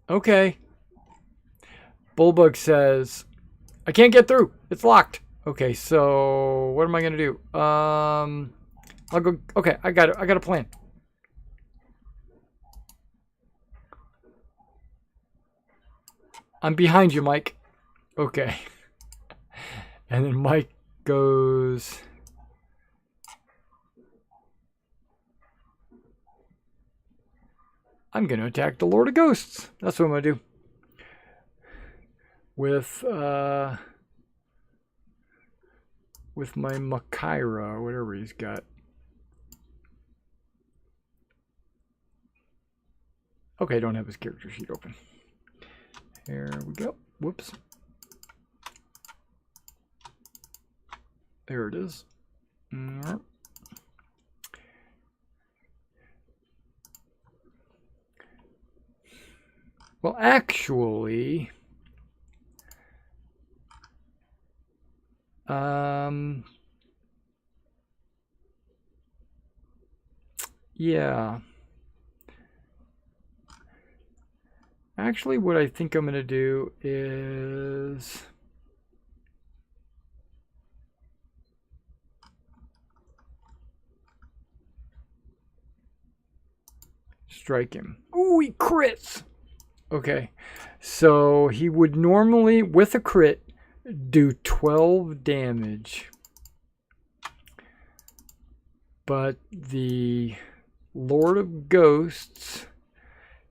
Okay. Bullbug says, I can't get through. It's locked. Okay, so what am I going to do? I'll go. Okay, I got it. I got a plan. I'm behind you, Mike. Okay. And then Mike goes... I'm going to attack the Lord of Ghosts. That's what I'm going to do. With my Makaira, or whatever he's got. Okay, I don't have his character sheet open. Here we go. Whoops. There it is. Well, actually, yeah. Actually, what I think I'm going to do is strike him. Ooh, he crits. Okay, so he would normally, with a crit, do 12 damage. But the Lord of Ghosts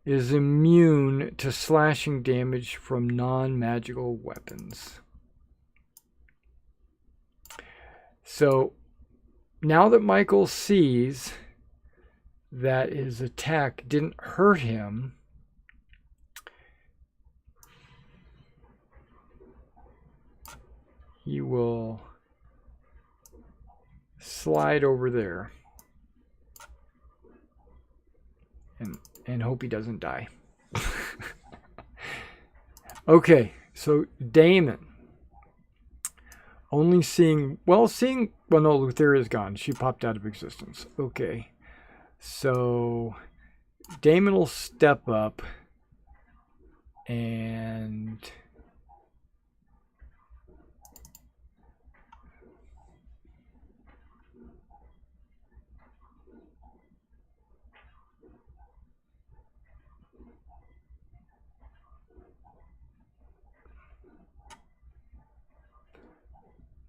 is immune to slashing damage from non-magical weapons. So now that Michael sees that his attack didn't hurt him, he will slide over there and hope he doesn't die. Okay, so Damon. Only seeing, well, no, Lutheria's gone. She popped out of existence. Okay, so Damon will step up and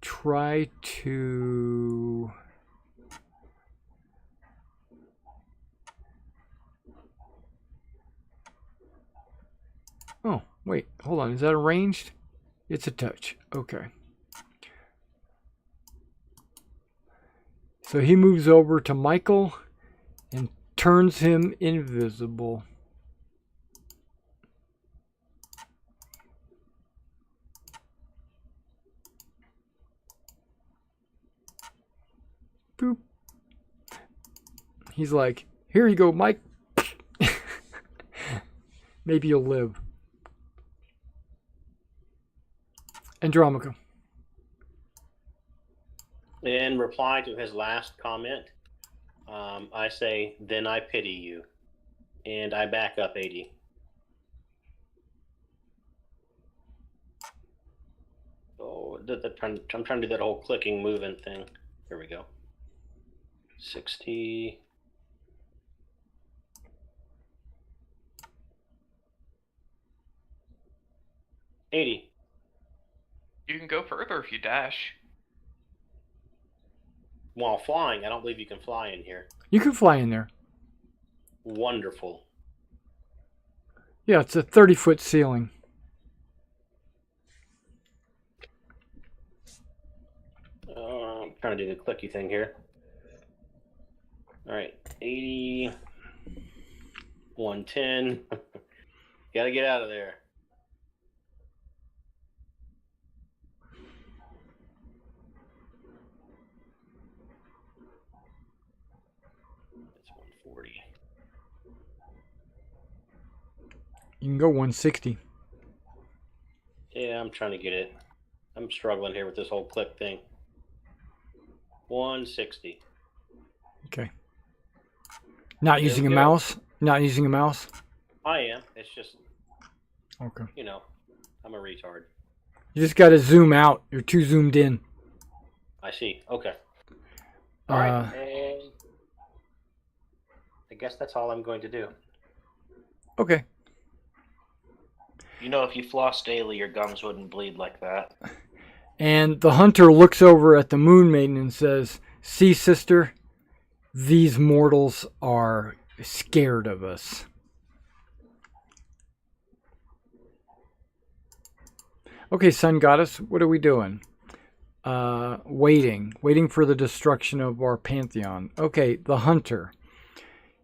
try to oh, wait, hold on. Is that arranged? It's a touch. Okay. So he moves over to Michael and turns him invisible. Boop. He's like, here you go, Mike. Maybe you'll live. Andromaca. In reply to his last comment, I say, then I pity you. And I back up 80. Oh, I'm trying to do that whole clicking, moving thing. Here we go. 60. $80. You can go further if you dash. While flying, I don't believe you can fly in here. You can fly in there. Wonderful. Yeah, it's a 30-foot ceiling. I'm trying to do the clicky thing here. All right, 80, 110. Got to get out of there. That's 140. You can go 160. Yeah, I'm trying to get it. I'm struggling here with this whole click thing. 160. Okay. Not using a mouse? Not using a mouse? I am. It's just, Okay. you know, I'm a retard. You just got to zoom out. You're too zoomed in. I see. Okay. All right. And I guess that's all I'm going to do. Okay. You know, if you floss daily, your gums wouldn't bleed like that. And the hunter looks over at the moon maiden and says, see, sister, these mortals are scared of us. Okay, sun goddess, what are we doing? Waiting for the destruction of our pantheon. Okay, the hunter.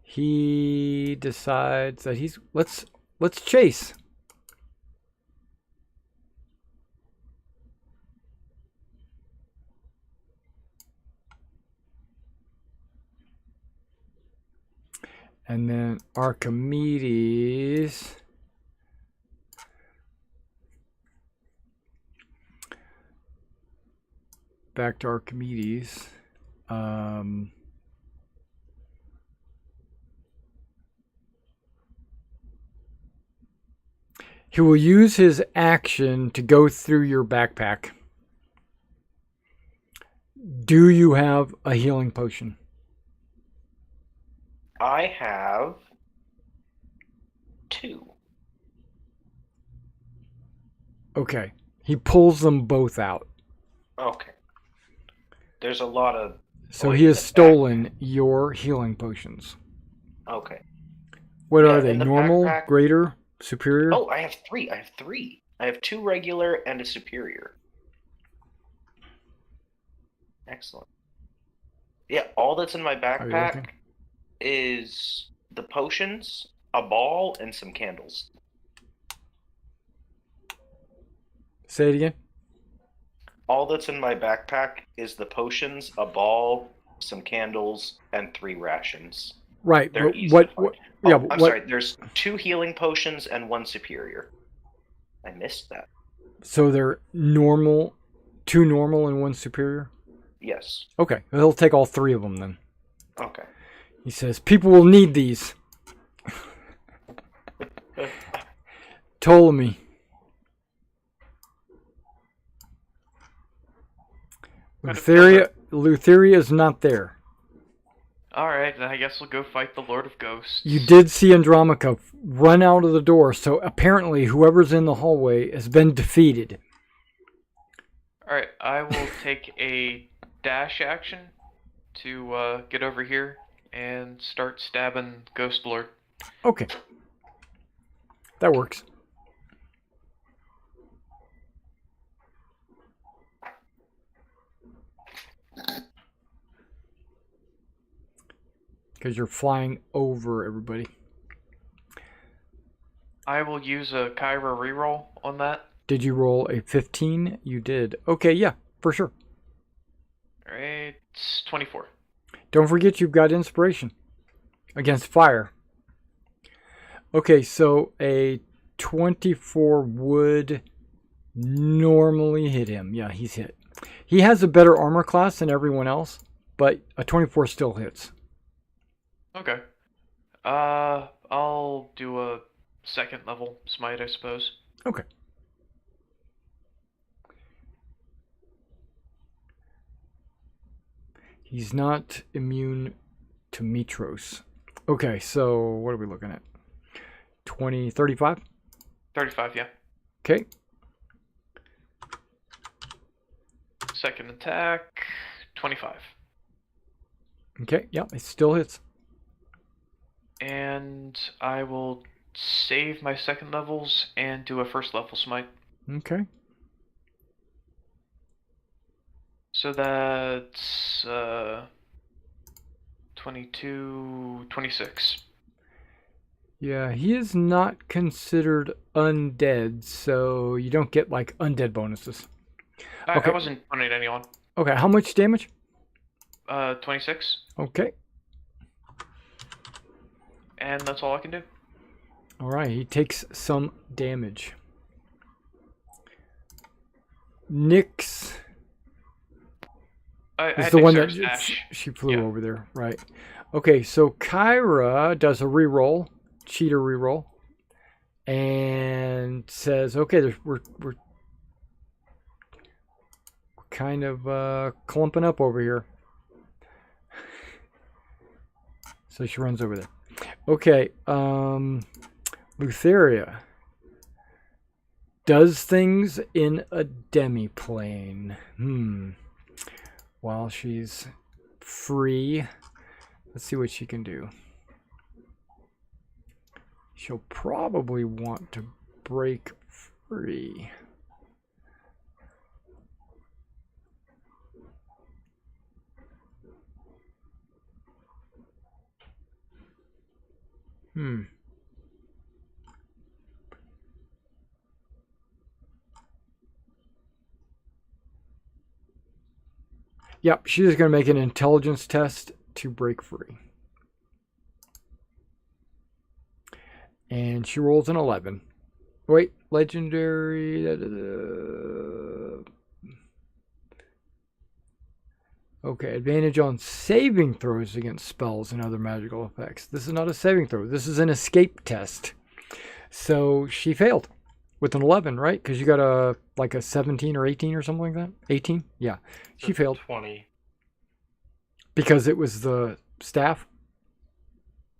He decides that let's chase. And then Archimedes. Back to Archimedes. He will use his action to go through your backpack. Do you have a healing potion? I have 2. Okay. He pulls them both out. Okay. There's a lot of... So he has stolen your healing potions. Okay. What Yeah, are they? in the Normal, backpack- greater, superior? Oh, I have 3. I have 2 regular and a superior. Excellent. Yeah, all that's in my you backpack looking? is the potions, a ball, and some candles. Say it again. All that's in my backpack is the potions, a ball, some candles, and 3 rations. Right. They're But easy what, to find. what? Yeah. Oh, But I'm what? sorry. There's 2 healing potions and 1 superior. I missed that. So they're normal, 2 normal and 1 superior. Yes. Okay. He'll take all 3 of them then. Okay. He says, "People will need these." Ptolemy. Lutheria is not there. Alright, then I guess we'll go fight the Lord of Ghosts. You did see Andromaca run out of the door, so apparently whoever's in the hallway has been defeated. Alright, I will take a dash action to get over here and start stabbing Ghost Lord. Okay. That works. because you're flying over everybody. I will use a Kyra reroll on that. Did you roll a 15? You did. Okay, yeah, for sure. Alright, 24. Don't forget you've got inspiration against fire. Okay, so a 24 would normally hit him. Yeah, he's hit. He has a better armor class than everyone else, but a 24 still hits. Okay. I'll do a second level smite, I suppose. Okay. He's not immune to Mitros. Okay, so what are we looking at? 20, 35? 35, yeah. Okay. Second attack, 25. Okay, yeah, it still hits. And I will save my second levels and do a first level smite. Okay. So that's 22, 26. Yeah, he is not considered undead, so you don't get like undead bonuses. I Okay. wasn't pointing at anyone. Okay, how much damage? 26. Okay. And that's all I can do. All right, he takes some damage. Nyx I is had the one Nyx's that dash. she flew Yeah. over there, right? Okay, so Kyra does a reroll, cheater reroll, and says, "Okay, we're kind of clumping up over here." So she runs over there. Okay, Lutheria does things in a demiplane. While she's free, let's see what she can do. She'll probably want to break free. Yep, she's just going to make an intelligence test to break free. And she rolls an 11. Wait, legendary. Okay, advantage on saving throws against spells and other magical effects. This is not a saving throw. This is an escape test. So she failed with an 11, right? Because you got a 17 or 18 or something like that. 18? Yeah, she failed 20. because it was the staff.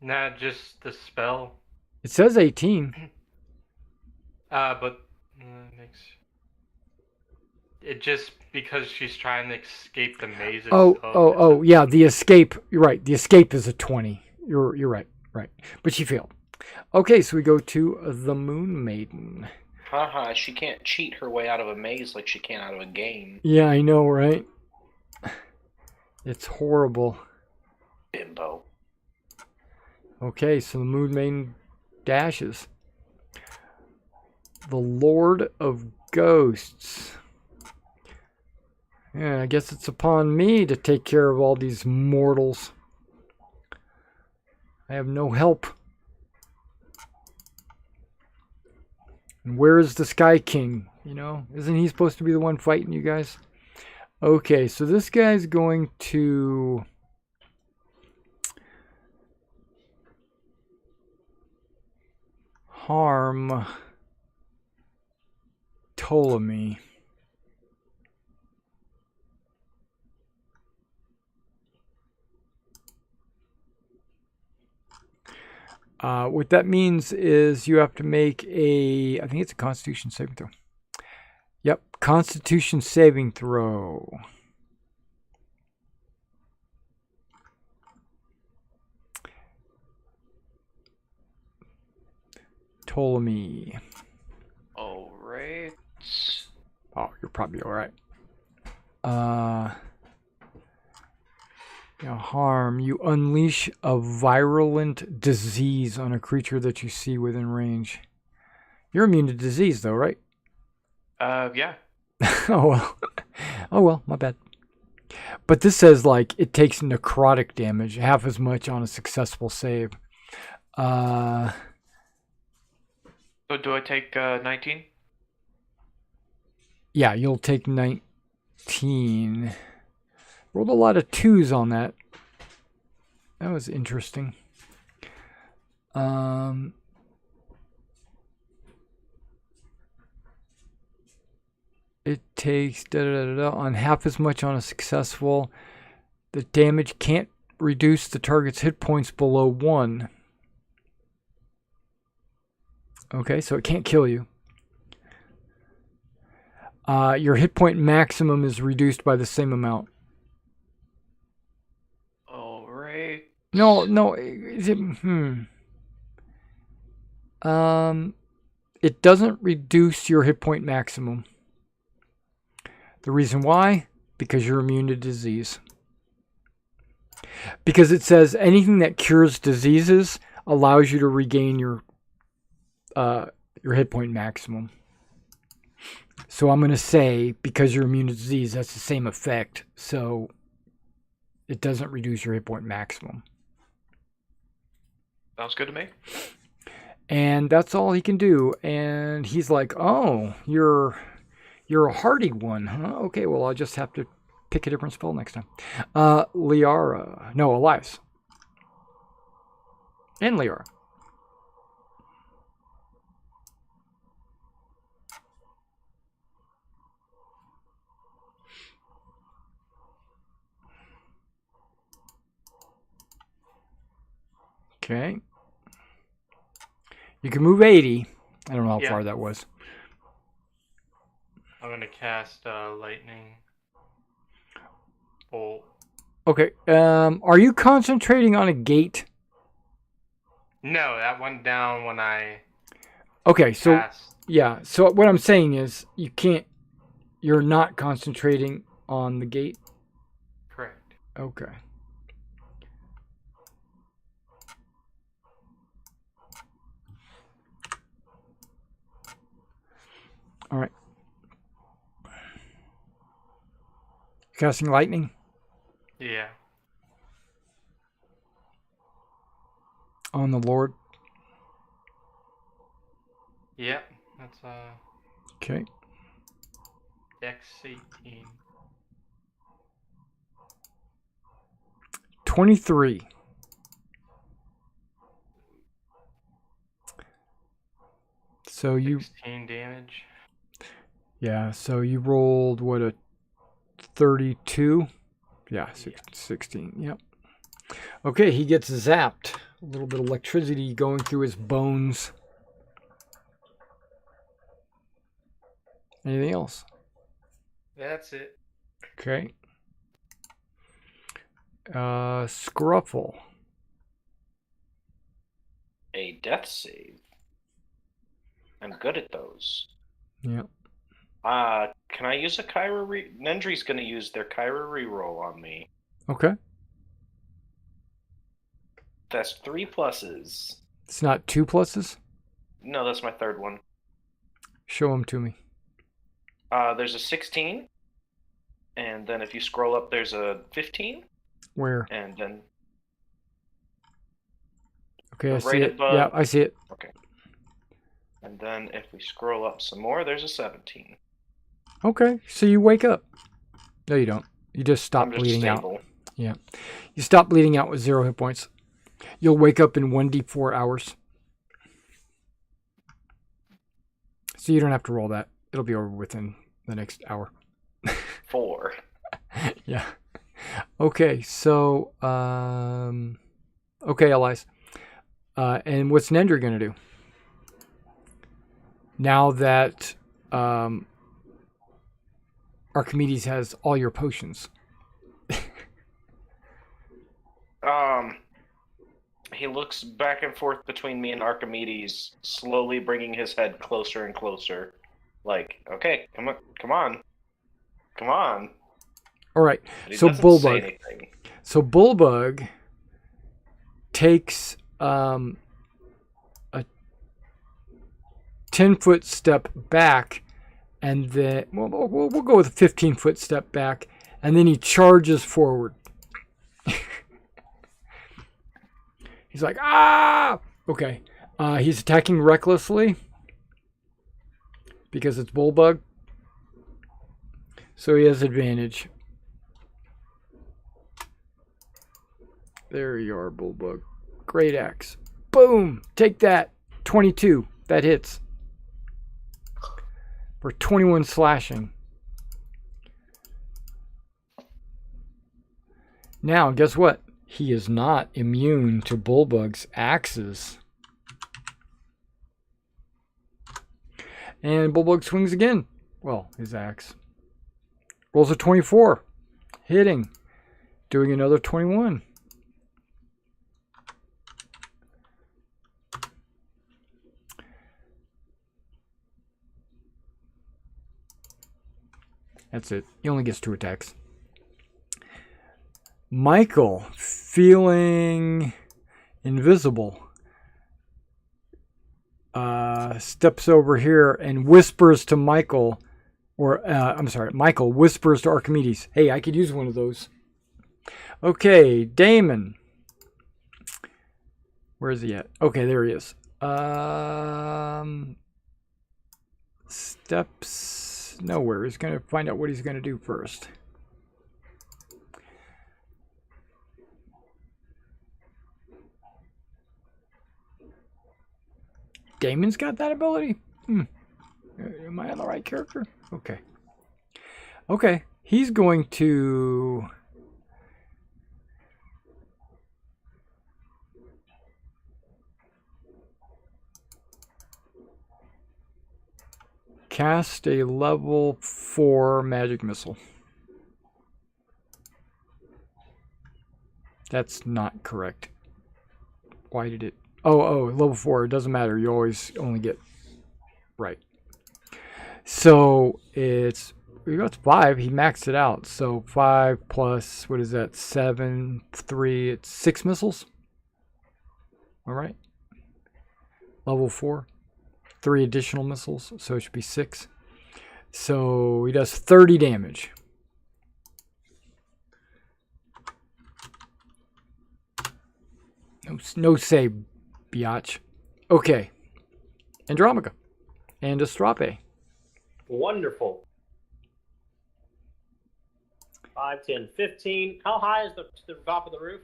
Not just the spell. It says 18. But it just because she's trying to escape the maze. Yeah, the escape. You're right. The escape is a 20. You're right. Right. But she failed. Okay, so we go to the Moon Maiden. Haha, she can't cheat her way out of a maze like she can out of a game. Yeah, I know, right? It's horrible. Bimbo. Okay, so the Moon Maiden dashes. The Lord of Ghosts. Yeah, I guess it's upon me to take care of all these mortals. I have no help. And where is the Sky King? You know, isn't he supposed to be the one fighting you guys? Okay, so this guy's going to harm Ptolemy. What that means is you have to make I think it's a Constitution saving throw. Yep, Constitution saving throw. Ptolemy. All right. Oh, you're probably all right. Now, harm. You unleash a virulent disease on a creature that you see within range. You're immune to disease, though, right? Yeah. Oh, well. Oh, well, my bad. But this says, like, it takes necrotic damage, half as much on a successful save. So do I take 19? Yeah, you'll take 19. Rolled a lot of 2s on that. That was interesting. It takes on half as much on a successful. The damage can't reduce the target's hit points below 1. Okay, so it can't kill you. Your hit point maximum is reduced by the same amount. All right. No. Is it? It doesn't reduce your hit point maximum. The reason why? Because you're immune to disease. Because it says anything that cures diseases allows you to regain your hit point maximum. So I'm going to say, because you're immune to disease, that's the same effect. So it doesn't reduce your hit point maximum. Sounds good to me. And that's all he can do. And he's like, oh, you're a hardy one, huh? Okay, well, I'll just have to pick a different spell next time. Liara. No, Elias. And Liara. Okay. You can move 80. I don't know how far that was. I'm going to cast lightning bolt. Okay. Are you concentrating on a gate? No, that went down when I Okay, so cast. yeah. So what I'm saying is you're not concentrating on the gate? Correct. Okay. All right. Casting lightning? Yeah. On the Lord? Yep. That's Okay. Dex 18. 23. So you 16 damage. Yeah, so you rolled what, a 32? Yeah, 16. Yep. Okay, he gets zapped. A little bit of electricity going through his bones. Anything else? That's it. Okay. Scruffle. A death save. I'm good at those. Yep. Can I use a Kyra Nendry's going to use their Kyra reroll on me. Okay. That's 3 pluses. It's not 2 pluses? No, that's my third one. Show them to me. There's a 16. And then if you scroll up, there's a 15. Where? And then... Okay, I see right it. above. Yeah, I see it. Okay. And then if we scroll up some more, there's a 17. Okay, so you wake up. No, you don't. You just stop I'm just bleeding stable. out. Yeah. You stop bleeding out with 0 hit points. You'll wake up in 1d4 hours. So you don't have to roll that. It'll be over within the next hour. 4. Yeah. Okay, so, okay, Elias. And what's Nendry going to do? Now that Archimedes has all your potions. He looks back and forth between me and Archimedes, slowly bringing his head closer and closer. Like, okay, come on. All right, But he so doesn't say Bulldog. anything. So Bullbug takes a 10-foot step back, and then we'll go with a 15-foot step back, and then he charges forward. He's like, ah! Okay. He's attacking recklessly because it's Bullbug. So he has advantage. There you are, Bullbug. Great axe. Boom! Take that. 22. That hits. For 21 slashing. Now, guess what? He is not immune to Bullbug's axes. And Bullbug swings again. Well, his axe. Rolls a 24. Hitting. Doing another 21. That's it. He only gets 2 attacks. Michael, feeling invisible, steps over here and whispers to Michael, Michael whispers to Archimedes, hey, I could use one of those. Okay, Damon. Where is he at? Okay, there he is. Steps nowhere. He's going to find out what he's going to do first. Damon's got that ability? Am I on the right character? Okay. Okay. He's going to... cast a level 4 magic missile. That's not correct. Why did it... Oh, level 4. It doesn't matter. You always only get... Right. So, it's... We got 5. He maxed it out. So, 5 plus... What is that? 7, 3... It's 6 missiles? Alright. Level 4. 3 additional missiles. So, it should be 6. So, he does 30 damage. No save, biatch. Okay. Andromaca. And Astrape. Wonderful. 5, 10, 15. How high is the top of the roof?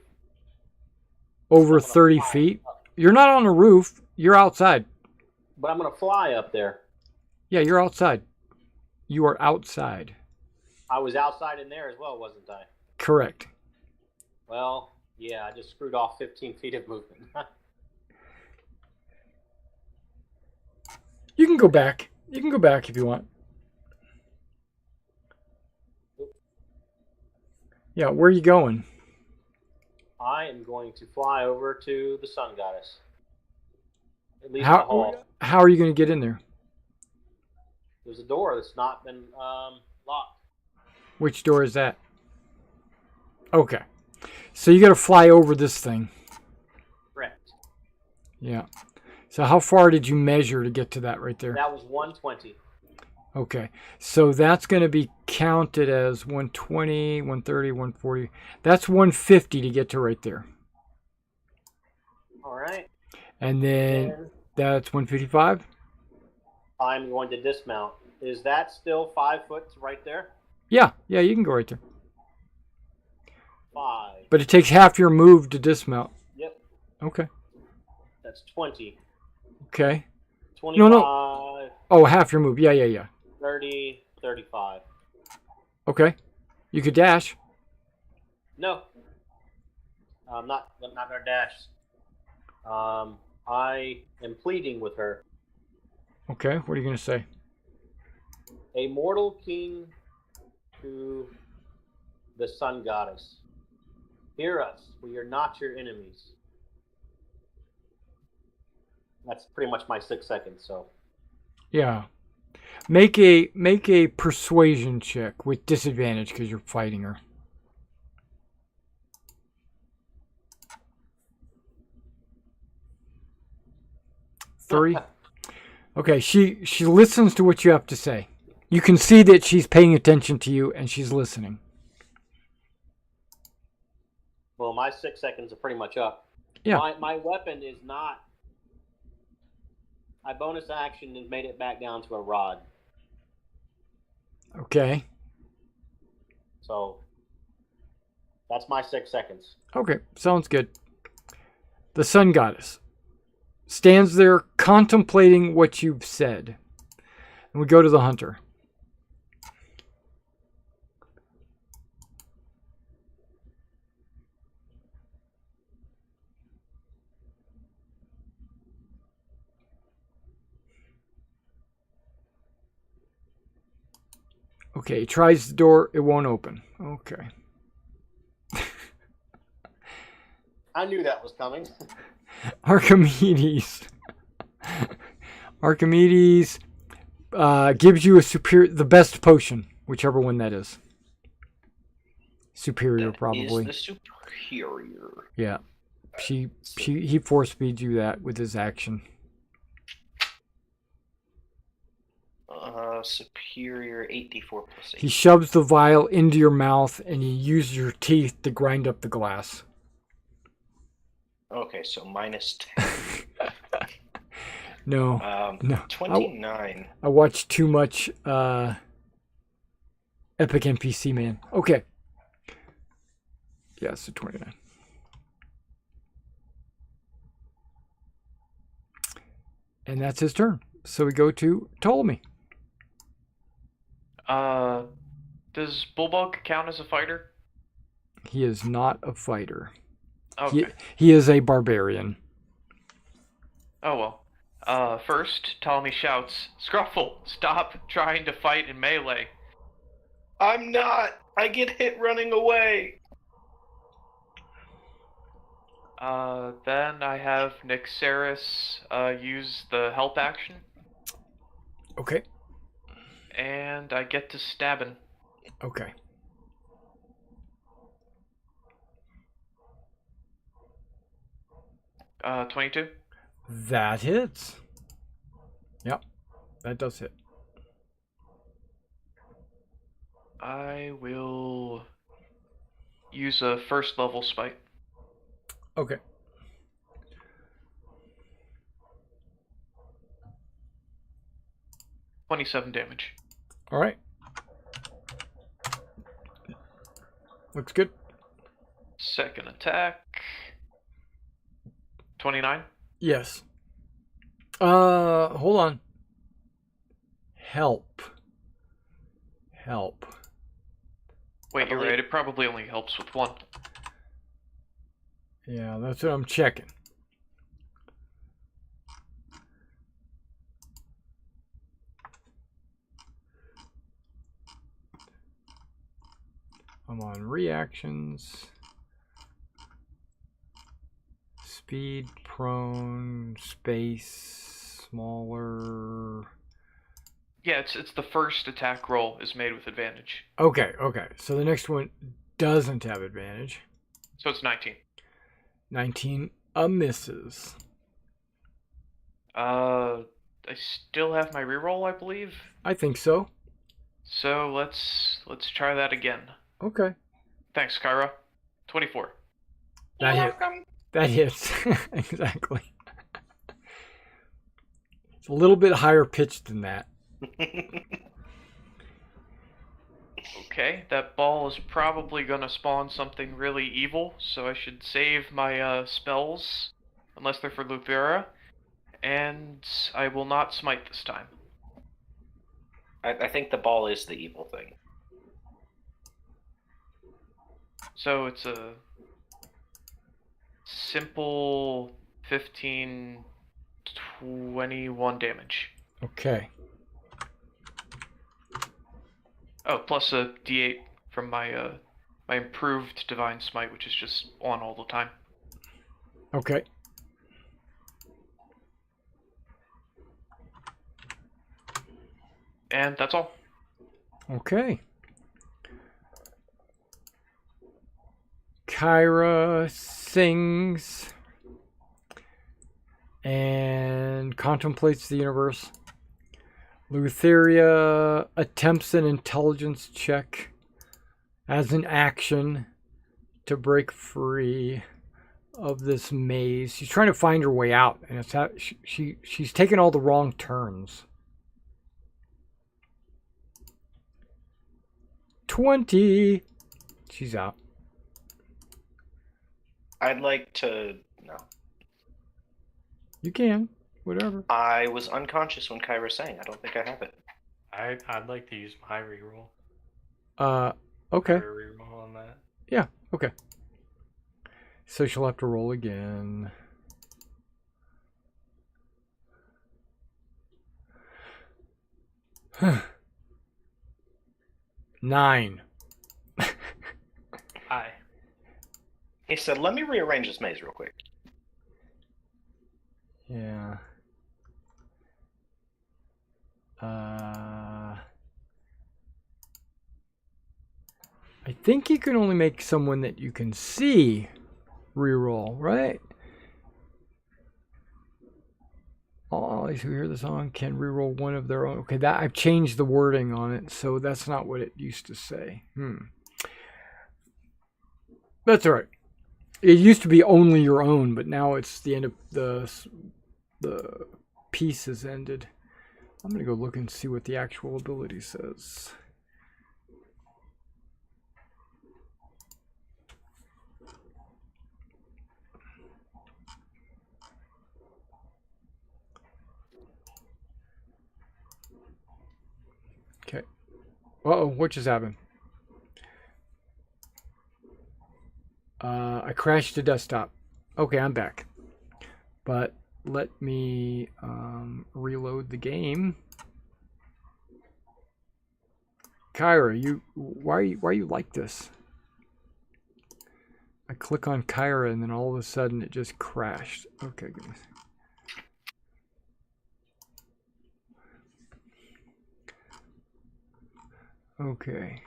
Over 30 feet. You're not on the roof. You're outside. But I'm going to fly up there. Yeah, you're outside. You are outside. I was outside in there as well, wasn't I? Correct. Well, yeah, I just screwed off 15 feet of movement. You can go back. You can go back if you want. Yeah, where are you going? I am going to fly over to the Sun Goddess. At least the hall. How are you going to get in there? There's a door that's not been locked. Which door is that? Okay. So you got to fly over this thing. Correct. Yeah. So how far did you measure to get to that right there? That was 120. Okay. So that's going to be counted as 120, 130, 140. That's 150 to get to right there. All right. And then that's 155? I'm going to dismount. Is that still 5 foot right there? Yeah, you can go right there. 5. But it takes half your move to dismount. Yep. Okay. That's 20. Okay. 25. No. Oh, half your move. Yeah. 30, 35. Okay. You could dash. No. I'm not going to dash. I am pleading with her. Okay, what are you going to say? A mortal king to the Sun Goddess. Hear us. We are not your enemies. That's pretty much my 6 seconds, so. Yeah. Make a persuasion check with disadvantage because you're fighting her. 3. Okay, she listens to what you have to say. You can see that she's paying attention to you and she's listening. Well, my 6 seconds are pretty much up. Yeah. My weapon is not. I bonus action and made it back down to a rod. Okay. So that's my 6 seconds. Okay, sounds good. The sun goddess stands there contemplating what you've said. And we go to the hunter. Okay, he tries the door. It won't open. Okay. I knew that was coming. Archimedes. Archimedes gives you the best potion, whichever one that is. Superior, probably. Is the superior. Yeah. He force feeds you that with his action. Superior 8d4 plus 8. He shoves the vial into your mouth and you use your teeth to grind up the glass. Okay, so minus 10. No. No. 29. I watched too much Epic NPC, man. Okay. Yeah, so 29. And that's his turn. So we go to Ptolemy. Does Bulldog count as a fighter? He is not a fighter. Okay. He is a barbarian. Oh well. First, Ptolemy shouts, "Scruffle, stop trying to fight in melee." I'm not! I get hit running away! Then I have Nyxeris use the help action. Okay. And I get to stabbing. Okay. Uh, 22. That hits. Yep. That does hit. I will use a first level spite. Okay. $27 damage. All right. Looks good. Second attack. 29. Yes. Hold on. Help. Wait, you're right. It probably only helps with one. Yeah, that's what I'm checking. I'm on reactions. Speed, prone, space, smaller. Yeah, it's the first attack roll is made with advantage. Okay. So the next one doesn't have advantage. So it's 19. 19 misses. I still have my reroll, I believe. I think so. So let's try that again. Okay. Thanks, Kyra. 24. That hits. Exactly. It's a little bit higher pitched than that. Okay, that ball is probably gonna spawn something really evil, so I should save my spells, unless they're for Lupera, and I will not smite this time. I think the ball is the evil thing. So it's a simple 15, 21 damage. Okay. Oh, plus a d8 from my my improved Divine Smite, which is just on all the time. Okay. And that's all. Okay. Kyra sings and contemplates the universe. Lutheria attempts an intelligence check as an action to break free of this maze. She's trying to find her way out, and she's taken all the wrong turns. 20. She's out. I'd like to... No. You can. Whatever. I was unconscious when Kyra sang. I don't think I have it. I'd like to use my reroll. Okay. Reroll on that. Yeah, okay. So she'll have to roll again. Nine. Hi. He said, let me rearrange this maze real quick. Yeah. I think you can only make someone that you can see reroll, right? All those who hear the song can reroll one of their own. Okay, that I've changed the wording on it, so that's not what it used to say. That's all right. It used to be only your own, but now it's the end of the piece has ended. I'm gonna go look and see what the actual ability says. Okay. Uh-oh, what just happened? I crashed the desktop. Okay, I'm back. But let me reload the game. Kyra, why are you like this? I click on Kyra and then all of a sudden it just crashed. Okay, goodness. Okay.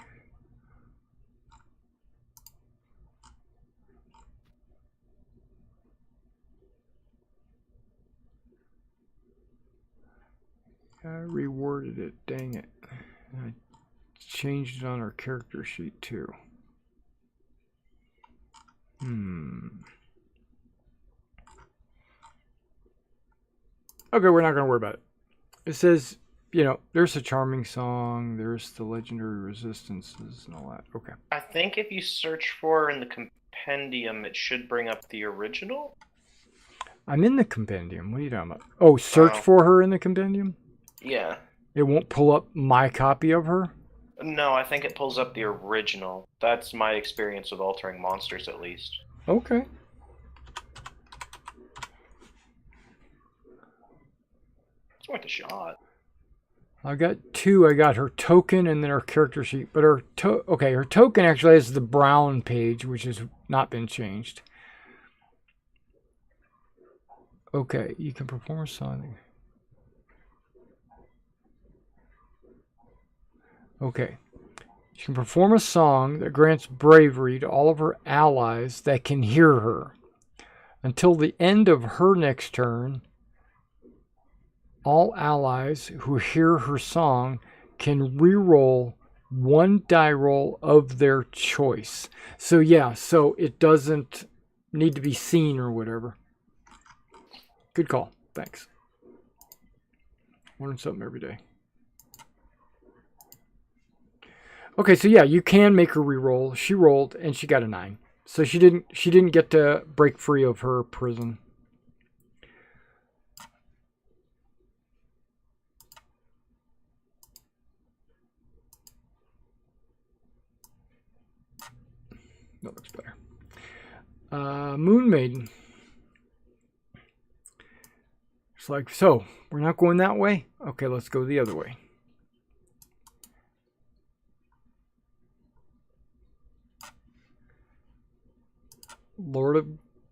I reworded it, dang it. I changed it on our character sheet too. Okay, we're not going to worry about it. It says, you know, there's a charming song, there's the legendary resistances and all that. Okay. I think if you search for her in the compendium, it should bring up the original. I'm in the compendium. What are you talking about? Oh, search for her in the compendium? Yeah. It won't pull up my copy of her? No, I think it pulls up the original. That's my experience with altering monsters, at least. Okay. It's worth a shot. I got two. I got her token and then her character sheet. But her her token actually has the brown page, which has not been changed. Okay, you can perform a song. Okay. She can perform a song that grants bravery to all of her allies that can hear her. Until the end of her next turn, all allies who hear her song can reroll one die roll of their choice. So yeah, so it doesn't need to be seen or whatever. Good call. Thanks. Learn something every day. Okay, so yeah, you can make her re-roll. She rolled and she got a 9. So she didn't get to break free of her prison. That looks better. Moon Maiden. It's like, so we're not going that way? Okay, let's go the other way. Lord of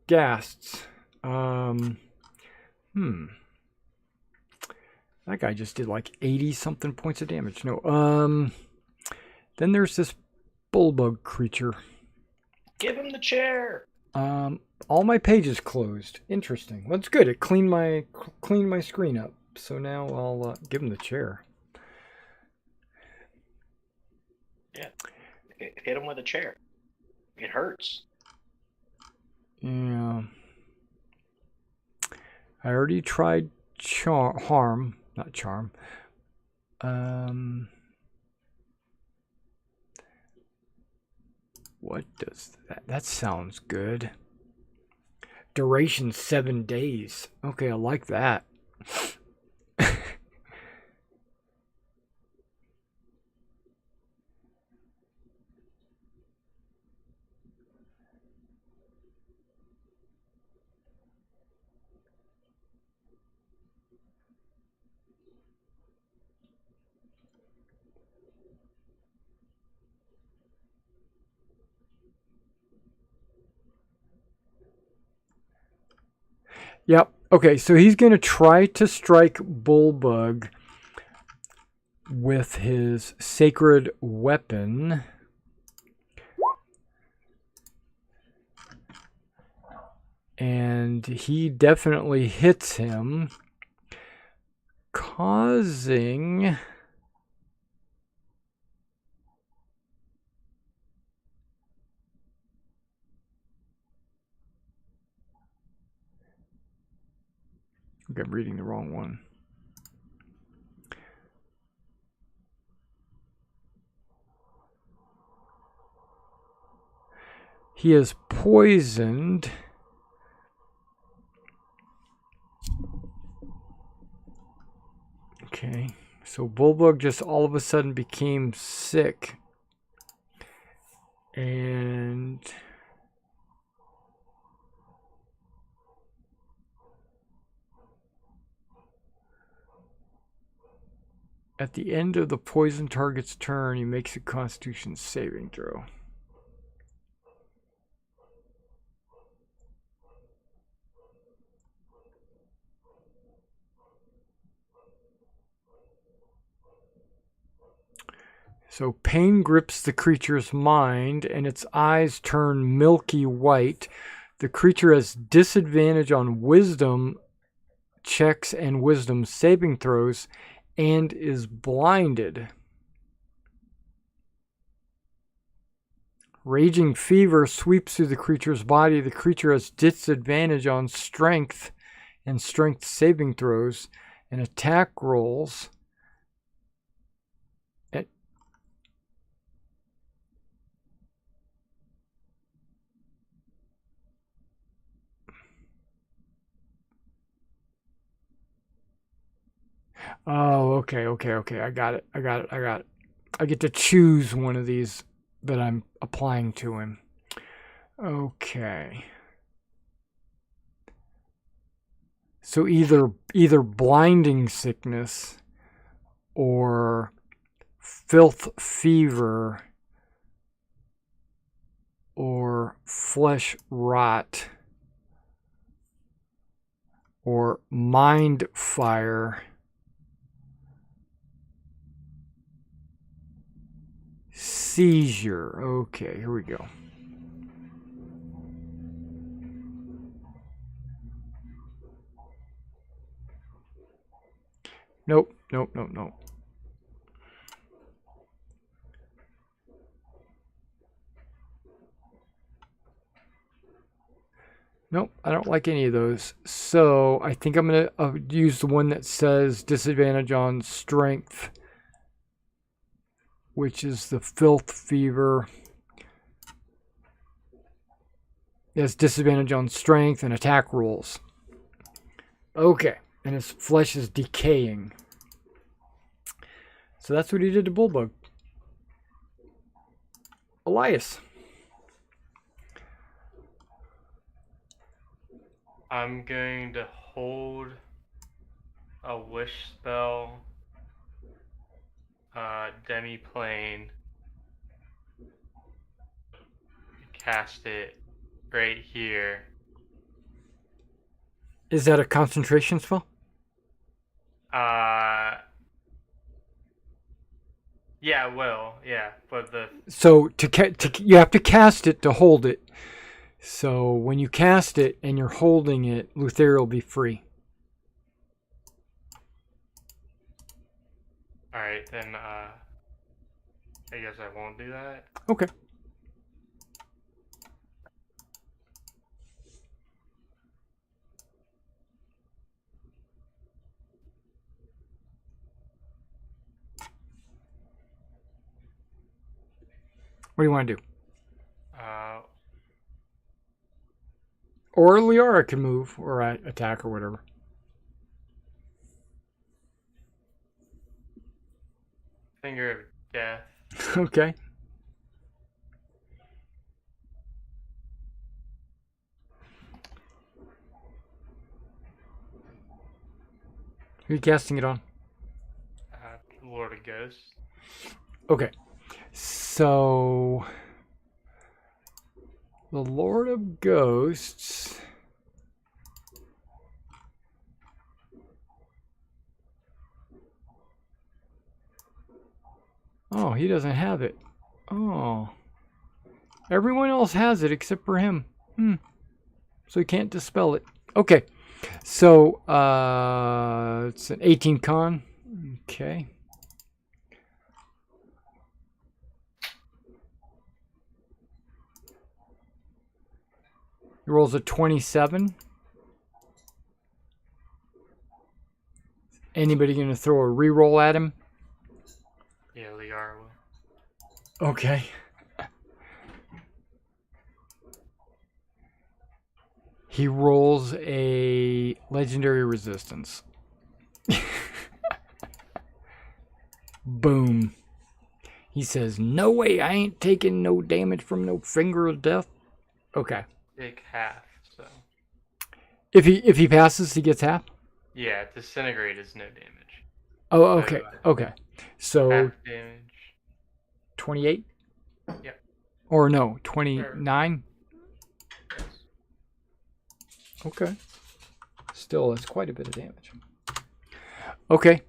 Ghasts. That guy just did like 80 something points of damage. No. Then there's this bullbug creature. Give him the chair. All my pages closed. Interesting. Well, that's good. It cleaned my screen up. So now I'll give him the chair. Yeah. Hit him with a chair. It hurts. Yeah. I already tried harm, not charm. What does that? That sounds good. Duration 7 days. Okay, I like that. Yep. Okay, so he's going to try to strike Bullbug with his sacred weapon. And he definitely hits him, causing... Okay, I'm reading the wrong one. He is poisoned. Okay, so Bulbug just all of a sudden became sick. And... at the end of the poison target's turn, he makes a Constitution saving throw. So pain grips the creature's mind, and its eyes turn milky white. The creature has disadvantage on wisdom checks and wisdom saving throws, and is blinded. Raging fever sweeps through the creature's body. The creature has disadvantage on strength and strength saving throws and attack rolls. Oh, okay. I got it. I get to choose one of these that I'm applying to him. Okay. So either blinding sickness or filth fever or flesh rot or mind fire. Seizure. Okay, here we go. Nope. Nope, I don't like any of those. So I think I'm going to use the one that says disadvantage on strength, which is the filth fever. It has disadvantage on strength and attack rolls. Okay, and his flesh is decaying. So that's what he did to Bulbug. Elias. I'm going to hold a wish spell, demi-plane, cast it right here. Is that a concentration spell? Yeah, it will. Yeah, but So you have to cast it to hold it. So when you cast it and you're holding it, Lutheria will be free. Alright, then I guess I won't do that. Okay. What do you want to do? Or Liara can move or attack or whatever. Finger of Death. Okay. Who are you casting it on? Lord of Ghosts. Okay. So the Lord of Ghosts. Oh, he doesn't have it. Oh. Everyone else has it except for him. So he can't dispel it. Okay. So it's an 18 con. Okay. He rolls a 27. Anybody going to throw a reroll at him? Yeah, Liara will. Okay. He rolls a legendary resistance. Boom. He says, "No way, I ain't taking no damage from no finger of death." Okay. Take half, so. If he passes, he gets half? Yeah, disintegrate is no damage. Oh, okay. Okay. So Half damage. 28? Yep. Or no, 29? Yes. Okay. Still, that's quite a bit of damage. Okay.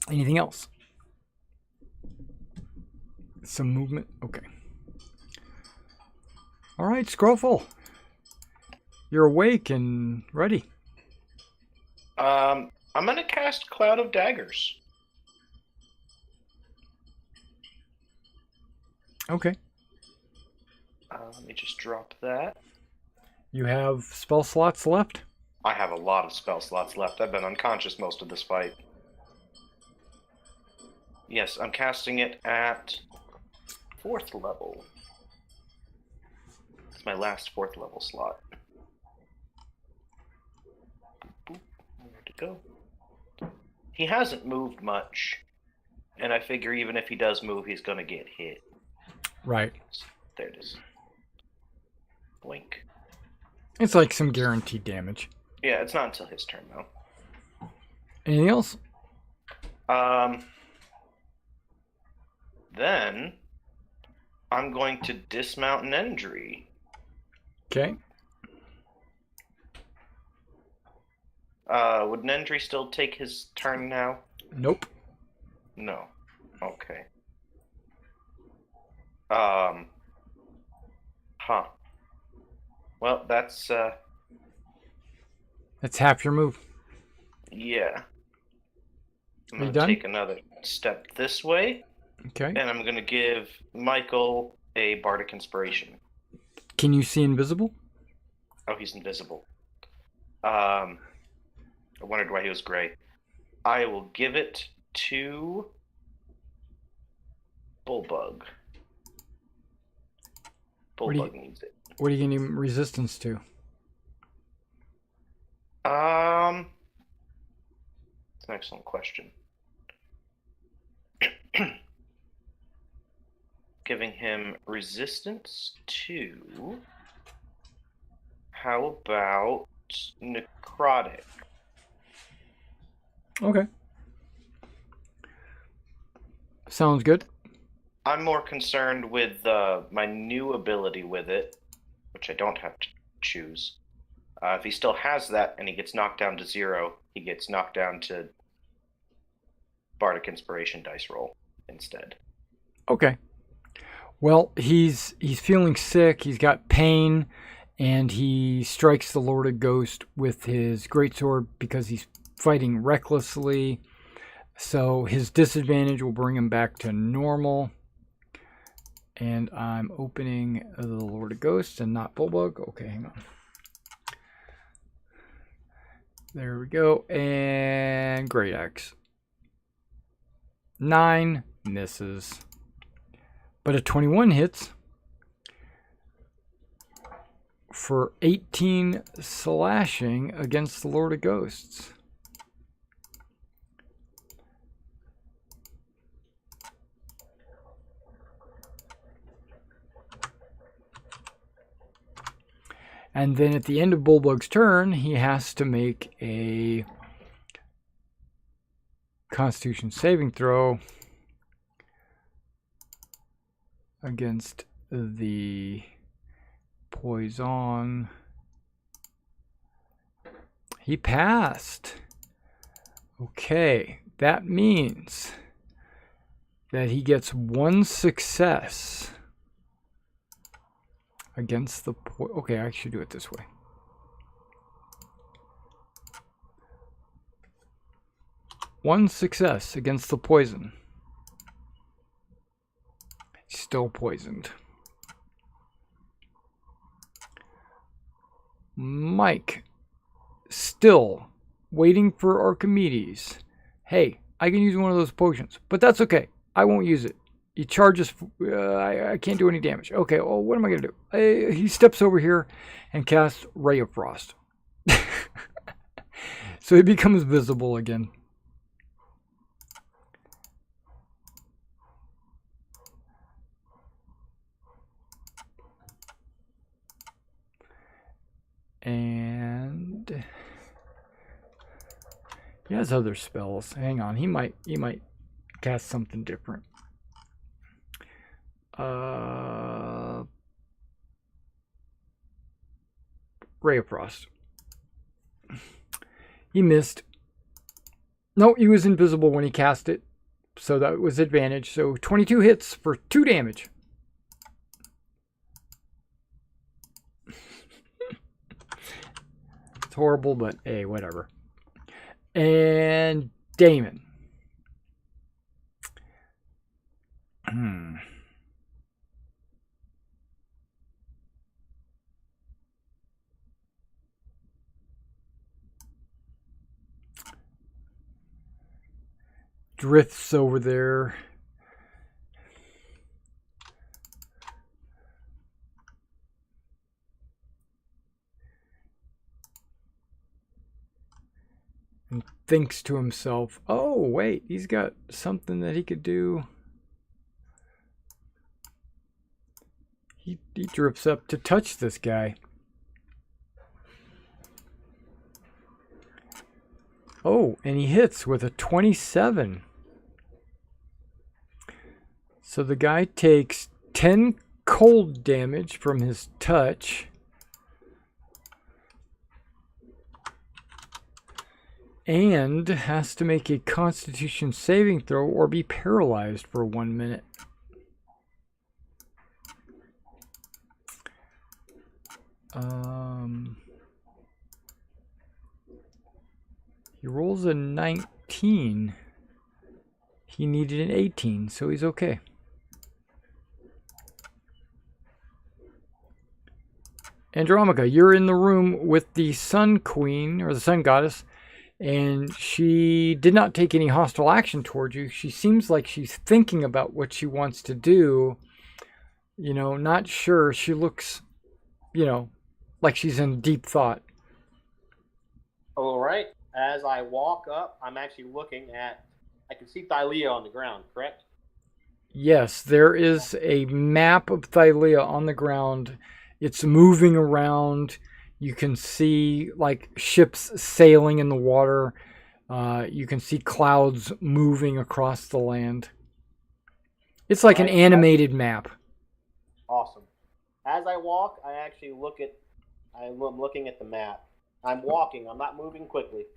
Anything else? Some movement? Okay. All right, Scroful. You're awake and ready. I'm going to cast Cloud of Daggers. Okay. Let me just drop that. You have spell slots left? I have a lot of spell slots left. I've been unconscious most of this fight. Yes, I'm casting it at 4th level. It's my last 4th level slot. Boop, boop. Where'd it go? He hasn't moved much, and I figure even if he does move, he's going to get hit. Right. There it is. Blink. It's like some guaranteed damage. Yeah, it's not until his turn, though. Anything else? Then I'm going to dismount Nendry. Okay. Would Nendry still take his turn now? Nope. No. Okay. Huh. Well, that's half your move. yeah. I'm Are you gonna done? take another step this way, Okay. and I'm gonna give Michael a Bardic Inspiration. Can you see invisible? Oh, he's invisible. I wondered why he was gray. I will give it to Bullbug. What do you- Bullbug needs it. What are you getting resistance to? It's an excellent question. Giving him resistance to. How about necrotic? Okay. Sounds good. I'm more concerned with my new ability with it, which I don't have to choose. If he still has that and he gets knocked down to 0, he gets knocked down to Bardic Inspiration dice roll instead. Okay. Well, he's feeling sick. He's got pain, and he strikes the Lord of Ghost with his greatsword because he's fighting recklessly. So his disadvantage will bring him back to normal. And I'm opening the Lord of Ghosts and not Bullbug. Okay, hang on. There we go. And Great Axe. 9 misses. But a 21 hits for 18 slashing against the Lord of Ghosts. And then at the end of Bullbug's turn, he has to make a Constitution saving throw against the poison. He passed. Okay, that means that he gets 1 success against the okay, I should do it this way. One success against the poison. He's still poisoned. Mike, still waiting for Archimedes. Hey, I can use one of those potions, but that's okay. I won't use it. He charges, I can't do any damage. Okay, well, what am I going to do? He steps over here and casts Ray of Frost. So he becomes visible again. And he has other spells. Hang on, he might cast something different. Ray of Frost. He missed. No, he was invisible when he cast it, so that was advantage. So 22 hits for 2 damage. It's horrible, but hey, whatever. And Damon. Drifts over there. And thinks to himself, oh, wait, he's got something that he could do. He drifts up to touch this guy. Oh, and he hits with a 27. So the guy takes 10 cold damage from his touch. And has to make a Constitution saving throw or be paralyzed for 1 minute. He rolls a 19. He needed an 18, so he's okay. Andromaca, you're in the room with the Sun Queen, or the Sun Goddess, and she did not take any hostile action towards you. She seems like she's thinking about what she wants to do. You know, not sure. She looks, you know, like she's in deep thought. All right. As I walk up, I'm actually looking at, I can see Thylea on the ground, correct? Yes, there is a map of Thylea on the ground. It's moving around. You can see like ships sailing in the water. You can see clouds moving across the land. It's like an animated map. Awesome. As I walk, I actually look at, I'm looking at the map. I'm walking. I'm not moving quickly.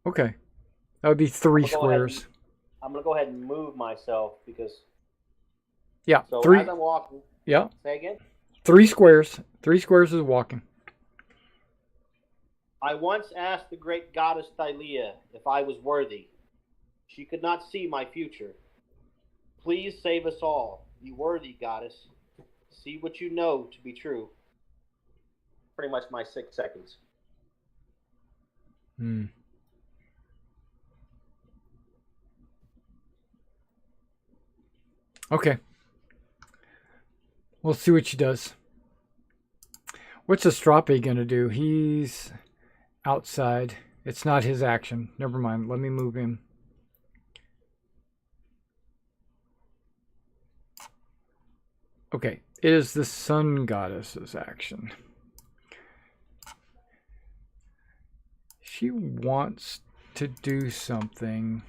Okay. That would be 3 squares. I'm going to go ahead and move myself because... Yeah, So 3. as I'm walking, Yeah. Say again? 3 squares. 3 squares is walking. I once asked the great goddess Thylea if I was worthy. She could not see my future. Please save us all. Be worthy, goddess. See what you know to be true. Pretty much my 6 seconds. Hmm. Okay. We'll see what she does. What's Astrape gonna do? He's outside. It's not his action. Never mind. Let me move him. Okay. It is the sun goddess's action. She wants to do something.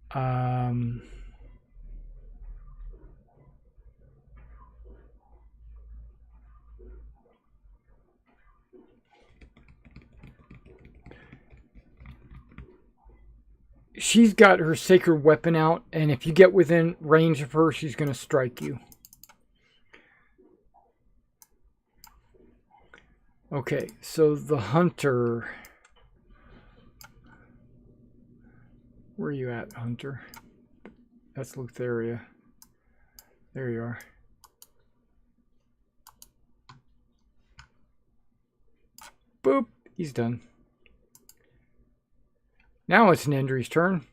Um, she's got her sacred weapon out, and if you get within range of her, she's going to strike you. Okay, so the hunter... Where are you at, hunter? That's Lutheria. There you are. Boop. He's done. Now it's Nendry's turn.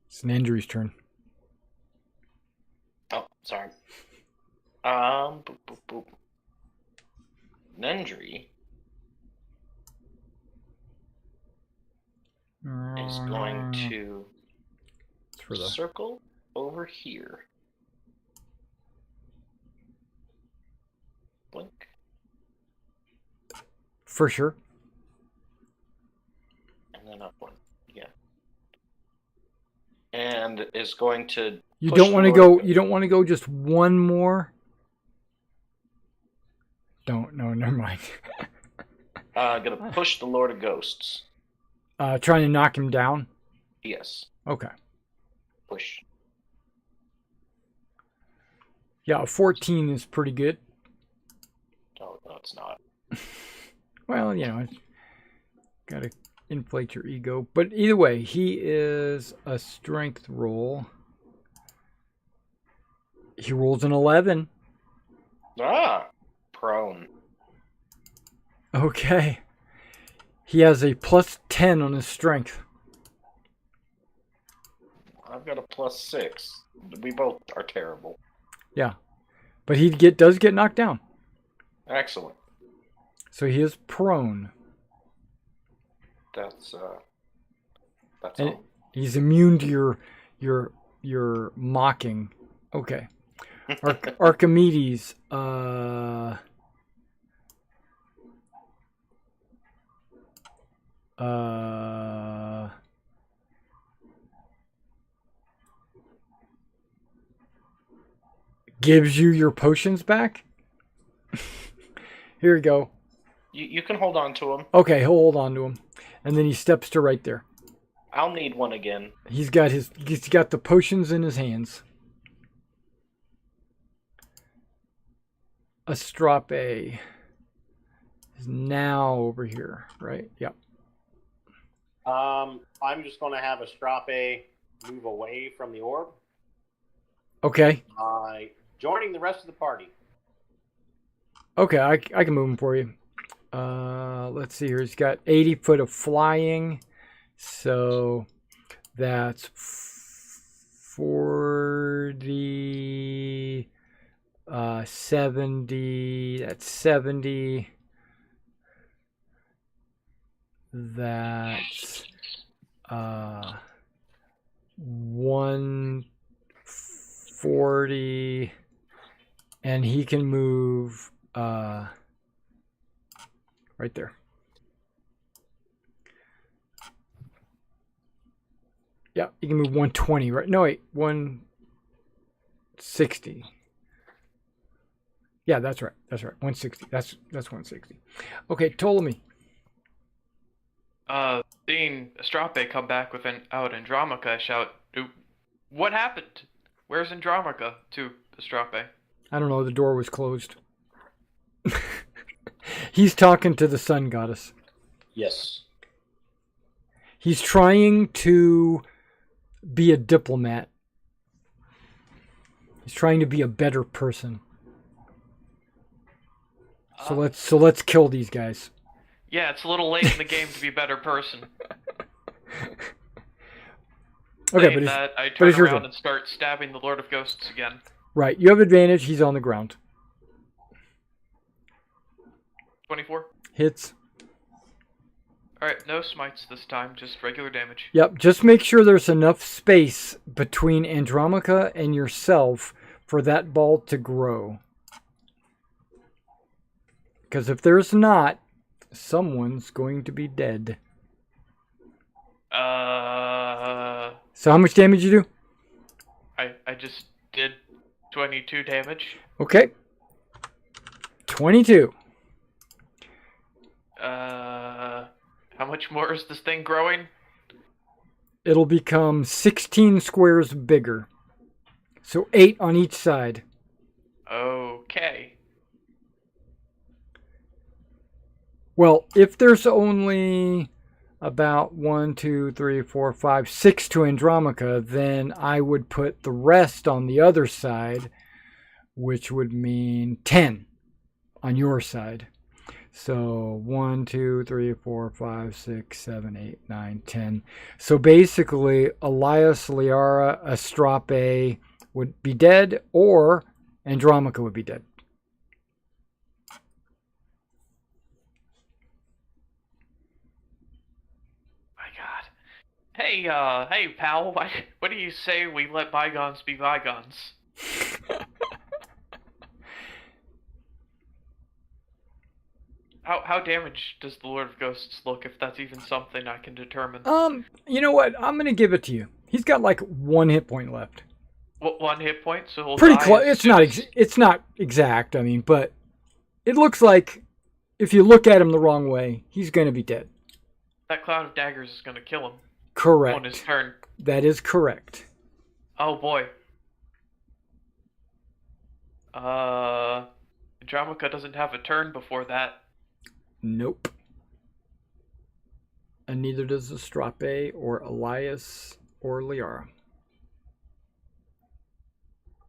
It's Nendry's turn. Oh, sorry. Boop, boop, boop. Nendry is going to circle over here. Blink. For sure. And then up one. Yeah. And is going to You don't want to go. You don't want to go just one more. Don't. No, never mind. Gonna push the Lord of Ghosts. Trying to knock him down. Yes. Okay. Push. Yeah, a 14 is pretty good. Oh, no, it's not. Well, you know, gotta inflate your ego. But either way, he is a strength roll. He rolls an 11. Ah, prone. Okay. He has a plus 10 on his strength. I've got a +6. We both are terrible. Yeah. But he does get knocked down. Excellent. So he is prone. That's And all. he's immune to your mocking. Okay. Archimedes, gives you your potions back. Here you go. You can hold on to him. Okay, he'll hold on to him, and then he steps to right there. I'll need one again. He's got the potions in his hands. Astrape is now over here, right? Yep. I'm just going to have Astrape move away from the orb. Okay. Joining the rest of the party. Okay, I can move him for you. Let's see here. He's got 80 foot of flying, so that's 40. 70. That's 70. That's 140. And he can move right there. Yeah, you can move 120, right? No, wait, 160. Yeah, that's right. That's right. 160. That's 160. Okay, Ptolemy. Seeing Astrape come back without Andromaca, I shout, "What happened? Where's Andromaca?" to Astrape. I don't know, the door was closed. He's talking to the sun goddess. Yes. He's trying to be a diplomat. He's trying to be a better person. So let's kill these guys. Yeah, it's a little late in the game to be a better person. Okay, Saying but that, I but turn it's your around turn. and start stabbing the Lord of Ghosts again. Right, you have advantage. He's on the ground. 24. Hits. Alright, no smites this time, just regular damage. Yep, just make sure there's enough space between Andromaca and yourself for that ball to grow. Because if there's not, someone's going to be dead. So how much damage you do? I just did 22 damage. Okay. 22. How much more is this thing growing? It'll become 16 squares bigger. So 8 on each side. Okay. Well, if there's only about 1, 2, 3, 4, 5, 6 to Andromaca, then I would put the rest on the other side, which would mean 10 on your side. So 1, 2, 3, 4, 5, 6, 7, 8, 9, 10. So basically, Elias, Liara, Astrape would be dead, or Andromaca would be dead. My God. Hey, pal, what do you say we let bygones be bygones? How damaged does the Lord of Ghosts look, if that's even something I can determine? You know what? I'm gonna give it to you. He's got like 1 hit point left. What, 1 hit point? So he'll Pretty die close. as It's soon not. as- It's not exact. I mean, but it looks like if you look at him the wrong way, he's gonna be dead. That cloud of daggers is gonna kill him Correct. on his turn. That is correct. Oh boy. Andromaca doesn't have a turn before that. Nope. And neither does Astrape or Elias or Liara.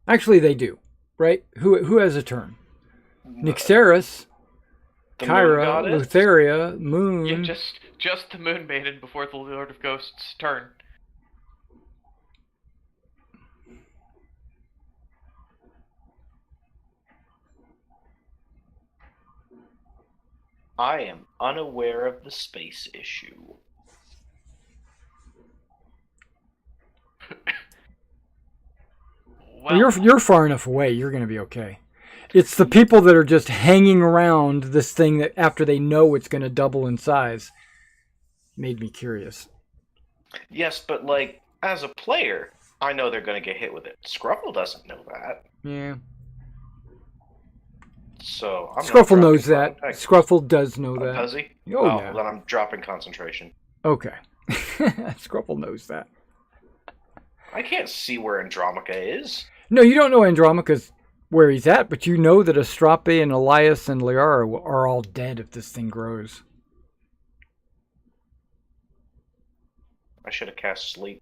Actually, they do, right? Who has a turn? Nyxeris, The moon Kyra, goddess? Lutheria, Moon. Yeah, just the Moon Maiden before the Lord of Ghosts' turn. I am unaware of the space issue. Well, You're far enough away. You're going to be okay. It's the people that are just hanging around this thing that after they know it's going to double in size made me curious. Yes, but like, as a player, I know they're going to get hit with it. Scruffle doesn't know that. Yeah. So I'm not Scruffle knows dropping that. contact. Scruffle does know Oh, that. does he? Oh, yeah. Then I'm dropping concentration. Okay. Scruffle knows that. I can't see where Andromaca is. No, you don't know Andromaca's where he's at, but you know that Astrape and Elias and Liara are all dead if this thing grows. I should have cast sleep.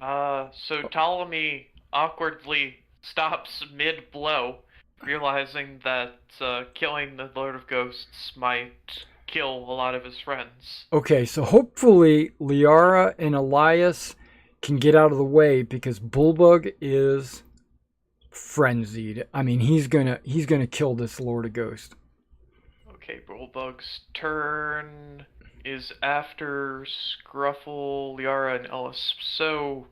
So Ptolemy awkwardly stops mid-blow, realizing that killing the Lord of Ghosts might kill a lot of his friends. Okay, so hopefully Liara and Elias can get out of the way because Bullbug is frenzied. I mean, he's gonna kill this Lord of Ghost. Okay, Bullbug's turn is after Scruffle, Liara, and Ellis. So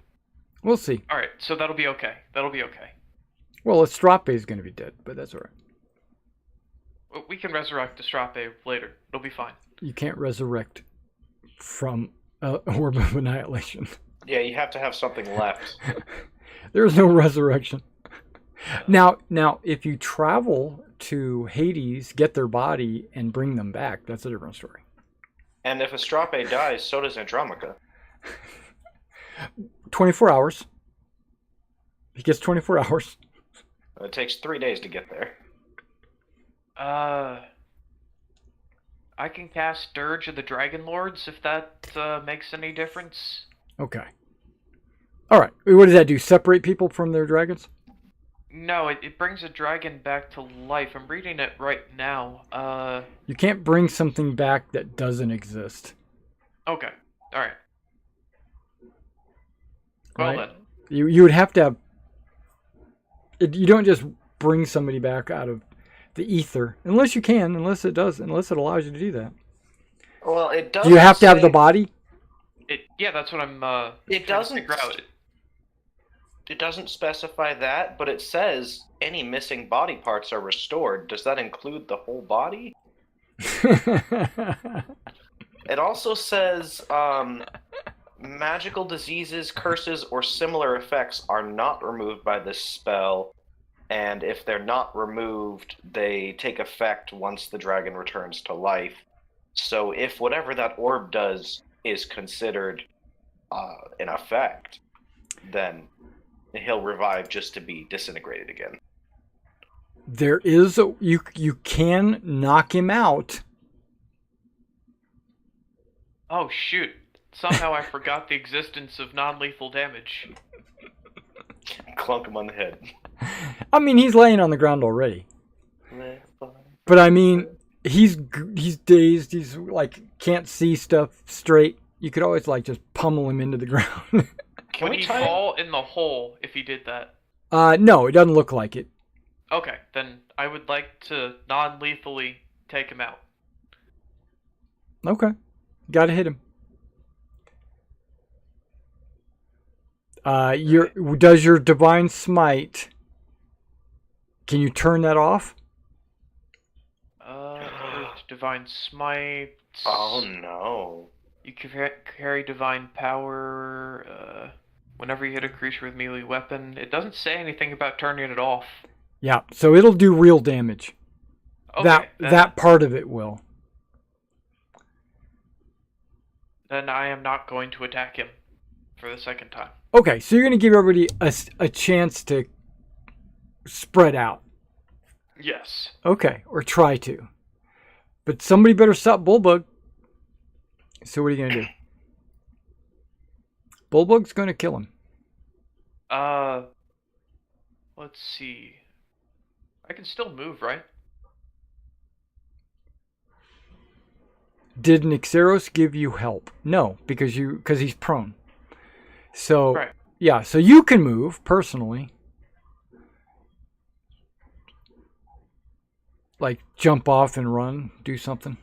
We'll see. all right, so that'll be okay. That'll be okay. Well, Estrape is gonna be dead, but that's all right. We can resurrect Estrape later. It'll be fine. You can't resurrect from Orb of Annihilation. Yeah, you have to have something left. There's no resurrection. Now, if you travel to Hades, get their body, and bring them back, that's a different story. And if Estrape dies, so does Andromaca. 24 hours. He gets 24 hours. It takes 3 days to get there. I can cast Dirge of the Dragonlords if that makes any difference. Okay. All right. What does that do? Separate people from their dragons? No, it brings a dragon back to life. I'm reading it right now. You can't bring something back that doesn't exist. Okay. All right. Well Right? then. You would have to have... You don't just bring somebody back out of the ether. Unless you can. Unless it allows you to do that. Well, it does. Do you have to have the body? Yeah, that's what I'm. It trying to doesn't. figure out. It doesn't specify that, but it says any missing body parts are restored. Does that include the whole body? It also says magical diseases, curses, or similar effects are not removed by this spell, and if they're not removed, they take effect once the dragon returns to life. So if whatever that orb does is considered an effect, then he'll revive just to be disintegrated again. There is you can knock him out. Oh shoot! Somehow I forgot the existence of non-lethal damage. Clunk him on the head. I mean, he's laying on the ground already. But I mean, he's dazed. He's like can't see stuff straight. You could always like just pummel him into the ground. Can Would we he tie fall in the hole if he did that? No, it doesn't look like it. Okay, then I would like to non-lethally take him out. Okay, gotta hit him. Does your divine smite? Can you turn that off? Divine smite. Oh no. You can carry divine power whenever you hit a creature with melee weapon. It doesn't say anything about turning it off. Yeah, so it'll do real damage. Okay, that part of it will. Then I am not going to attack him for the second time. Okay, so you're going to give everybody a chance to spread out. Yes. Okay, or try to. But somebody better stop Bullbug. So what are you going to do? Bullbug's going to kill him. Let's see. I can still move, right? Did Nixeros give you help? No, because he's prone. So, Right. yeah, so you can move personally. Like jump off and run, do something.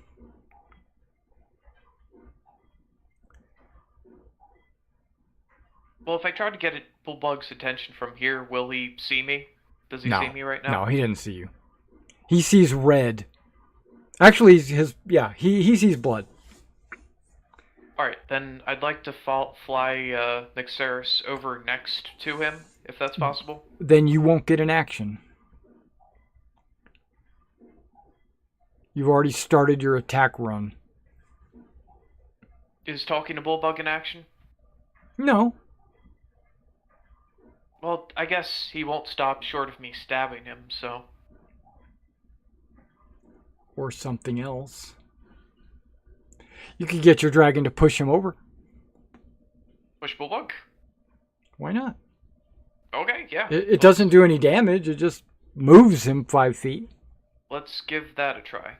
Well, if I try to get Bullbug's attention from here, will he see me? Does he No. see me right now? No, he didn't see you. He sees red. Actually, he sees blood. Alright, then I'd like to fly Nixeris over next to him, if that's possible. Then you won't get an action. You've already started your attack run. Is talking to Bullbug in action? No. Well, I guess he won't stop short of me stabbing him, so... Or something else. You could get your dragon to push him over. Push Bullbug? Why not? Okay, yeah. It doesn't do any damage. It just moves him 5 feet. Let's give that a try.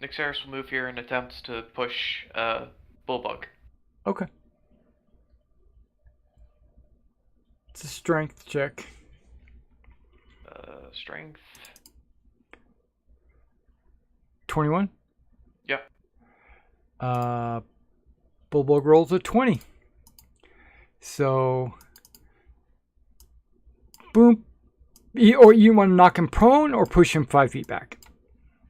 Nixeris will move here and attempt to push Bullbug. Okay. It's a strength check. Strength. 21. Yep. Bulldog rolls a 20. So, boom. Or you want to knock him prone or push him 5 feet back?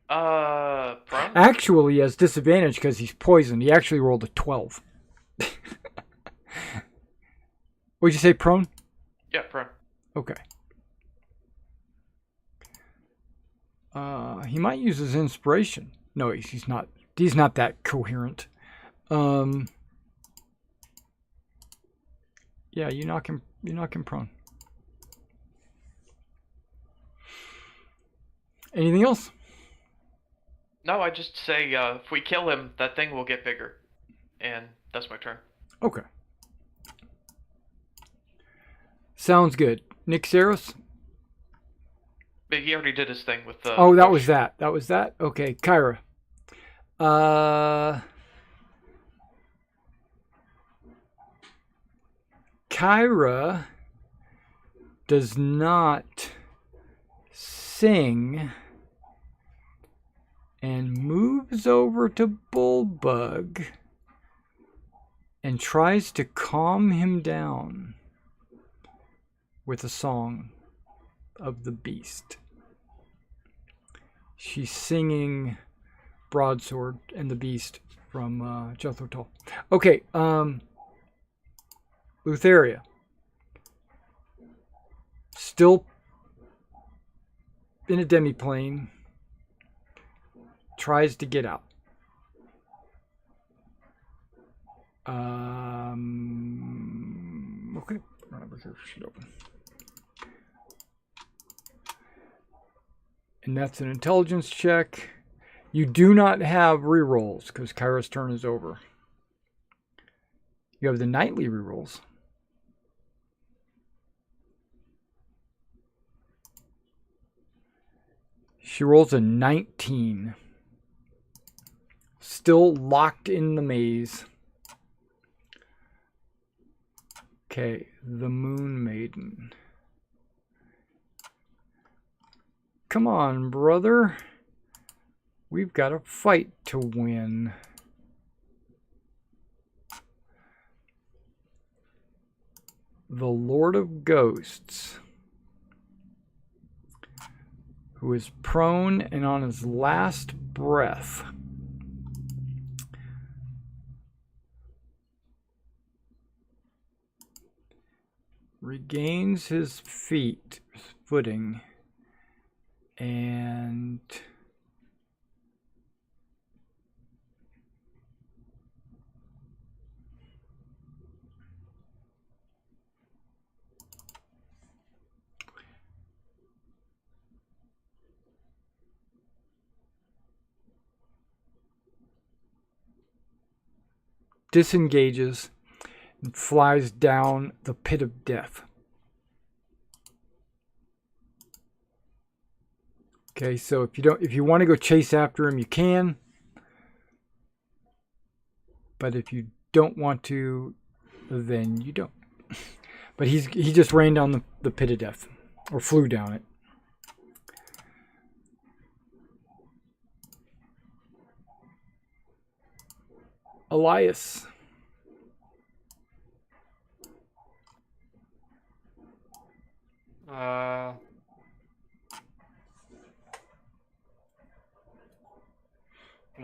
Prone? Actually, he has disadvantage because he's poisoned. He actually rolled a 12. Would you say prone? Yeah, prone. Okay. He might use his inspiration. No, he's not. He's not that coherent. Yeah, you knock him. You knock him prone. Anything else? No, I just say if we kill him, that thing will get bigger, and that's my turn. Okay. Sounds good. Nick Saros? But he already did his thing with the. Oh, that was that. That was that? Okay, Kyra. Kyra does not sing and moves over to Bullbug and tries to calm him down with a song of the beast. She's singing Broadsword and the Beast from Jethro Tull. Okay, Lutheria. Still in a demiplane. Tries to get out. Okay. Shit open. And that's an intelligence check. You do not have rerolls because Kyra's turn is over. You have the nightly rerolls. She rolls a 19. Still locked in the maze. Okay, the Moon Maiden. Come on, brother. We've got a fight to win. The Lord of Ghosts, who is prone and on his last breath, regains his footing, and disengages and flies down the pit of death. Okay, so if you want to go chase after him, you can. But if you don't want to, then you don't. But he just ran down the pit of death, or flew down it. Elias. Gonna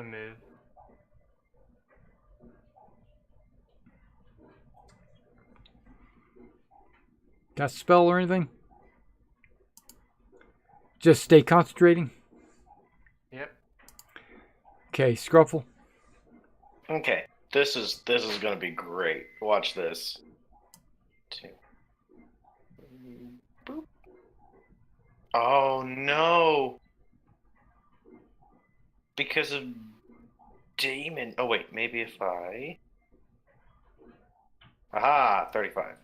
move. Cast a spell or anything? Just stay concentrating? Yep. Okay, Scruffle. Okay, this is gonna be great. Watch this. Two. Boop. Oh no! Because of demon. Oh wait, maybe if I. Aha, 35.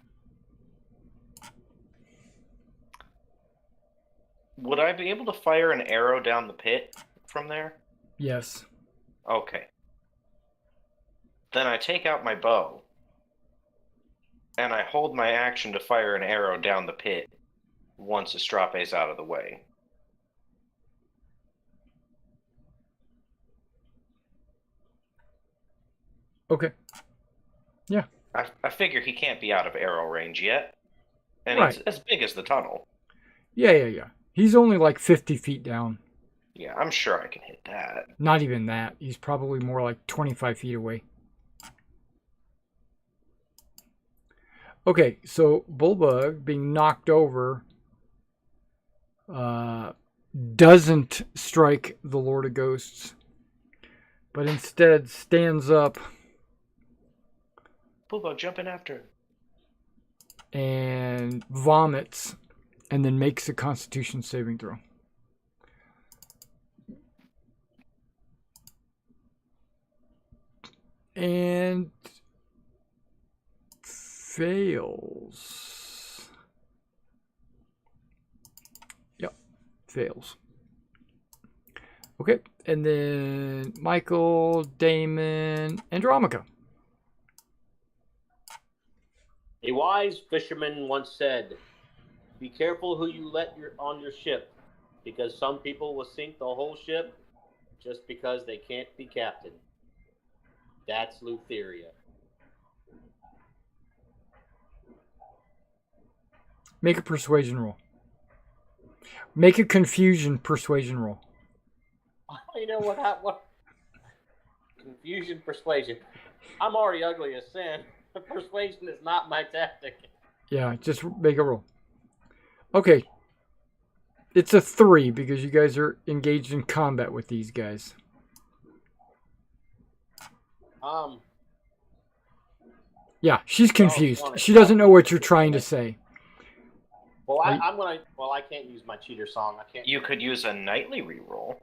Would I be able to fire an arrow down the pit from there? Yes. Okay. Then I take out my bow. and I hold my action to fire an arrow down the pit once Astrape's out of the way. Okay. Yeah. I figure he can't be out of arrow range yet. And Right. He's as big as the tunnel. Yeah. He's only like 50 feet down. Yeah, I'm sure I can hit that. Not even that. He's probably more like 25 feet away. Okay, so Bullbug being knocked over doesn't strike the Lord of Ghosts, but instead stands up Bulbo, jump in after him. and vomits and then makes a Constitution saving throw. And fails. Yep, fails. Okay, and then Michael, Damon, Andromaca. A wise fisherman once said, "Be careful who you let on your ship, because some people will sink the whole ship just because they can't be captain." That's Lutheria. Make a persuasion roll. Make a confusion persuasion roll. You know what? Confusion, persuasion. I'm already ugly as sin. Persuasion is not my tactic. Yeah, just make a roll. Okay. It's a 3 because you guys are engaged in combat with these guys. Yeah, she's confused. She doesn't know what you're trying to say. Well, I can't use my cheater song. I can't. You could use a nightly reroll.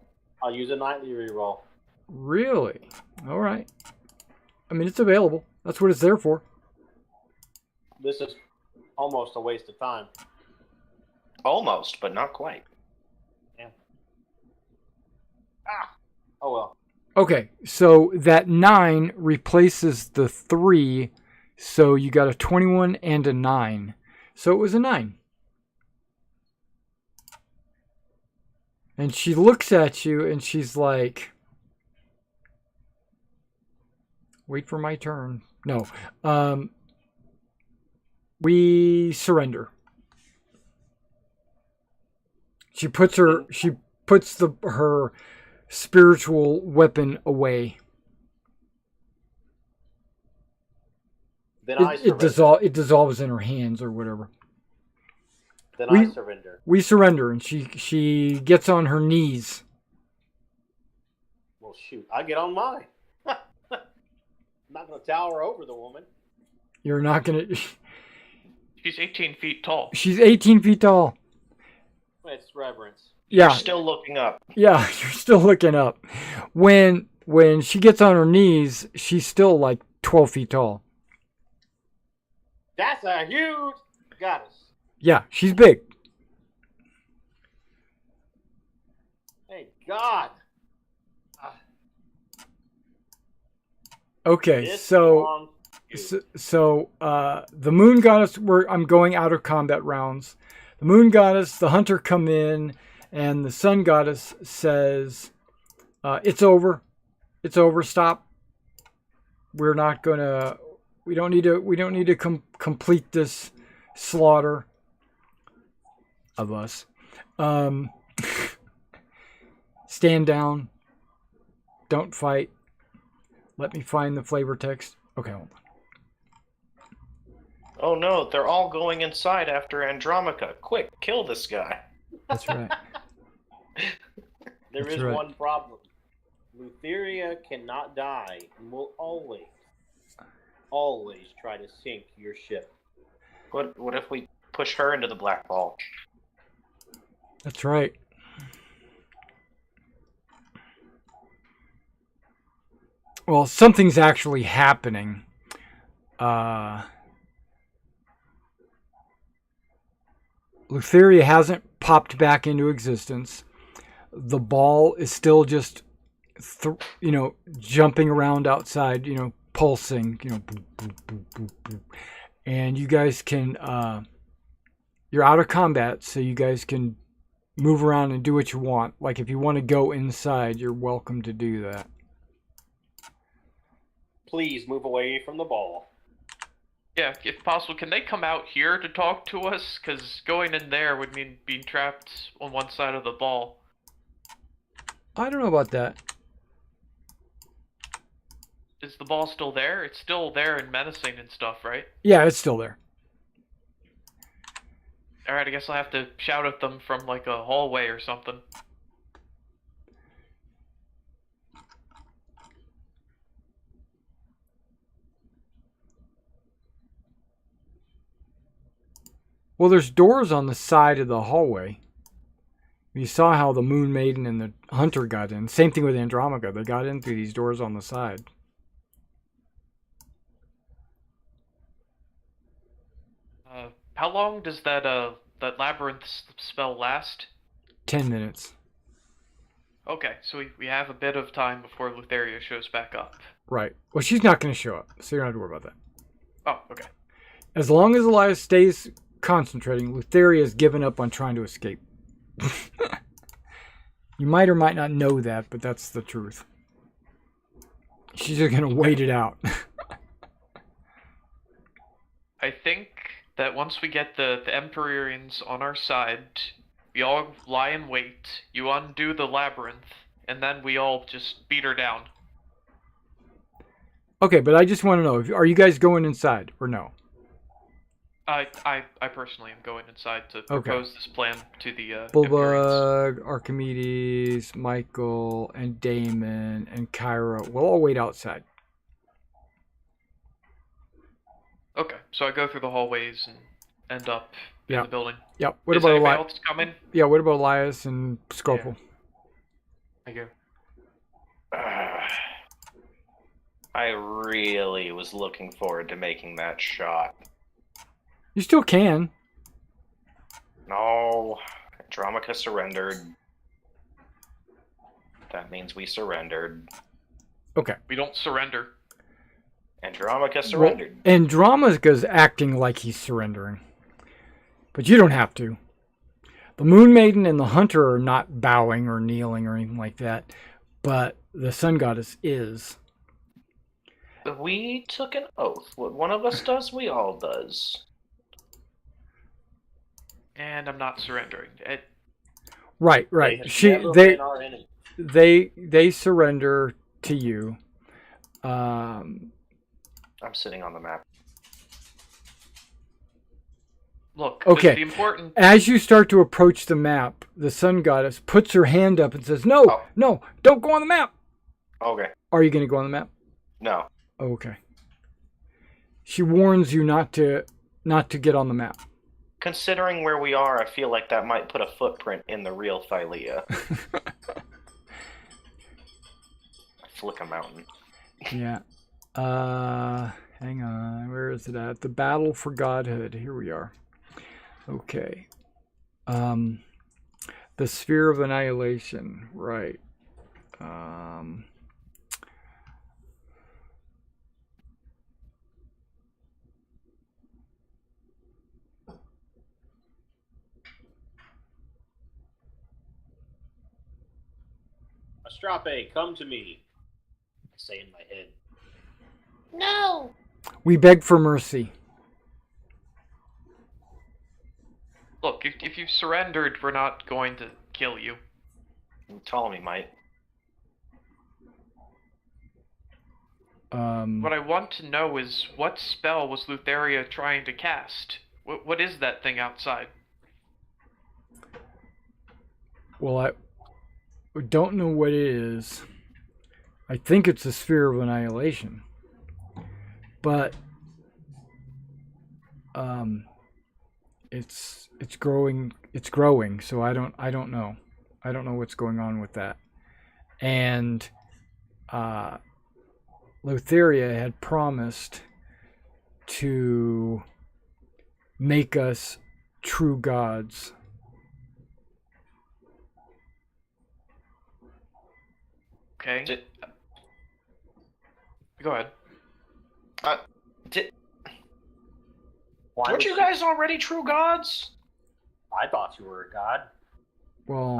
I'll use a nightly reroll. Really? All right. I mean, it's available. That's what it's there for. This is almost a waste of time. Almost, but not quite. Yeah. Oh well. Okay, so that 9 replaces the 3, so you got a 21 and a 9. So it was a 9. And she looks at you and she's like, wait for my turn. No. We surrender. She puts her spiritual weapon away. Then I surrender. It dissolves in her hands or whatever. Then I surrender. We surrender, and she gets on her knees. Well, shoot, I get on mine. I'm not going to tower over the woman. You're not going to... She's 18 feet tall. She's 18 feet tall. It's reverence. Yeah. You're still looking up. Yeah, you're still looking up. When she gets on her knees, she's still like 12 feet tall. That's a huge goddess. Yeah, she's big. Thank God. Okay, so the moon goddess, I'm going out of combat rounds. The moon goddess, the hunter come in, and the sun goddess says, it's over. It's over. Stop. We don't need to complete this slaughter of us. Stand down. Don't fight. Let me find the flavor text. Okay, hold on. Oh no, they're all going inside after Andromaca. Quick, kill this guy. That's right. There That's is right. one problem. Lutheria cannot die and will always try to sink your ship. What if we push her into the black ball? That's right. Well, something's actually happening. Lutheria hasn't popped back into existence. The ball is still just, jumping around outside, pulsing, boop, boop, boop, boop, boop. and you guys can. You're out of combat, so you guys can move around and do what you want. Like if you want to go inside, you're welcome to do that. Please move away from the ball. Yeah, if possible, can they come out here to talk to us? Because going in there would mean being trapped on one side of the ball. I don't know about that. Is the ball still there? It's still there and menacing and stuff, right? Yeah, it's still there. Alright, I guess I'll have to shout at them from like a hallway or something. Well, there's doors on the side of the hallway. You saw how the Moon Maiden and the Hunter got in. Same thing with Andromeda. They got in through these doors on the side. How long does that labyrinth spell last? 10 minutes. Okay, so we have a bit of time before Lutheria shows back up. Right. Well, she's not going to show up, so you don't have to worry about that. Oh, okay. As long as Elias stays concentrating, Lutheria has given up on trying to escape. You might or might not know that, but that's the truth. She's just going to wait it out. I think that once we get the Empyreans on our side, we all lie in wait, you undo the labyrinth, and then we all just beat her down. Okay, but I just want to know, are you guys going inside or no? I personally am going inside to propose this plan to the Empyreans. Bulbug, Archimedes, Michael, and Damon, and Kyra will all wait outside. Okay, so I go through the hallways and end up in the building. Yep. What Is about anybody Elias? else coming? Yeah, what about Elias and Scopel? I go. I really was looking forward to making that shot. You still can. No, Andromaca surrendered. That means we surrendered. Okay. We don't surrender. Andromaca surrendered. Well, Andromaca's acting like he's surrendering. But you don't have to. The Moon Maiden and the Hunter are not bowing or kneeling or anything like that. But the Sun Goddess is. We took an oath. What one of us does, we all does. And I'm not surrendering. Right. They surrender to you. I'm sitting on the map. Look, okay. the important... As you start to approach the map, the Sun Goddess puts her hand up and says, No, don't go on the map. Okay. Are you going to go on the map? No. Okay. She warns you not to get on the map. Considering where we are, I feel like that might put a footprint in the real Thylea. Flick a mountain. Yeah. Hang on. Where is it at? The Battle for Godhood. Here we are. Okay. The Sphere of Annihilation. Right. Astrape, come to me. I say in my head. No! We beg for mercy. Look, if you've surrendered, we're not going to kill you. Ptolemy might. What I want to know is, what spell was Lutheria trying to cast? What is that thing outside? Well, I don't know what it is. I think it's a Sphere of Annihilation. But it's growing, so I don't know. I don't know what's going on with that. And Lutheria had promised to make us true gods. Okay. Go ahead. Why Weren't would you she- guys already true gods? I thought you were a god. Well,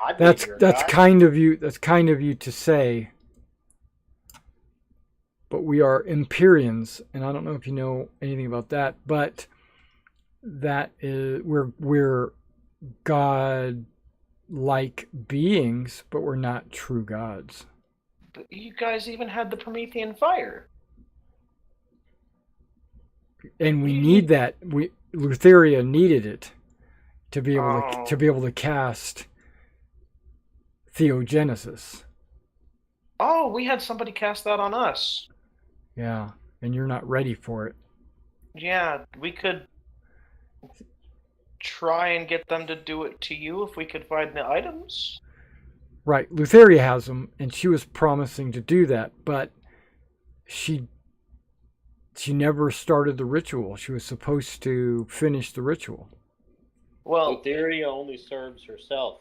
I believe you're a that's god. kind of you. That's kind of you to say. But we are Empyreans, and I don't know if you know anything about that. But that is we're god-like beings, but we're not true gods. But you guys even had the Promethean fire. And we need that. Lutheria needed it to be able Oh. to be able to cast Theogenesis. Oh, we had somebody cast that on us. Yeah, and you're not ready for it. Yeah, we could try and get them to do it to you if we could find the items. Right, Lutheria has them, and she was promising to do that, but she never started the ritual. She was supposed to finish the ritual. Well, Etheria only serves herself.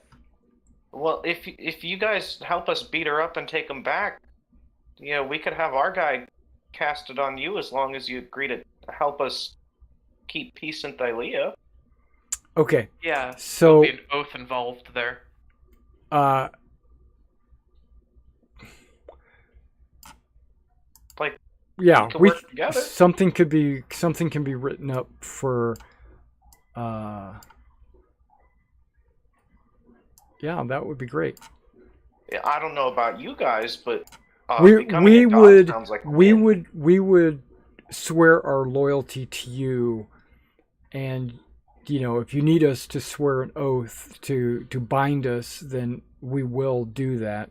if you guys help us beat her up and take them back, we could have our guy cast it on you as long as you agree to help us keep peace in Thylea. Okay, Yeah, so there'll be an oath involved there. Like, yeah, we could work together. something can be written up for yeah, that would be great. I don't know about you guys, but we becoming a god would sounds like a we win. would swear our loyalty to you, and if you need us to swear an oath to bind us, then we will do that.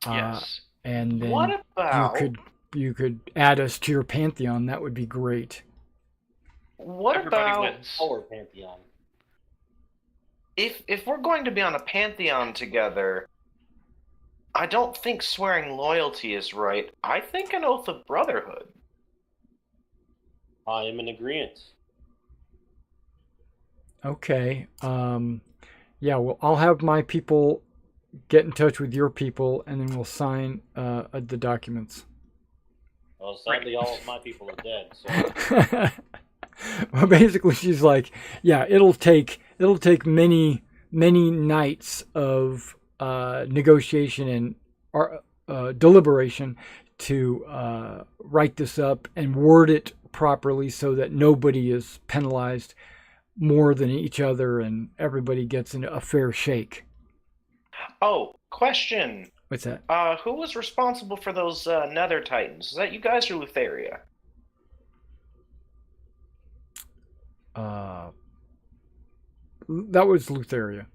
Yes. And then What about you could add us to your pantheon. That would be great. what Everybody about wins. Our pantheon. if we're going to be on a pantheon together? I don't think swearing loyalty is right. I think an oath of brotherhood. I am in agreement. Okay. Yeah. Well, I'll have my people get in touch with your people, and then we'll sign the documents. Well, sadly, all of my people are dead. So Well, basically, she's like, yeah, it'll take many nights of negotiation and deliberation to write this up and word it properly so that nobody is penalized more than each other and everybody gets a fair shake. Oh, question. What's that? Who was responsible for those Nether Titans? Is that you guys or Lutheria? That was Lutheria.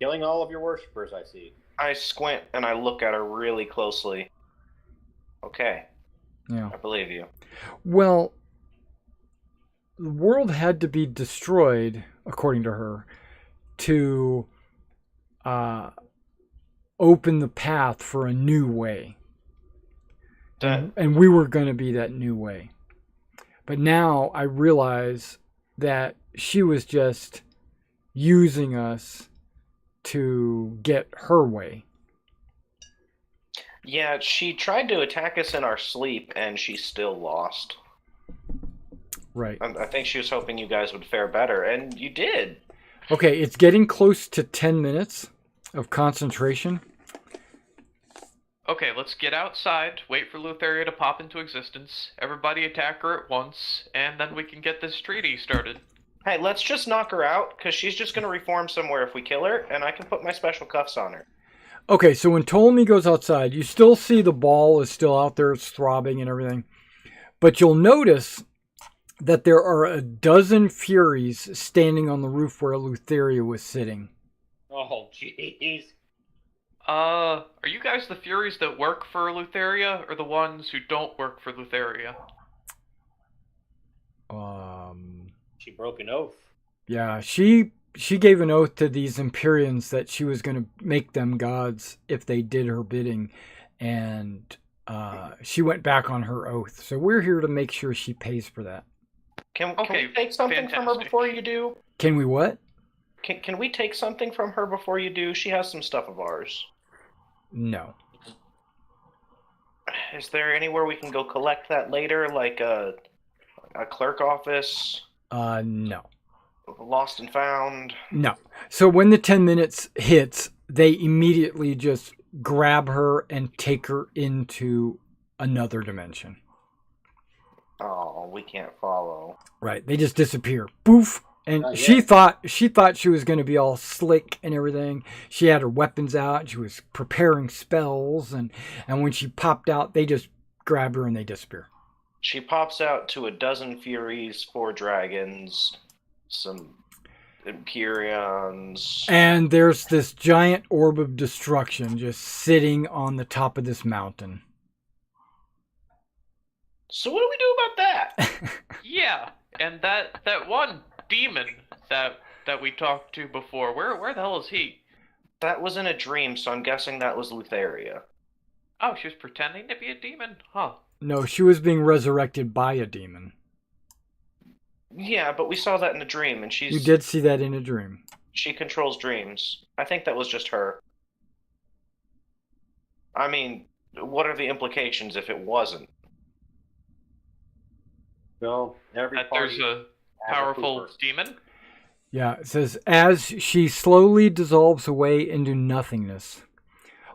killing all of your worshippers, I see. I squint and I look at her really closely. Okay, Yeah. I believe you. Well, the world had to be destroyed, according to her, to open the path for a new way. And we were going to be that new way. But now I realize that she was just using us to get her way. Yeah, she tried to attack us in our sleep, and she still lost. Right. I think she was hoping you guys would fare better, and you did. Okay, it's getting close to 10 minutes of concentration. Okay, let's get outside, wait for Lutheria to pop into existence, everybody attack her at once, and then we can get this treaty started. Hey, let's just knock her out, because she's just going to reform somewhere if we kill her, and I can put my special cuffs on her. Okay, so when Ptolemy goes outside, you still see the ball is still out there, it's throbbing and everything. But you'll notice that there are a dozen Furies standing on the roof where Lutheria was sitting. Oh, jeez. Are you guys the Furies that work for Lutheria, or the ones who don't work for Lutheria? She broke an oath. Yeah, she gave an oath to these Empyreans that she was going to make them gods if they did her bidding, and she went back on her oath. So we're here to make sure she pays for that. Can Okay, we take something from her fantastic. before you do? Can we what? Can we take something from her before you do? She has some stuff of ours. No. Is there anywhere we can go collect that later, like a clerk office, No. lost and found? No. So when the 10 minutes hits, they immediately just grab her and take her into another dimension. Oh, we can't follow. Right. They just disappear. Poof. And Not she yet. thought she was going to be all slick and everything. She had her weapons out. She was preparing spells. And when she popped out, they just grab her and they disappear. She pops out to a dozen Furies, 4 dragons, some Empyreans. And there's this giant orb of destruction just sitting on the top of this mountain. So what do we do about that? Yeah, and that one demon that we talked to before, where the hell is he? That was in a dream, so I'm guessing that was Lutheria. Oh, she was pretending to be a demon? Huh. No, she was being resurrected by a demon. Yeah, but we saw that in a dream, and You did see that in a dream. she controls dreams. I think that was just her. I mean, what are the implications if it wasn't? Well, every That party there's a has powerful pooper. demon? Yeah, it says, as she slowly dissolves away into nothingness,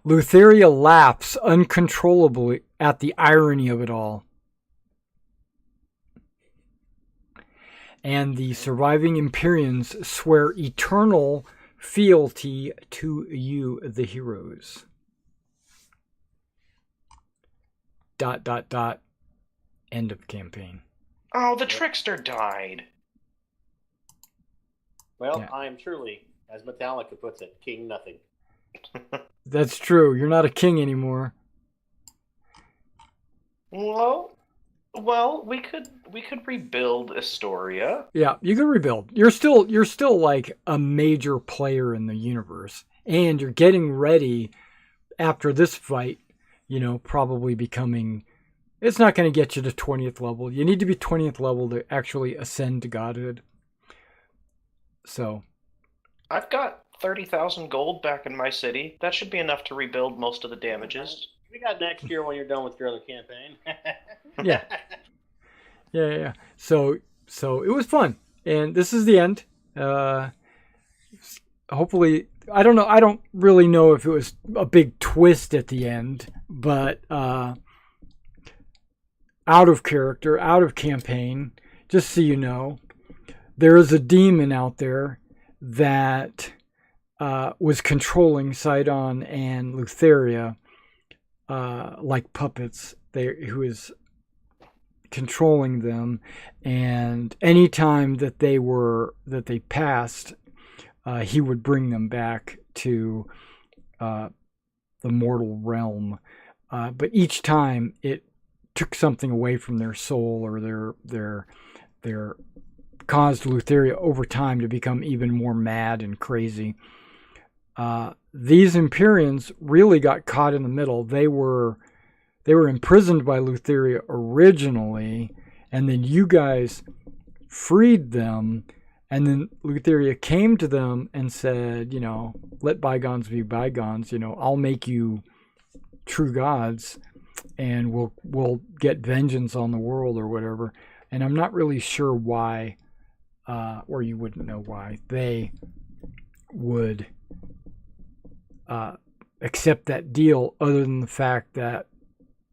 Lutheria laughs uncontrollably at the irony of it all. And the surviving Empyreans swear eternal fealty to you, the heroes. ... End of campaign. Oh, the trickster died. Well, Yeah. I am truly, as Metallica puts it, King Nothing. That's true. You're not a king anymore. Well, we could rebuild Astoria. Yeah, you can rebuild. You're still like a major player in the universe, and you're getting ready after this fight. You know, probably becoming. It's not going to get you to 20th level. You need to be 20th level to actually ascend to godhood. So, I've got 30,000 gold back in my city. That should be enough to rebuild most of the damages. We got next year when you're done with your other campaign. yeah. Yeah. So it was fun, and this is the end. Hopefully, I don't know. I don't really know if it was a big twist at the end, but out of character, out of campaign. Just so you know, there is a demon out there that was controlling Sidon and Lutheria like puppets. Who is controlling them, and anytime that they passed, he would bring them back to the mortal realm. But each time it took something away from their soul, or their caused Lutheria over time to become even more mad and crazy. These Empyreans really got caught in the middle. They were imprisoned by Lutheria originally, and then you guys freed them, and then Lutheria came to them and said, let bygones be bygones. I'll make you true gods, and we'll get vengeance on the world or whatever. And I'm not really sure why, or you wouldn't know why they would accept that deal, other than the fact that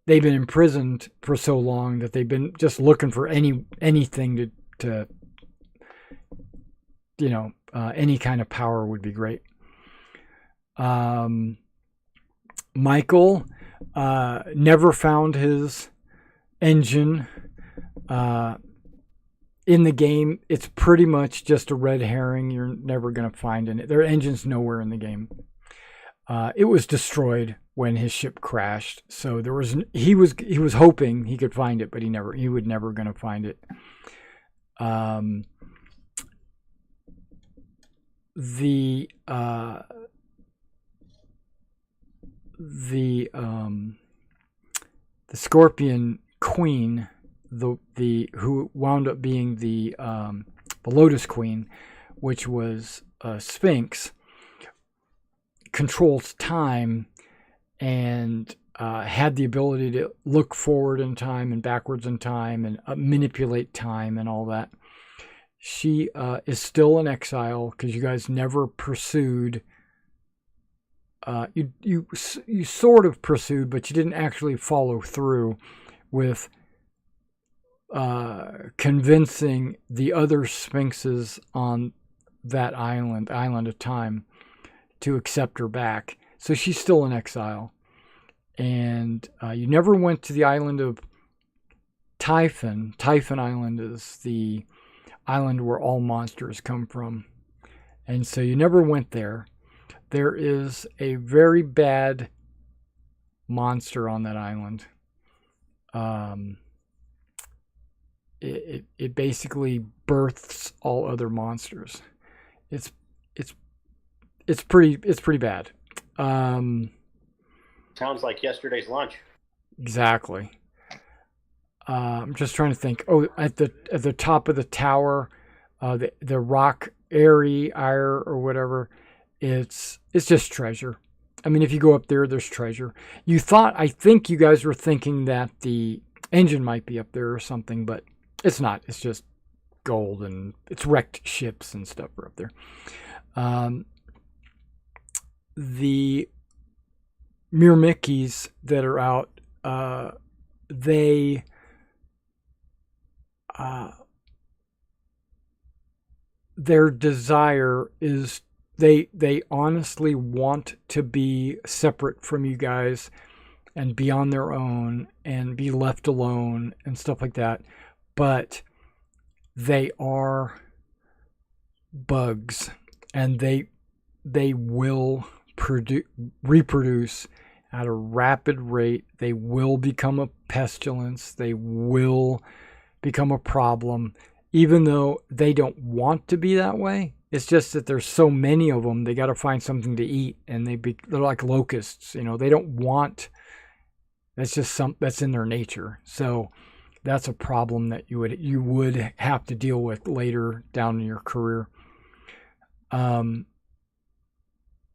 they've been imprisoned for so long that they've been just looking for anything to any kind of power would be great. Michael never found his engine. In the game, it's pretty much just a red herring. You're never going to find it. Their engine's nowhere in the game. It was destroyed when his ship crashed. So he was hoping he could find it, but he was never going to find it. The Scorpion Queen, who wound up being the Lotus Queen, which was a Sphinx, controls time, and had the ability to look forward in time and backwards in time and manipulate time and all that. She is still in exile because you guys never pursued. You sort of pursued, but you didn't actually follow through with convincing the other sphinxes on that island of time, to accept her back. So she's still in exile. And you never went to the island of Typhon. Typhon Island is the island where all monsters come from. And so you never went there. There is a very bad monster on that island. It basically births all other monsters. It's pretty bad. Sounds like yesterday's lunch. Exactly. I'm just trying to think. Oh, at the top of the tower, the rock ire or whatever, it's just treasure. I mean, if you go up there, there's treasure. I think you guys were thinking that the engine might be up there or something, but it's not. It's just gold, and it's wrecked ships and stuff are up there. The Myrmikis that are out, their desire is they honestly want to be separate from you guys and be on their own and be left alone and stuff like that, but they are bugs, and they will reproduce at a rapid rate. They will become a pestilence. They will become a problem, even though they don't want to be that way. It's just that there's so many of them. They got to find something to eat, and they're like locusts. They don't want. That's just that's in their nature. So that's a problem that you would have to deal with later down in your career.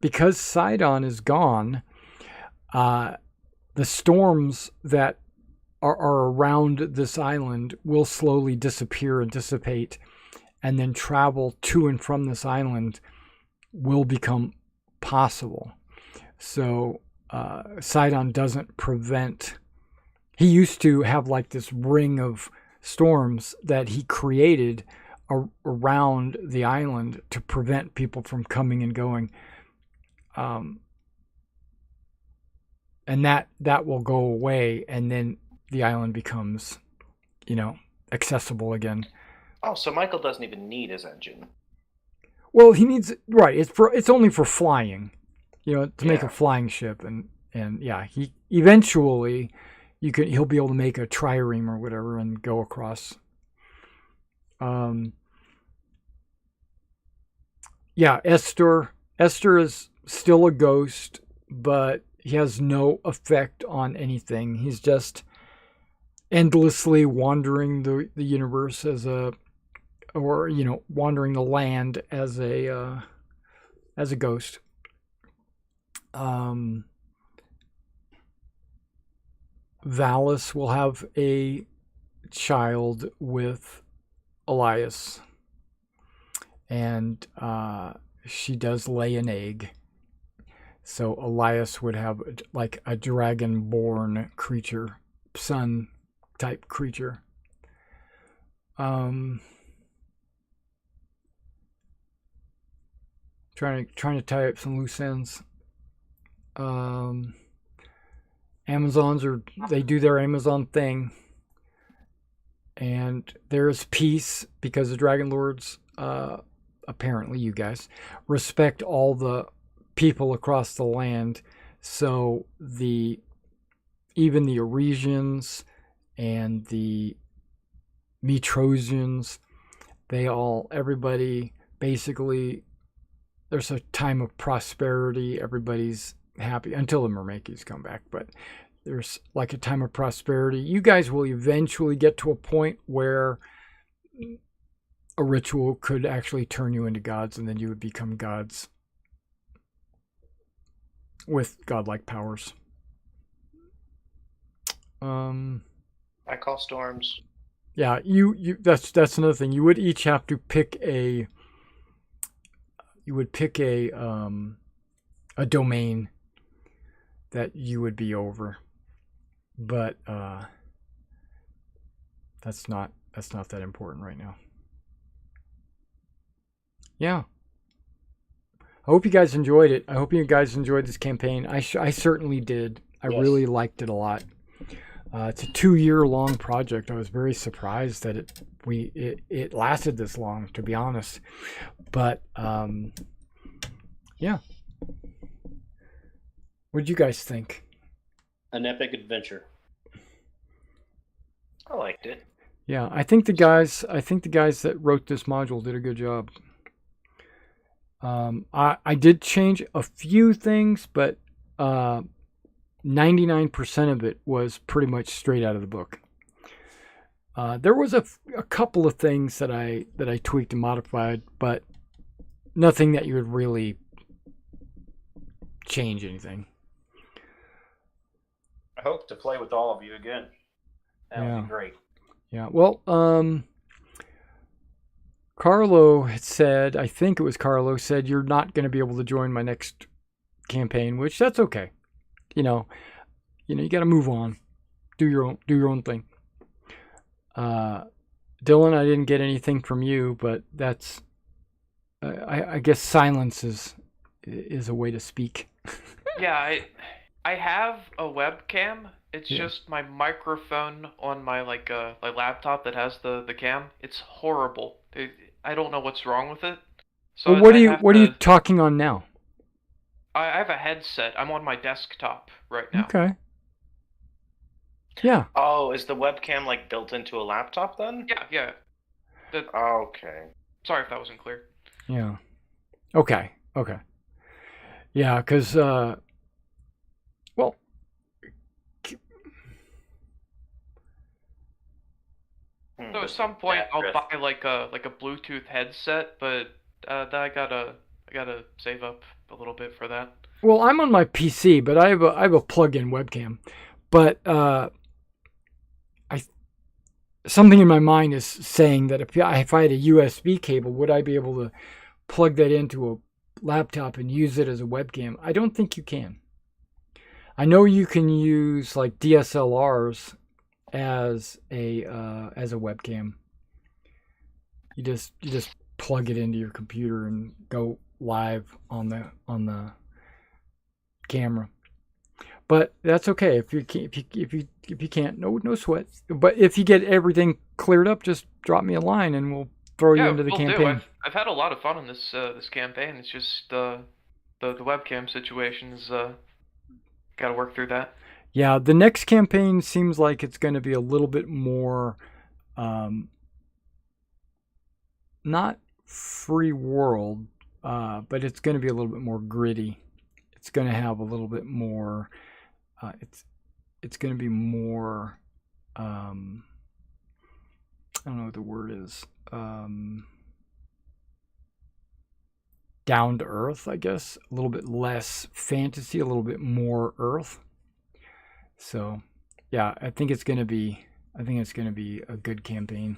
Because Sidon is gone, the storms that are around this island will slowly disappear and dissipate, and then travel to and from this island will become possible. So Sidon doesn't prevent. He used to have like this ring of storms that he created around the island to prevent people from coming and going. And that will go away, and then the island becomes, accessible again. Oh, so Michael doesn't even need his engine. Well, he needs, right. It's only for flying, to make a flying ship, and yeah, he eventually he'll be able to make a trireme or whatever and go across. Yeah, Esther is still a ghost, but he has no effect on anything. He's just endlessly wandering the universe wandering the land as a ghost. Valis will have a child with Elias, and she does lay an egg. So Elias would have like a dragon-born creature, sun-type creature. Trying to tie up some loose ends. Amazons they do their Amazon thing, and there's peace because the Dragonlords, apparently you guys, respect all the people across the land. So even the Arisians and the Metrosians, everybody basically, there's a time of prosperity. Everybody's happy until the Myrmikis come back, but there's like a time of prosperity. You guys will eventually get to a point where a ritual could actually turn you into gods, and then you would become gods with godlike powers. I call storms. Yeah, you that's another thing. You would each have to pick a a domain that you would be over. But that's not that important right now. Yeah. I hope you guys enjoyed it. I hope you guys enjoyed this campaign. I certainly did. I really liked it a lot. It's a 2-year-long project. I was very surprised that it lasted this long, to be honest. But yeah. What did you guys think? An epic adventure. I liked it. Yeah, I think the guys that wrote this module did a good job. I did change a few things, but 99% of it was pretty much straight out of the book. There was a couple of things that I tweaked and modified, but nothing that you would really change anything. I hope to play with all of you again. That would be great. Yeah. Well, Carlo had said, I think it was Carlo said, you're not going to be able to join my next campaign, which that's okay. You know, you got to move on, do your own thing. Dylan, I didn't get anything from you, but that's, I guess silence is a way to speak. Yeah, I have a webcam. It's just my microphone on my my laptop that has the cam. It's horrible. I don't know what's wrong with it. So well, what are you talking on now? I have a headset. I'm on my desktop right now. Okay. Yeah. Oh, is the webcam like built into a laptop then? Yeah. Okay. Sorry if that wasn't clear. Yeah. Okay. Yeah, because well. So at some point I'll buy like a Bluetooth headset, but I gotta save up a little bit for that. Well, I'm on my PC, but I have a plug-in webcam. But something in my mind is saying that if I had a USB cable, would I be able to plug that into a laptop and use it as a webcam? I don't think you can. I know you can use like DSLRs as a webcam. You just plug it into your computer and go live on the camera. But that's okay if you can't, no sweat. But if you get everything cleared up, just drop me a line and we'll throw you into the campaign. I've had a lot of fun in this campaign. It's just the webcam situation's got to work through that. Yeah, the next campaign seems like it's going to be a little bit more, not free world, but it's going to be a little bit more gritty. It's going to have a little bit more. It's going to be more. I don't know what the word is. Down to earth, I guess. A little bit less fantasy, a little bit more earth. So, yeah, I think it's going to be a good campaign.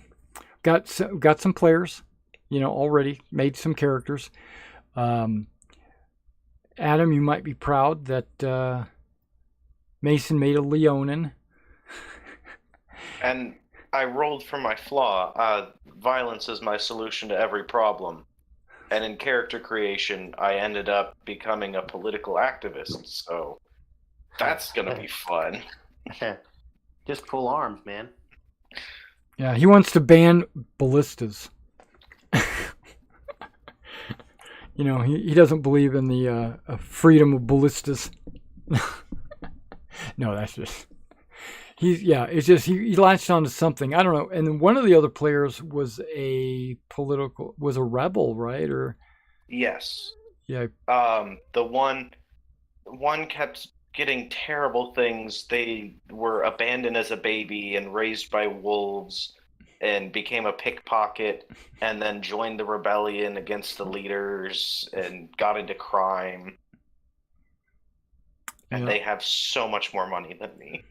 Got some players, already made some characters. Adam, you might be proud that Mason made a Leonin. And I rolled for my flaw. Violence is my solution to every problem. And in character creation, I ended up becoming a political activist. So that's going to be fun. Just pull arms, man. Yeah, he wants to ban ballistas. He doesn't believe in the freedom of ballistas. No, that's just... It's just he latched onto something. I don't know. And then one of the other players was a rebel, right? Or yes. Yeah. The one kept getting terrible things. They were abandoned as a baby and raised by wolves and became a pickpocket and then joined the rebellion against the leaders and got into crime. And they have so much more money than me.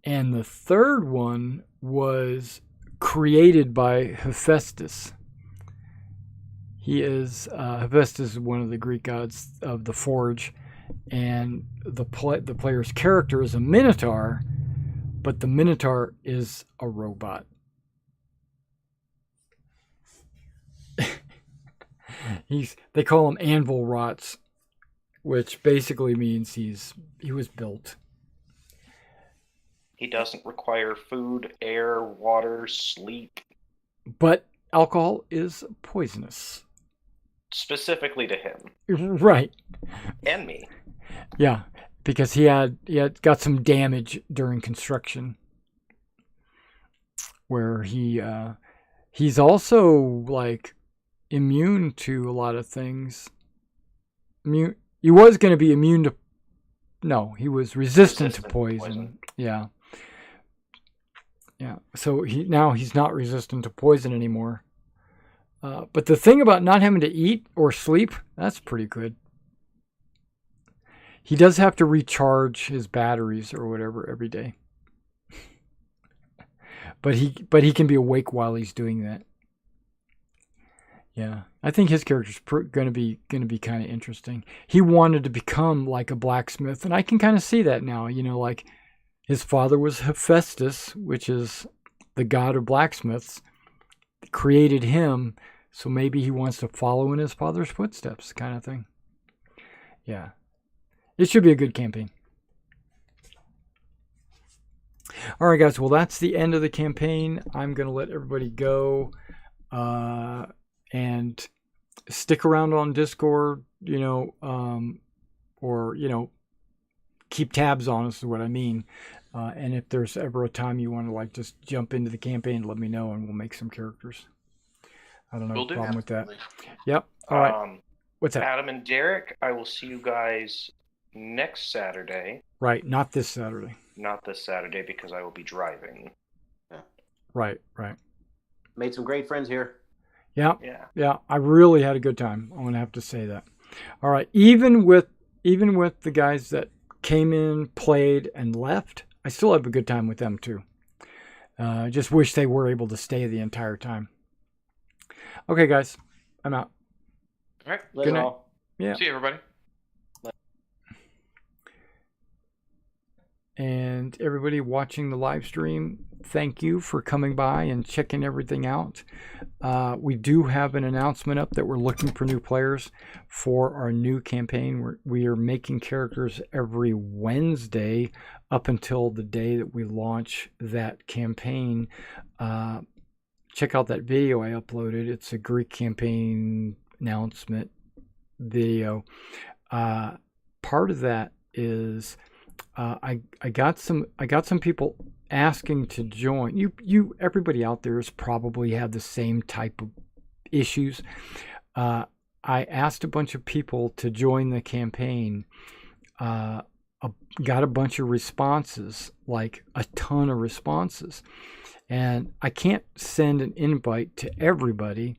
And the third one was created by Hephaestus. Hephaestus is one of the Greek gods of the Forge, and the player's character is a Minotaur, but the Minotaur is a robot. They call him Anvil Rots, which basically means he was built. He doesn't require food, air, water, sleep. But alcohol is poisonous. Specifically to him. Right. And me. Yeah, because he had got some damage during construction, where he's also like immune to a lot of things. He was going to be immune to. No, he was resistant to poison. Yeah. Yeah. So he's not resistant to poison anymore. But the thing about not having to eat or sleep, that's pretty good. He does have to recharge his batteries or whatever every day. But he can be awake while he's doing that. Yeah, I think his character's going to be kind of interesting. He wanted to become like a blacksmith, and I can kind of see that now. Like his father was Hephaestus, which is the god of blacksmiths, created him, so maybe he wants to follow in his father's footsteps, kind of thing. Yeah, it should be a good campaign. All right, guys. Well, that's the end of the campaign. I'm going to let everybody go. And stick around on Discord, or, keep tabs on us is what I mean. And if there's ever a time you want to just jump into the campaign, let me know and we'll make some characters. I don't have a problem with that. Yep. All right. What's that? Adam and Derek, I will see you guys next Saturday. Right. Not this Saturday. Not this Saturday because I will be driving. Yeah. Right. Made some great friends here. Yeah. I really had a good time. I'm going to have to say that. All right. Even with the guys that came in, played, and left, I still have a good time with them too. Just wish they were able to stay the entire time. Okay, guys. I'm out. All right. Good night. Yeah. See you, everybody. And everybody watching the live stream, thank you for coming by and checking everything out. We do have an announcement up that we're looking for new players for our new campaign. We are making characters every Wednesday up until the day that we launch that campaign. Check out that video I uploaded. It's a Greek campaign announcement video. Part of that is I got some people asking to join. You everybody out there has probably had the same type of issues. I asked a bunch of people to join the campaign. Got a bunch of responses, like a ton of responses. And I can't send an invite to everybody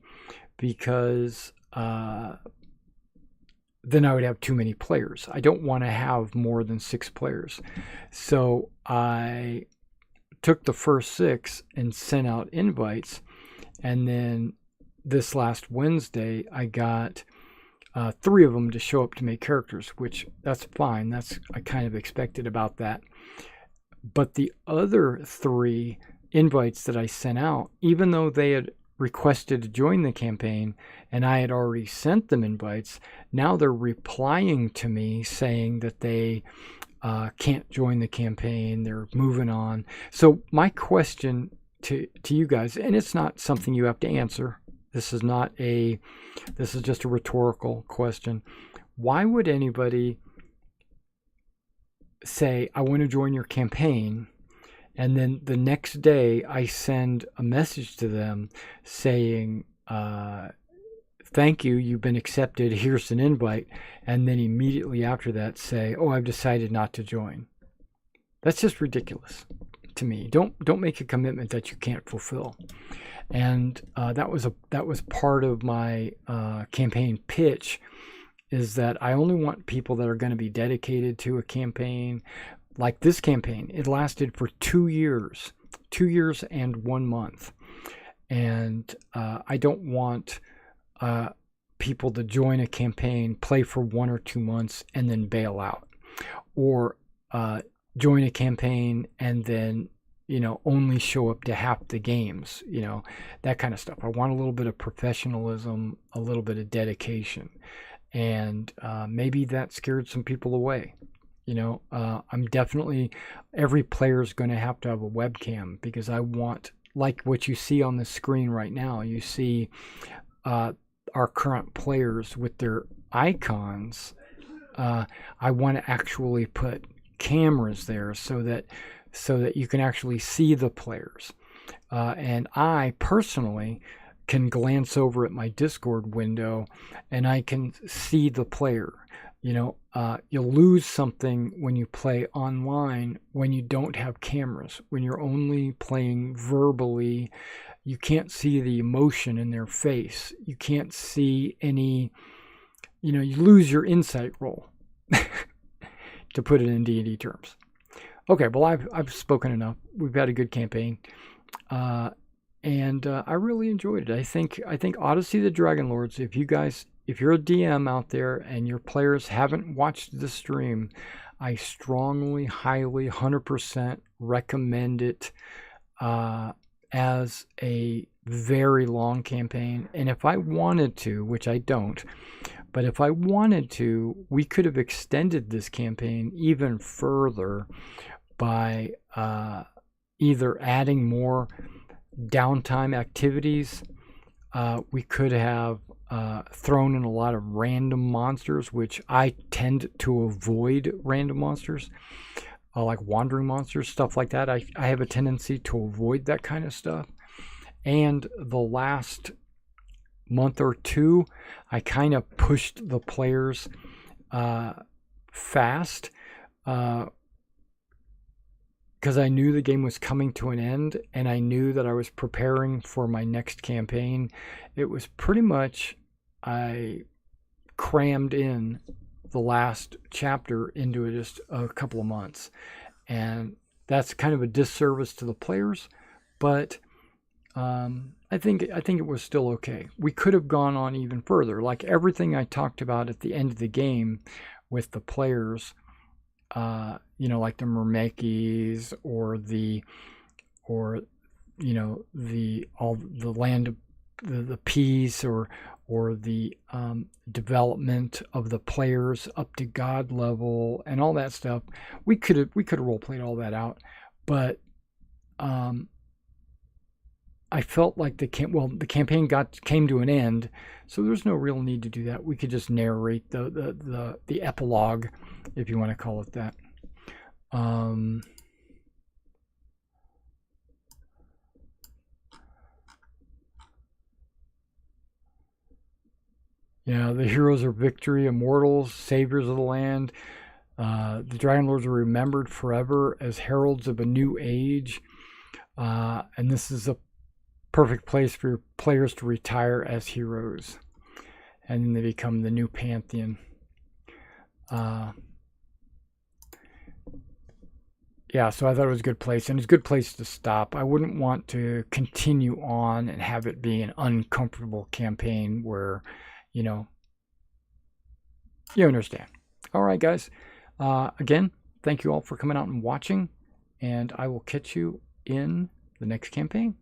because then I would have too many players. I don't want to have more than 6 players. So I took the first 6 and sent out invites. And then this last Wednesday, I got 3 of them to show up to make characters, which that's fine. I kind of expected about that. But the other 3 invites that I sent out, even though they had requested to join the campaign and I had already sent them invites, now they're replying to me saying that they can't join the campaign, they're moving on. So my question to you guys, and it's not something you have to answer, this is just a rhetorical question. Why would anybody say, I want to join your campaign, and then the next day I send a message to them saying, thank you, you've been accepted, here's an invite, and then immediately after that say, oh, I've decided not to join? That's just ridiculous to me. Don't make a commitment that you can't fulfill. And that was part of my campaign pitch, is that I only want people that are going to be dedicated to a campaign, like this campaign, it lasted for 2 years, 2 years and 1 month. And I don't want people to join a campaign, play for 1 or 2 months, and then bail out. Or join a campaign and then, only show up to half the games, that kind of stuff. I want a little bit of professionalism, a little bit of dedication. And maybe that scared some people away. I'm definitely, every player is going to have a webcam, because I want, like what you see on the screen right now, you see our current players with their icons. I want to actually put cameras there so that you can actually see the players. And I personally can glance over at my Discord window and I can see the player. You'll lose something when you play online when you don't have cameras. When you're only playing verbally, you can't see the emotion in their face. You can't see any, you lose your insight roll, to put it in D&D terms. Okay, well, I've spoken enough. We've had a good campaign. And I really enjoyed it. I think Odyssey the Dragonlords, if you're a DM out there and your players haven't watched the stream, I strongly, highly, 100% recommend it as a very long campaign. And if I wanted to, which I don't, but if I wanted to, we could have extended this campaign even further by either adding more downtime activities. We could have thrown in a lot of random monsters, which I tend to avoid random monsters, like wandering monsters, stuff like that. I have a tendency to avoid that kind of stuff. And the last month or two, I kind of pushed the players fast, because I knew the game was coming to an end, and I knew that I was preparing for my next campaign. It was pretty much, I crammed in the last chapter into just a couple of months. And that's kind of a disservice to the players, but I think it was still okay. We could have gone on even further. Like everything I talked about at the end of the game with the players, like the Mermakis or the land of the peace or the development of the players up to God level and all that stuff. We could have role played all that out, but I felt like the campaign came to an end, so there's no real need to do that. We could just narrate the epilogue, if you want to call it that. The heroes are victory, immortals, saviors of the land. The Dragonlords are remembered forever as heralds of a new age. And this is a perfect place for your players to retire as heroes. And then they become the new pantheon. So I thought it was a good place, and it's a good place to stop. I wouldn't want to continue on and have it be an uncomfortable campaign where, you understand. All right, guys. Again, thank you all for coming out and watching, and I will catch you in the next campaign.